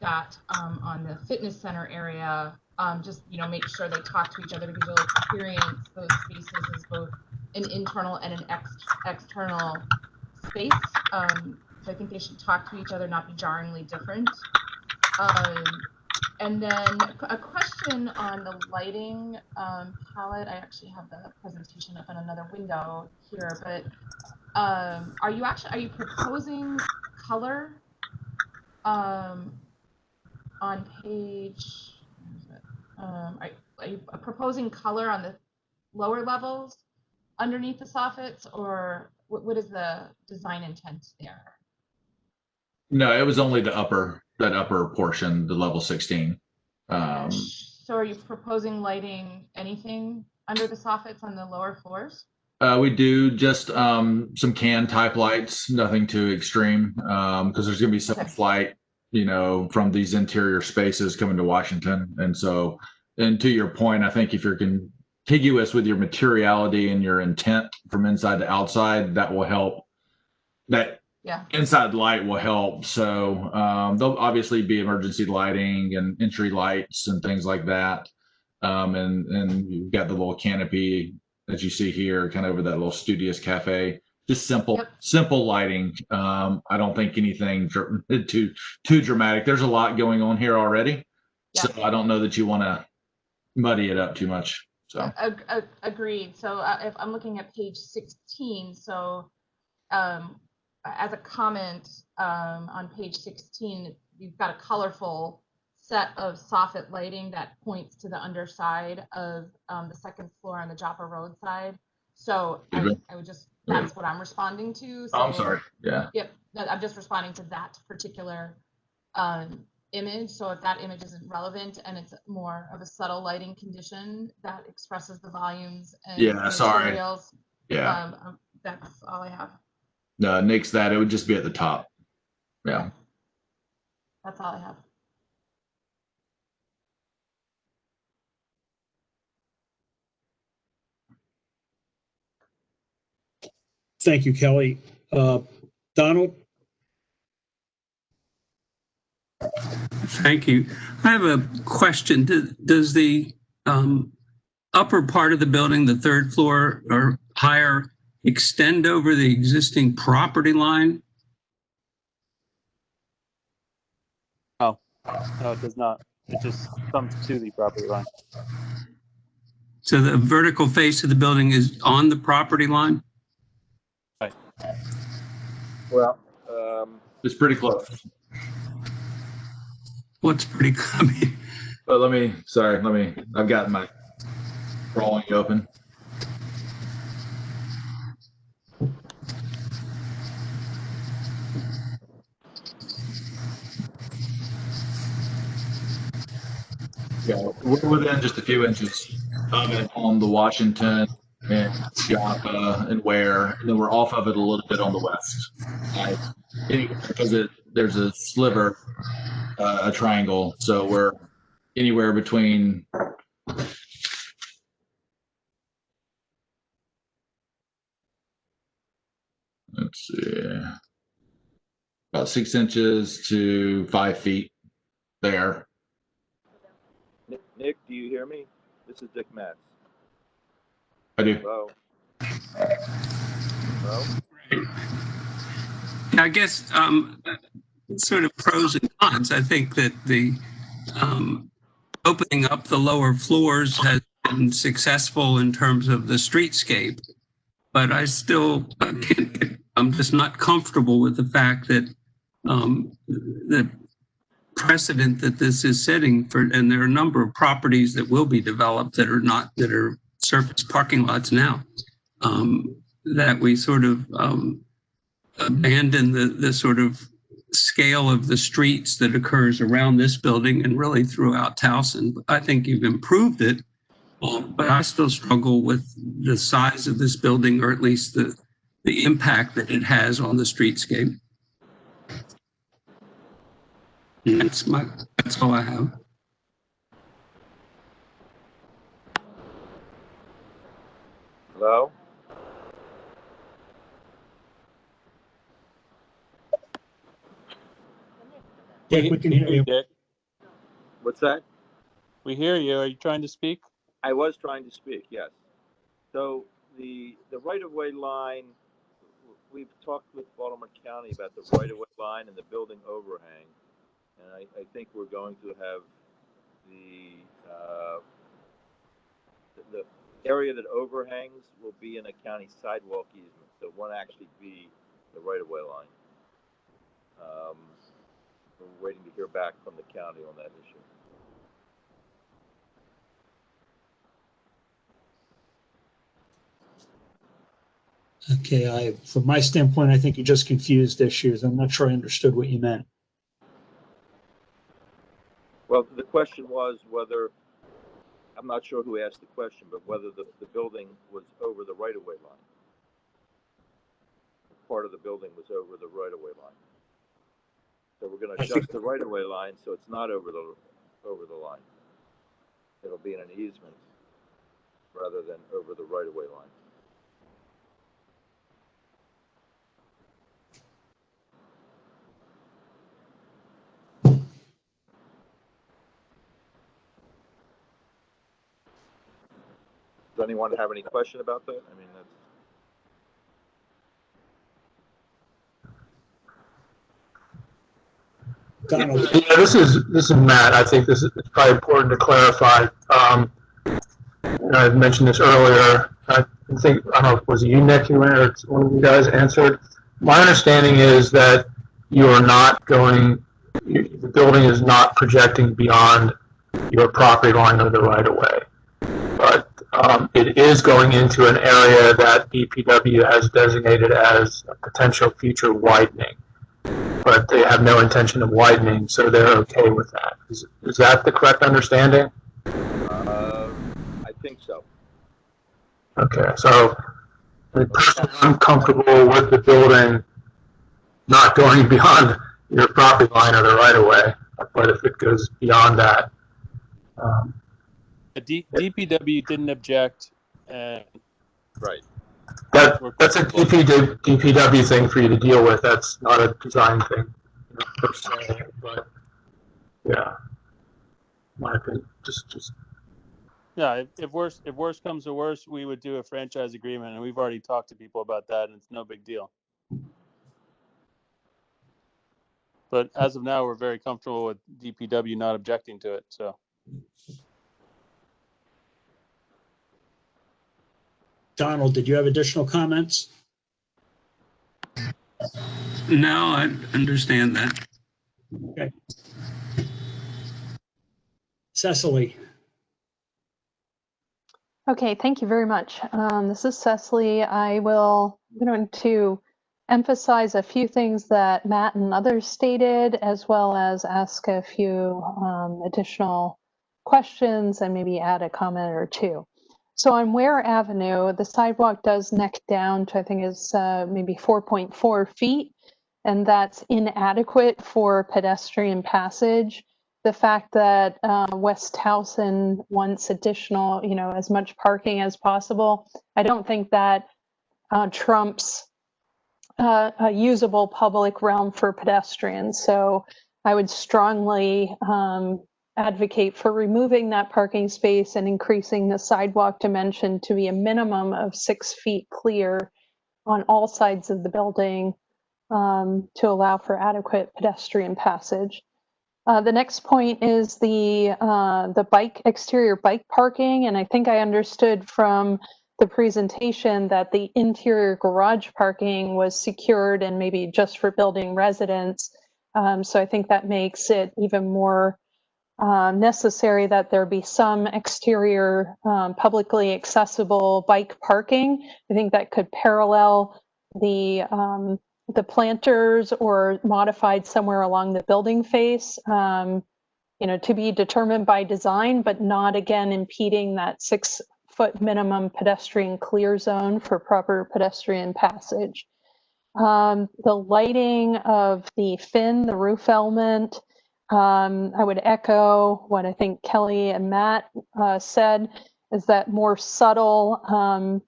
that on the fitness center area, just make sure they talk to each other, because you'll experience those spaces as both an internal and an external space. So I think they should talk to each other, not be jarringly different. And then a question on the lighting palette. I actually have the presentation up in another window here, but are you proposing color on page? Are you proposing color on the lower levels underneath the soffits, or what is the design intent there? No, it was only that upper portion, the level 16. So are you proposing lighting anything under the soffits on the lower floors? We do just some can type lights, nothing too extreme, because there's going to be so much light, from these interior spaces coming to Washington. And so, and to your point, I think if you're contiguous with your materiality and your intent from inside to outside, that will help. That inside light will help. So there'll obviously be emergency lighting and entry lights and things like that. And you've got the little canopy that you see here, kind of over that little studious cafe. Just simple lighting. I don't think anything too dramatic. There's a lot going on here already, so I don't know that you want to muddy it up too much. So agreed. So if I'm looking at page 16, so as a comment on page 16, you've got a colorful set of soffit lighting that points to the underside of the second floor on the Joppa Road side. So I would just, that's what I'm responding to. So, I'm sorry. Yeah. Yep. I'm just responding to that particular image. So if that image isn't relevant and it's more of a subtle lighting condition that expresses the volumes and materials, that's all I have. No, nix that. It would just be at the top. Yeah. That's all I have. Thank you, Kelly. Donald? Thank you. I have a question. Does the upper part of the building, the third floor or higher, extend over the existing property line? No, it does not. It just comes to the property line. So the vertical face of the building is on the property line? Right. Well, it's pretty close. What's pretty close? But I've got my drawing open. Yeah, we're within just a few inches of it on the Washington and Joppa and Ware, and then we're off of it a little bit on the west side, because there's a sliver, a triangle, so we're anywhere between let's see, about 6 inches to 5 feet there. Nick, do you hear me? This is Dick Matz. I do. Hello. I guess sort of pros and cons. I think that the opening up the lower floors has been successful in terms of the streetscape, but I still I'm just not comfortable with the fact that the precedent that this is setting for, and there are a number of properties that will be developed that are surface parking lots now, that we sort of abandon the sort of scale of the streets that occurs around this building and really throughout Towson. I think you've improved it, but I still struggle with the size of this building, or at least the impact that it has on the streetscape. And that's all I have. Hello? Dick, we can hear you. Dick. What's that? We hear you. Are you trying to speak? I was trying to speak, yes. So the right-of-way line, we've talked with Baltimore County about the right-of-way line and the building overhang. And I think we're going to have the area that overhangs will be in a county sidewalk easement, so it won't actually be the right-of-way line. We're waiting to hear back from the county on that issue. Okay, from my standpoint, I think you just confused issues. I'm not sure I understood what you meant. Well, the question was whether, I'm not sure who asked the question, but whether the building was over the right-of-way line. Part of the building was over the right-of-way line. So we're going to adjust the right-of-way line so it's not over the line. It'll be in an easement rather than over the right-of-way line. Does anyone have any question about that? I mean, that's. Donald. Yeah, this is Matt. I think it's probably important to clarify. I mentioned this earlier. I don't know, was it you, Nick, or one of you guys answered? My understanding is that you are not going, the building is not projecting beyond your property line of the right of way. But it is going into an area that DPW has designated as a potential future widening. But they have no intention of widening, so they're okay with that. Is that the correct understanding? I think so. Okay, so personally, I'm comfortable with the building not going beyond your property line or the right of way, but if it goes beyond that. DPW didn't object. And right. That's a DPW thing for you to deal with. That's not a design thing, per se. But yeah, my opinion, just. Yeah, if worse comes to worse, we would do a franchise agreement, and we've already talked to people about that, and it's no big deal. But as of now, we're very comfortable with DPW not objecting to it. So. Donald, did you have additional comments? No, I understand that. Okay. Cecily. Okay, thank you very much. This is Cecily. I'm going to emphasize a few things that Matt and others stated, as well as ask a few additional questions and maybe add a comment or two. So on Ware Avenue, the sidewalk does neck down to, I think is maybe 4.4 feet, and that's inadequate for pedestrian passage. The fact that West Towson wants additional, as much parking as possible, I don't think that trumps a usable public realm for pedestrians. So I would strongly advocate for removing that parking space and increasing the sidewalk dimension to be a minimum of 6 feet clear on all sides of the building to allow for adequate pedestrian passage. The next point is the exterior bike parking, and I think I understood from the presentation that the interior garage parking was secured and maybe just for building residents. So I think that makes it even more necessary that there be some exterior publicly accessible bike parking. I think that could parallel the planters or modified somewhere along the building face, to be determined by design, but not again impeding that 6 foot minimum pedestrian clear zone for proper pedestrian passage. The lighting of the fin, the roof element, I would echo what I think Kelly and Matt said, is that more subtle,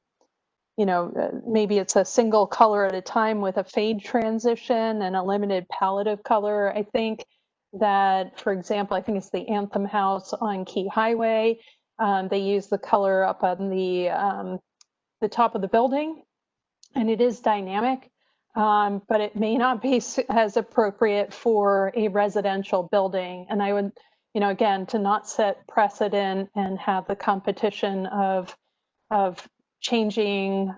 maybe it's a single color at a time with a fade transition and a limited palette of color. I think that, for example, I think it's the Anthem House on Key Highway. They use the color up on the top of the building, and it is dynamic, but it may not be as appropriate for a residential building. And I would, again, to not set precedent and have the competition of changing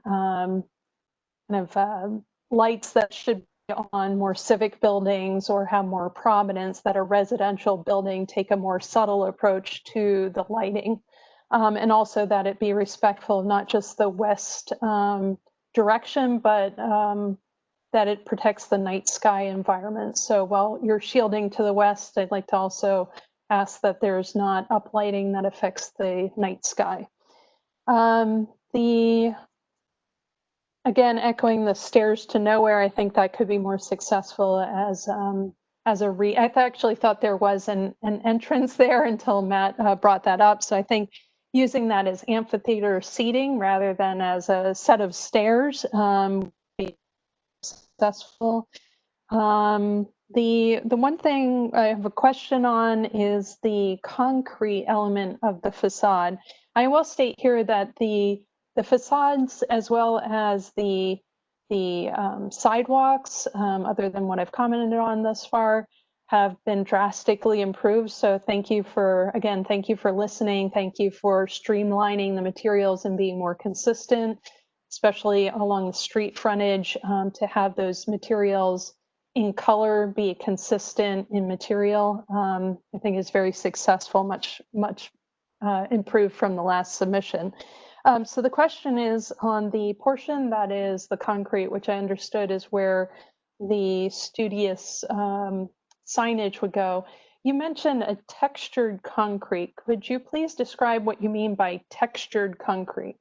lights that should be on more civic buildings or have more prominence, that a residential building take a more subtle approach to the lighting. And also that it be respectful of not just the west direction, but that it protects the night sky environment. So while you're shielding to the west, I'd like to also ask that there's not uplighting that affects the night sky. Again, echoing the stairs to nowhere, I think that could be more successful as I actually thought there was an entrance there until Matt brought that up. So I think using that as amphitheater seating rather than as a set of stairs be successful. The one thing I have a question on is the concrete element of the facade. I will state here that the facades, as well as the sidewalks, other than what I've commented on thus far, have been drastically improved. So thank you for listening. Thank you for streamlining the materials and being more consistent, especially along the street frontage, to have those materials in color be consistent in material. I think is very successful, much improved from the last submission. So the question is on the portion that is the concrete, which I understood is where the studious signage would go. You mentioned a textured concrete. Could you please describe what you mean by textured concrete?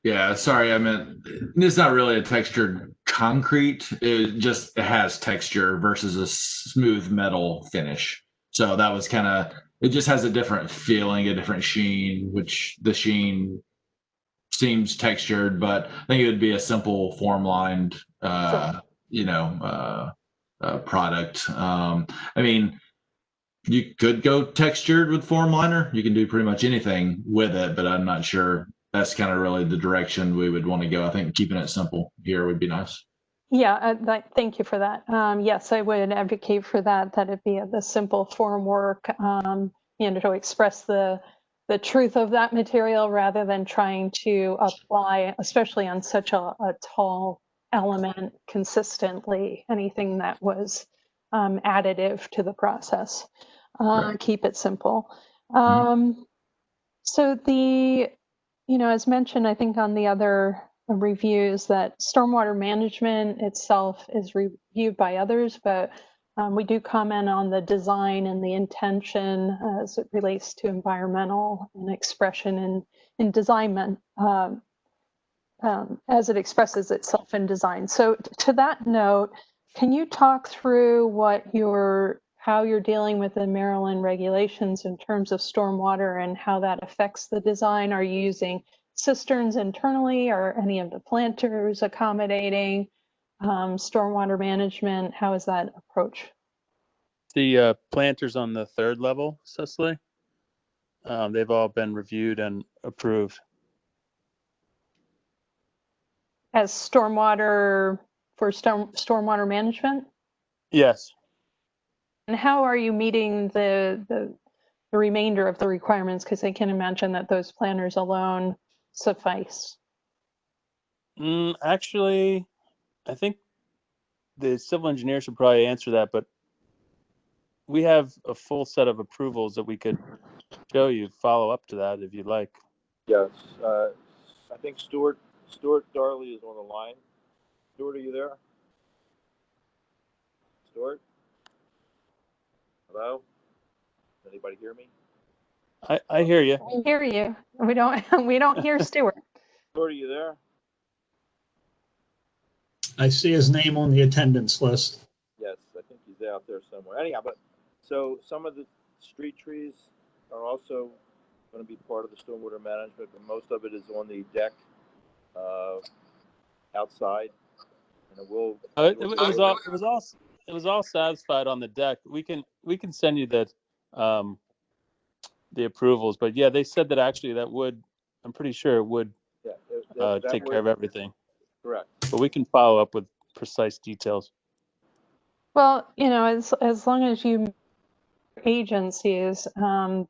Yeah, sorry, I meant it's not really a textured concrete. It has texture versus a smooth metal finish. So that was it just has a different feeling, a different sheen, which the sheen seems textured, but I think it would be a simple form-lined, product. I mean, you could go textured with form liner. You can do pretty much anything with it, but I'm not sure that's kind of really the direction we would want to go. I think keeping it simple here would be nice. Yeah, thank you for that. Yes, I would advocate for that it be the simple form work, to express the truth of that material rather than trying to apply, especially on such a tall element, consistently, anything that was additive to the process. Right. Keep it simple. So as mentioned, I think on the other reviews that stormwater management itself is reviewed by others, but we do comment on the design and the intention as it relates to environmental and expression in design, as it expresses itself in design. So to that note, can you talk through how you're dealing with the Maryland regulations in terms of stormwater and how that affects the design? Are you using cisterns internally? Are any of the planters accommodating stormwater management? How is that approach? The planters on the third level, Cecily, they've all been reviewed and approved. As stormwater management? Yes. And how are you meeting the remainder of the requirements? Because I can imagine that those planters alone suffice. Actually, I think the civil engineer should probably answer that, but we have a full set of approvals that we could show you, follow up to that if you'd like. Yes, I think Stuart Darley is on the line. Stuart, are you there? Stuart? Hello? Does anybody hear me? I hear you. We hear you. We don't hear Stuart. Stuart, are you there? I see his name on the attendance list. Yes, I think he's he's out there somewhere. Anyhow, but so some of the street trees are also going to be part of the stormwater management, but most of it is on the deck outside, and it will. It was all satisfied on the deck. We can send you the approvals, but yeah, they said that actually that would, I'm pretty sure it would take care of everything. Correct. But we can follow up with precise details. Well, as long as you agencies,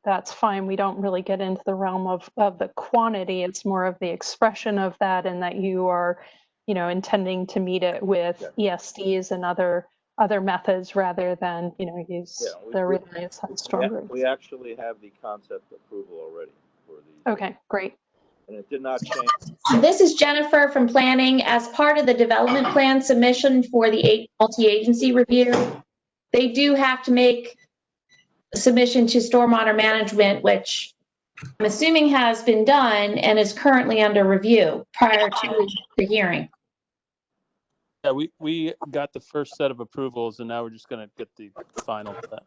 that's fine. We don't really get into the realm of the quantity. It's more of the expression of that, and that you are, intending to meet it with ESDs and other methods rather than, use the reliance on storm drains. We actually have the concept approval already for the. Okay, great. And it did not change. This is Jennifer from planning. As part of the development plan submission for the multi-agency review, they do have to make a submission to stormwater management, which I'm assuming has been done and is currently under review prior to the hearing. Yeah, we got the first set of approvals, and now we're just going to get the final set.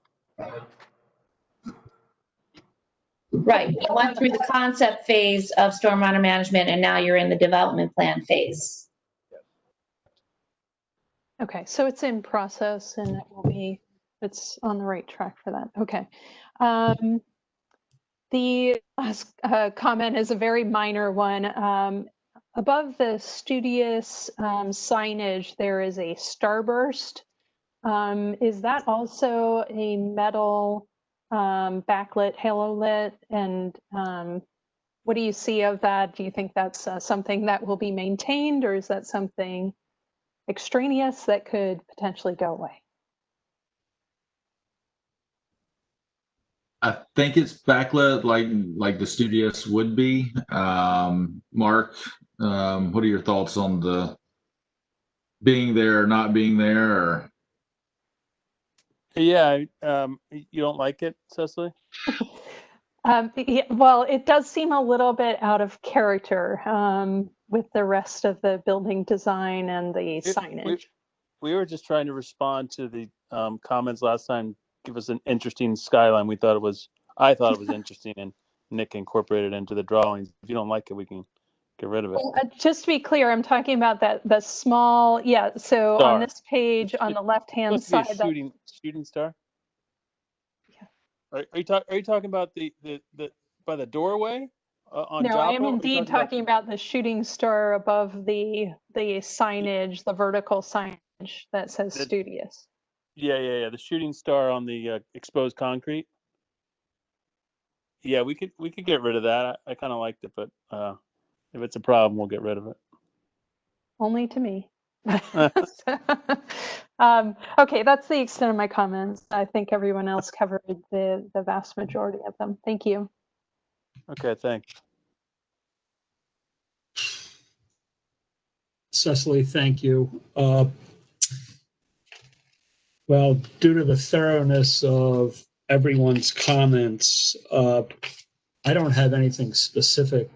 Right. You went through the concept phase of stormwater management, and now you're in the development plan phase. Okay, so it's in process, and it's on the right track for that. Okay. The last comment is a very minor one. Above the studious signage, there is a starburst. Is that also a metal backlit, halo lit? And what do you see of that? Do you think that's something that will be maintained, or is that something extraneous that could potentially go away? I think it's backlit like the Studious would be. Mark, what are your thoughts on the being there or not being there? Or? Yeah, you don't like it, Cecily? Well, it does seem a little bit out of character with the rest of the building design and the signage. We were just trying to respond to the comments last time. Give us an interesting skyline. I thought it was interesting, and Nick incorporated it into the drawings. If you don't like it, we can get rid of it. Just to be clear, I'm talking about the small, so Star. On this page, on the left-hand side. Shooting star? Yeah. Are you talking about the by the doorway on No, Joppa? I am indeed talking about the shooting star above the signage, the vertical signage that says Studious. Yeah. The shooting star on the exposed concrete. Yeah, we could get rid of that. I kind of liked it, but if it's a problem, we'll get rid of it. Only to me. Okay, that's the extent of my comments. I think everyone else covered the vast majority of them. Thank you. Okay, thanks. Cecily, thank you. Well, due to the thoroughness of everyone's comments, I don't have anything specific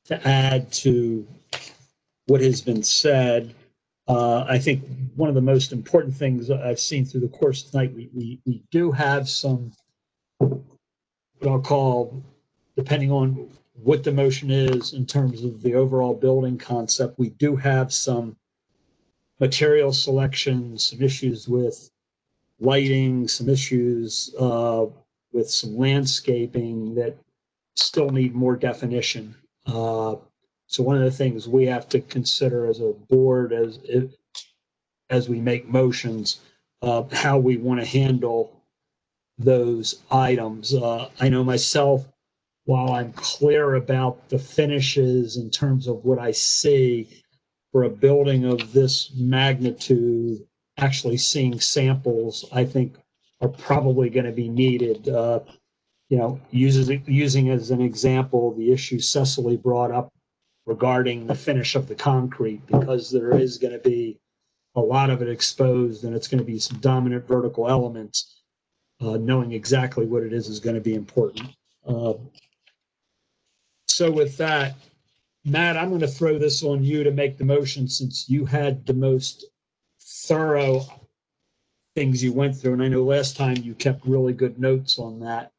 to add to what has been said. I think one of the most important things I've seen through the course of tonight, we do have some, what I'll call, depending on what the motion is in terms of the overall building concept, we do have some material selection, some issues with lighting, some issues with some landscaping that still need more definition. So one of the things we have to consider as a board, as we make motions, how we want to handle those items. I know myself, while I'm clear about the finishes in terms of what I see for a building of this magnitude, actually seeing samples, I think are probably going to be needed. Using as an example the issue Cecily brought up regarding the finish of the concrete, because there is going to be a lot of it exposed and it's going to be some dominant vertical elements. Knowing exactly what it is going to be important. So with that, Matt, I'm going to throw this on you to make the motion, since you had the most thorough things you went through. And I know last time you kept really good notes on that.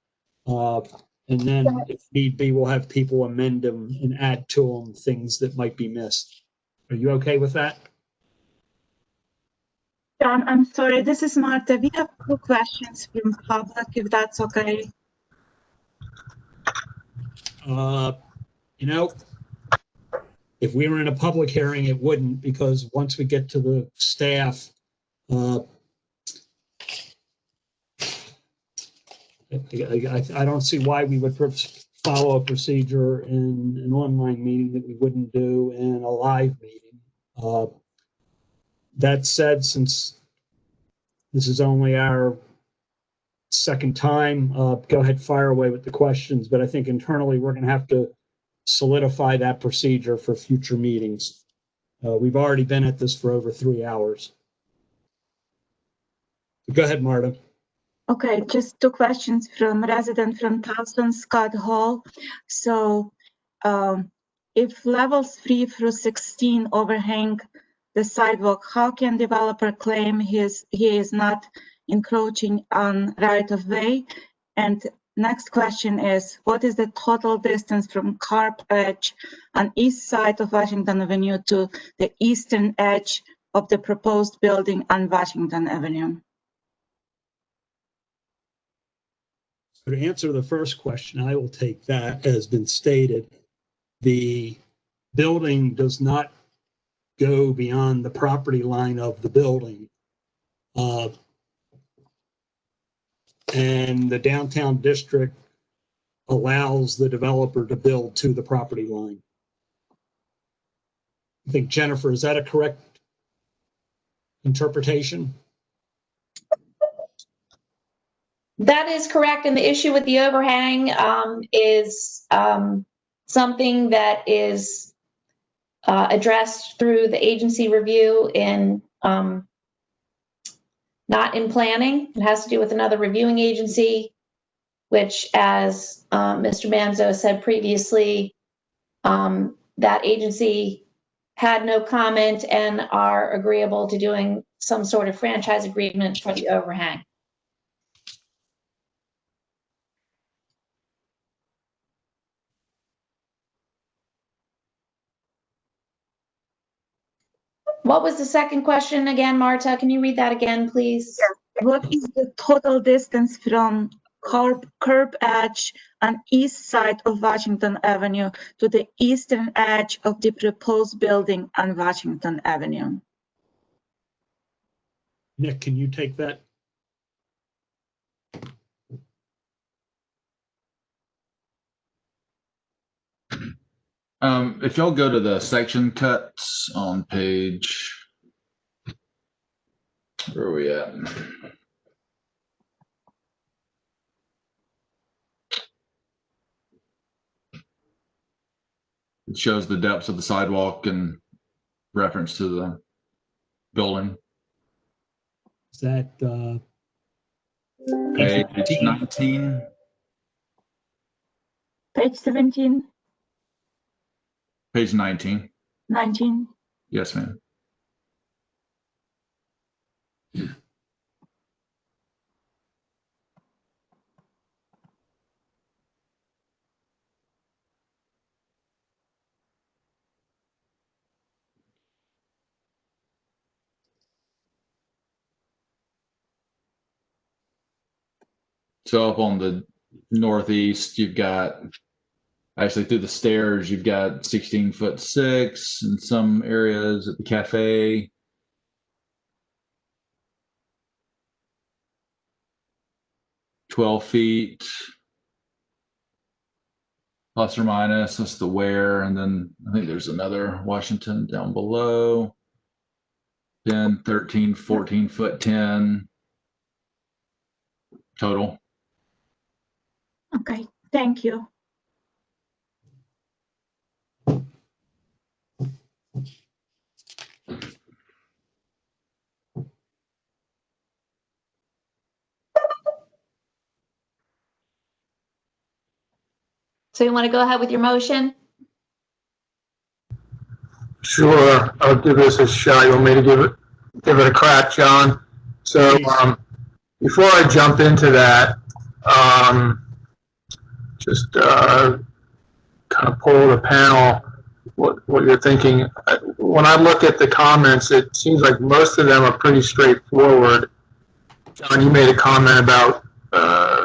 And then if need be, we'll have people amend them and add to them things that might be missed. Are you okay with that? John, I'm sorry, this is Marta. We have 2 questions from public, if that's okay. You know, if we were in a public hearing, it wouldn't, because once we get to the staff, I don't see why we would follow a procedure in an online meeting that we wouldn't do in a live meeting. That said, since this is only our second time, go ahead, fire away with the questions, but I think internally we're going to have to solidify that procedure for future meetings. We've already been at this for over 3 hours. Go ahead, Marta. Okay, just 2 questions from resident from Towson, Scott Hall. So if levels 3 through 16 overhang the sidewalk, how can developer claim he is not encroaching on right of way? And next question is, what is the total distance from curb edge on east side of Washington Avenue to the eastern edge of the proposed building on Washington Avenue? To answer the first question, I will take that as been stated. The building does not go beyond the property line of the building. And the downtown district allows the developer to build to the property line. I think, Jennifer, is that a correct interpretation? That is correct, and the issue with the overhang is something that is addressed through the agency review in not in planning. It has to do with another reviewing agency, which, as Mr. Manzo said previously, that agency had no comment and are agreeable to doing some sort of franchise agreement for the overhang. What was the second question again, Marta? Can you read that again, please? Yeah. What is the total distance from curb edge on east side of Washington Avenue to the eastern edge of the proposed building on Washington Avenue? Nick, can you take that? If y'all go to the section cuts on page, where are we at? It shows the depths of the sidewalk and reference to the building. Is that page 19? Page 17? Page 19. 19? Yes, ma'am. So up on the northeast, you've got, actually through the stairs, you've got 16'6" in some areas at the cafe. $12 plus or minus. That's the where, and then I think there's another Washington down below. 10, 13, 14 foot 10 total. Okay, thank you. So you want to go ahead with your motion? Sure, I'll give this a shot. You want me to give it a crack, John? So before I jump into that, just kind of poll the panel what you're thinking. When I look at the comments, it seems like most of them are pretty straightforward. John, you made a comment about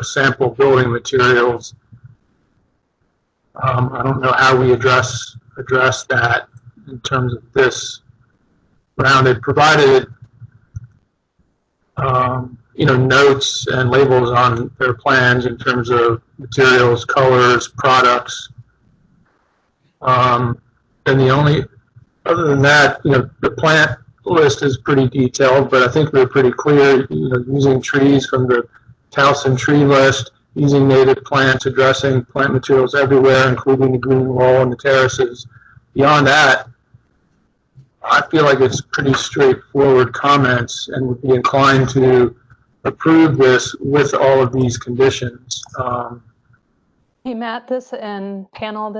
sample building materials. I don't know how we address that in terms of this round. It provided notes and labels on their plans in terms of materials, colors, products. And the only, other than that, the plant list is pretty detailed, but I think we're pretty clear, using trees from the Towson tree list, using native plants, addressing plant materials everywhere, including the green wall and the terraces. Beyond that, I feel like it's pretty straightforward comments and would be inclined to approve this with all of these conditions. Hey, Matt, this and panel,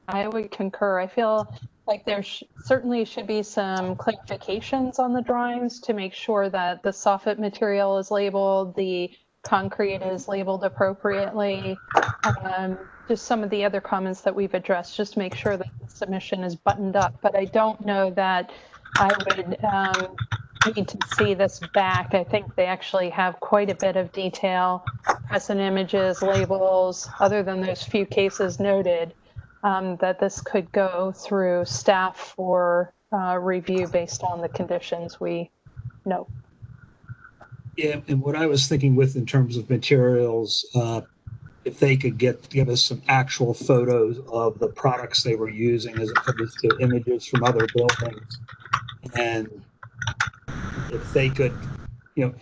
I would concur. I feel like there certainly should be some clarifications on the drawings to make sure that the soffit material is labeled, the concrete is labeled appropriately. Just some of the other comments that we've addressed, just make sure that the submission is buttoned up. But I don't know that I would need to see this back. I think they actually have quite a bit of detail, precedent images, labels, other than those few cases noted, that this could go through staff for review based on the conditions we know. Yeah, and what I was thinking with in terms of materials, if they could give us some actual photos of the products they were using as opposed to images from other buildings, and if they could,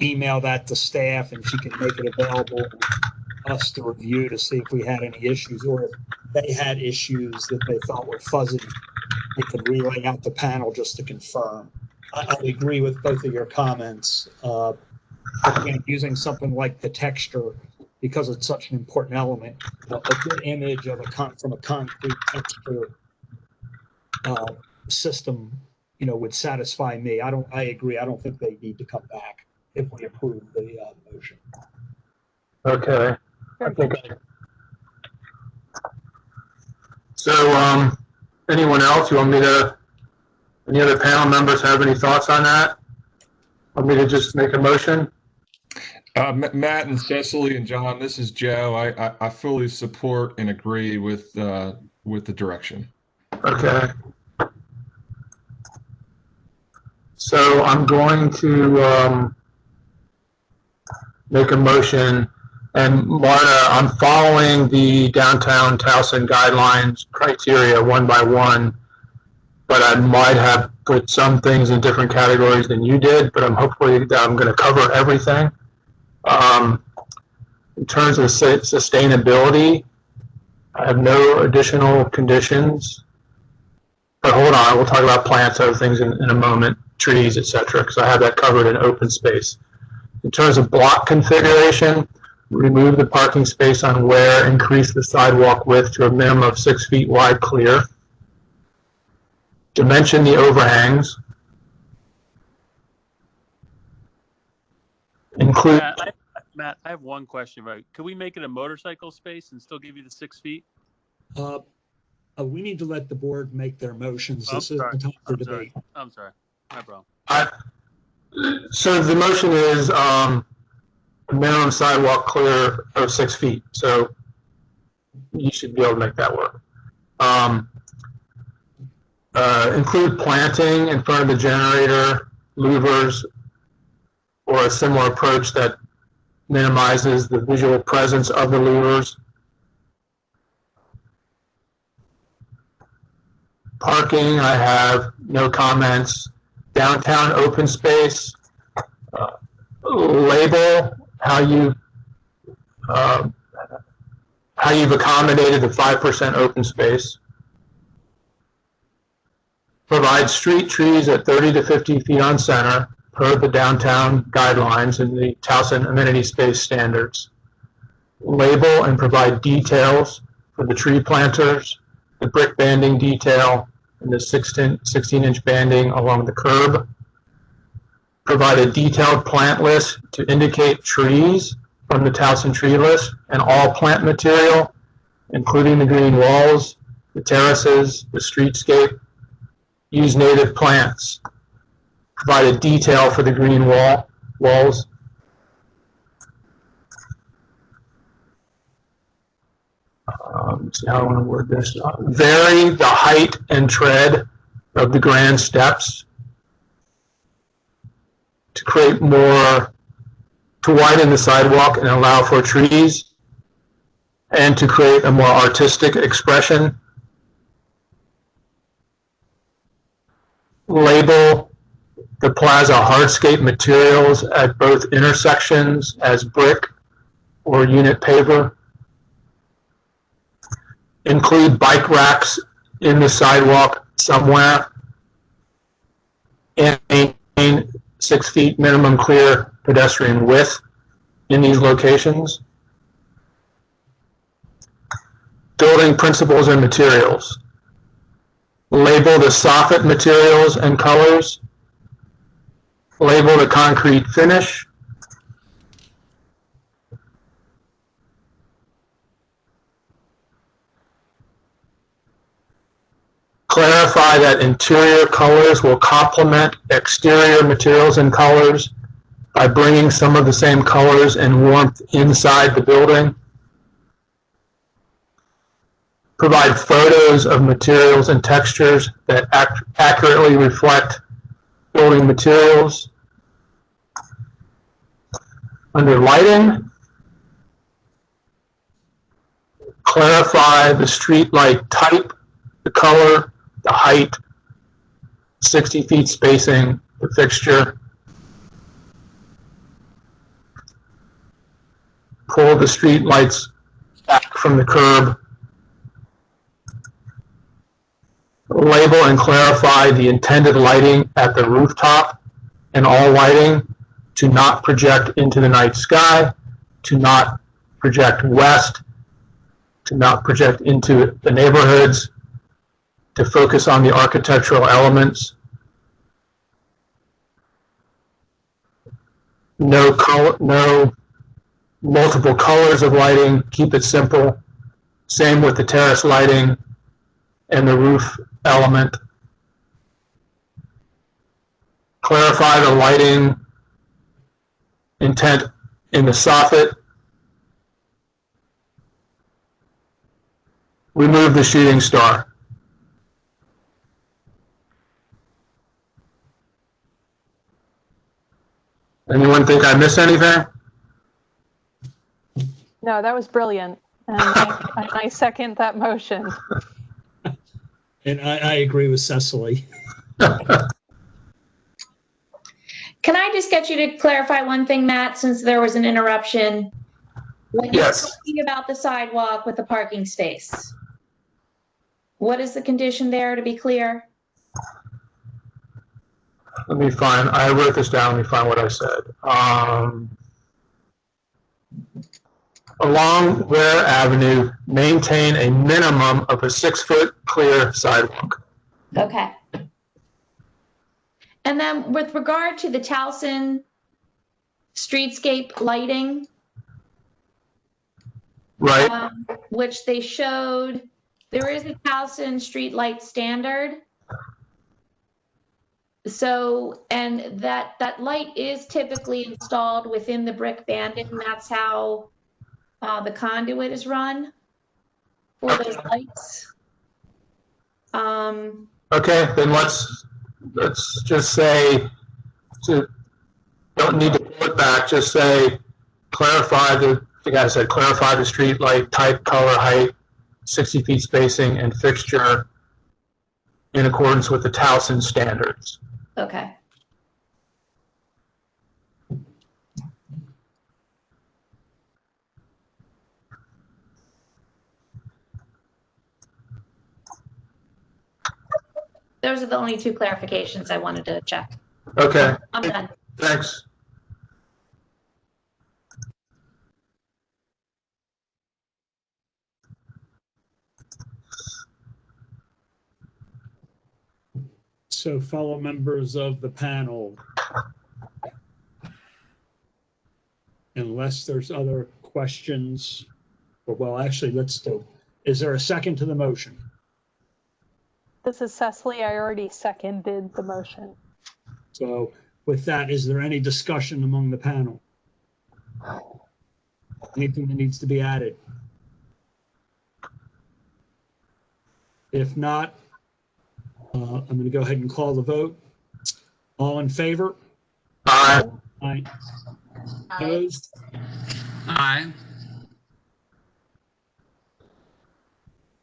email that to staff and she can make it available to us to review to see if we had any issues, or if they had issues that they thought were fuzzy, they could relay out the panel just to confirm. I agree with both of your comments. Again, using something like the texture, because it's such an important element, a good image of from a concrete texture system, would satisfy me. I agree. I don't think they need to come back if we approve the motion. Okay. So, anyone else? Any other panel members have any thoughts on that? Want me to just make a motion? Matt and Cecily and John, this is Joe. I fully support and agree with the direction. Okay. So I'm going to make a motion, and Marta, I'm following the downtown Towson guidelines criteria one by one, but I might have put some things in different categories than you did, but I'm going to cover everything. In terms of sustainability, I have no additional conditions. But hold on, we'll talk about plants, other things in a moment, trees, etc., because I have that covered in open space. In terms of block configuration, remove the parking space on where, increase the sidewalk width to a minimum of 6 feet wide clear. Dimension the overhangs. Include. Matt, I have one question. Right? Could we make it a motorcycle space and still give you the 6 feet? We need to let the board make their motions. This isn't time for debate. I'm sorry. My problem. So the motion is a minimum sidewalk clear of 6 feet. So you should be able to make that work. Include planting in front of the generator, louvers, or a similar approach that minimizes the visual presence of the louvers. Parking, I have no comments. Downtown open space, label how you've accommodated the 5% open space. Provide street trees at 30 to 50 feet on center per the downtown guidelines and the Towson amenity space standards. Label and provide details for the tree planters, the brick banding detail, and the 16-inch banding along the curb. Provide a detailed plant list to indicate trees from the Towson tree list and all plant material, including the green walls, the terraces, the streetscape. Use native plants. Provide a detail for the green walls. Let's see how I want to word this. Vary the height and tread of the grand steps to create more, to widen the sidewalk and allow for trees, and to create a more artistic expression. Label the plaza hardscape materials at both intersections as brick or unit paver. Include bike racks in the sidewalk somewhere. And maintain 6 feet minimum clear pedestrian width in these locations. Building principles and materials. Label the soffit materials and colors. Label the concrete finish. Clarify that interior colors will complement exterior materials and colors by bringing some of the same colors and warmth inside the building. Provide photos of materials and textures that accurately reflect building materials. Under lighting, clarify the street light type, the color, the height, 60 feet spacing, the fixture. Pull the street lights back from the curb. Label and clarify the intended lighting at the rooftop and all lighting to not project into the night sky, to not project west, to not project into the neighborhoods, to focus on the architectural elements. No multiple colors of lighting, keep it simple. Same with the terrace lighting and the roof element. Clarify the lighting intent in the soffit. Remove the shooting star. Anyone think I missed anything? No, that was brilliant. And I second that motion. And I agree with Cecily. Can I just get you to clarify one thing, Matt, since there was an interruption? When you're talking about the sidewalk with the parking space, what is the condition there, to be clear? Let me find, I wrote this down, let me find what I said. Along Ware Avenue, maintain a minimum of a 6-foot clear sidewalk. Okay. And then with regard to the Towson streetscape lighting, right, which they showed, there is a Towson street light standard. So, and that light is typically installed within the brick banding, and that's how the conduit is run for those lights. Okay, then let's just say, don't need to pull it back, just say, clarify the, I think I said clarify the street light type, color, height, 60 feet spacing, and fixture in accordance with the Towson standards. Okay. Those are the only two clarifications I wanted to check. Okay. I'm done. Thanks. So fellow members of the panel, unless there's other questions. Well, actually, let's do. Is there a second to the motion? This is Cecily. I already seconded the motion. So with that, is there any discussion among the panel? Anything that needs to be added? If not, I'm going to go ahead and call the vote. All in favor? Aye. Aye. Opposed? Aye.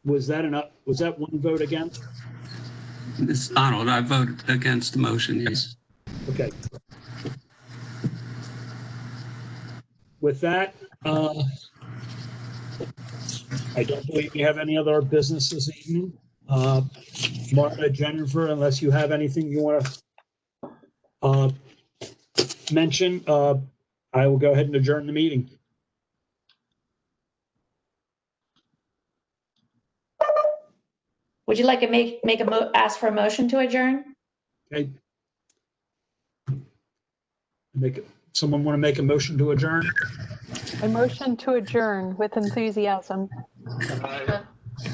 Was that enough? Was that one vote against? Ms. Donald, I voted against the motion, yes. Okay. With that, I don't believe we have any other business this evening. Martha, Jennifer, unless you have anything you want to mention, I will go ahead and adjourn the meeting. Would you like to ask for a motion to adjourn? Okay. Someone want to make a motion to adjourn? A motion to adjourn with enthusiasm.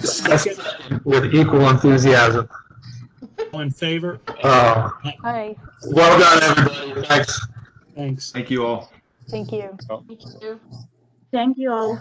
Second. With equal enthusiasm. All in favor? Aye. Well done, everybody. Thanks. Thanks. Thank you all. Thank you. Thank you. Thank you all.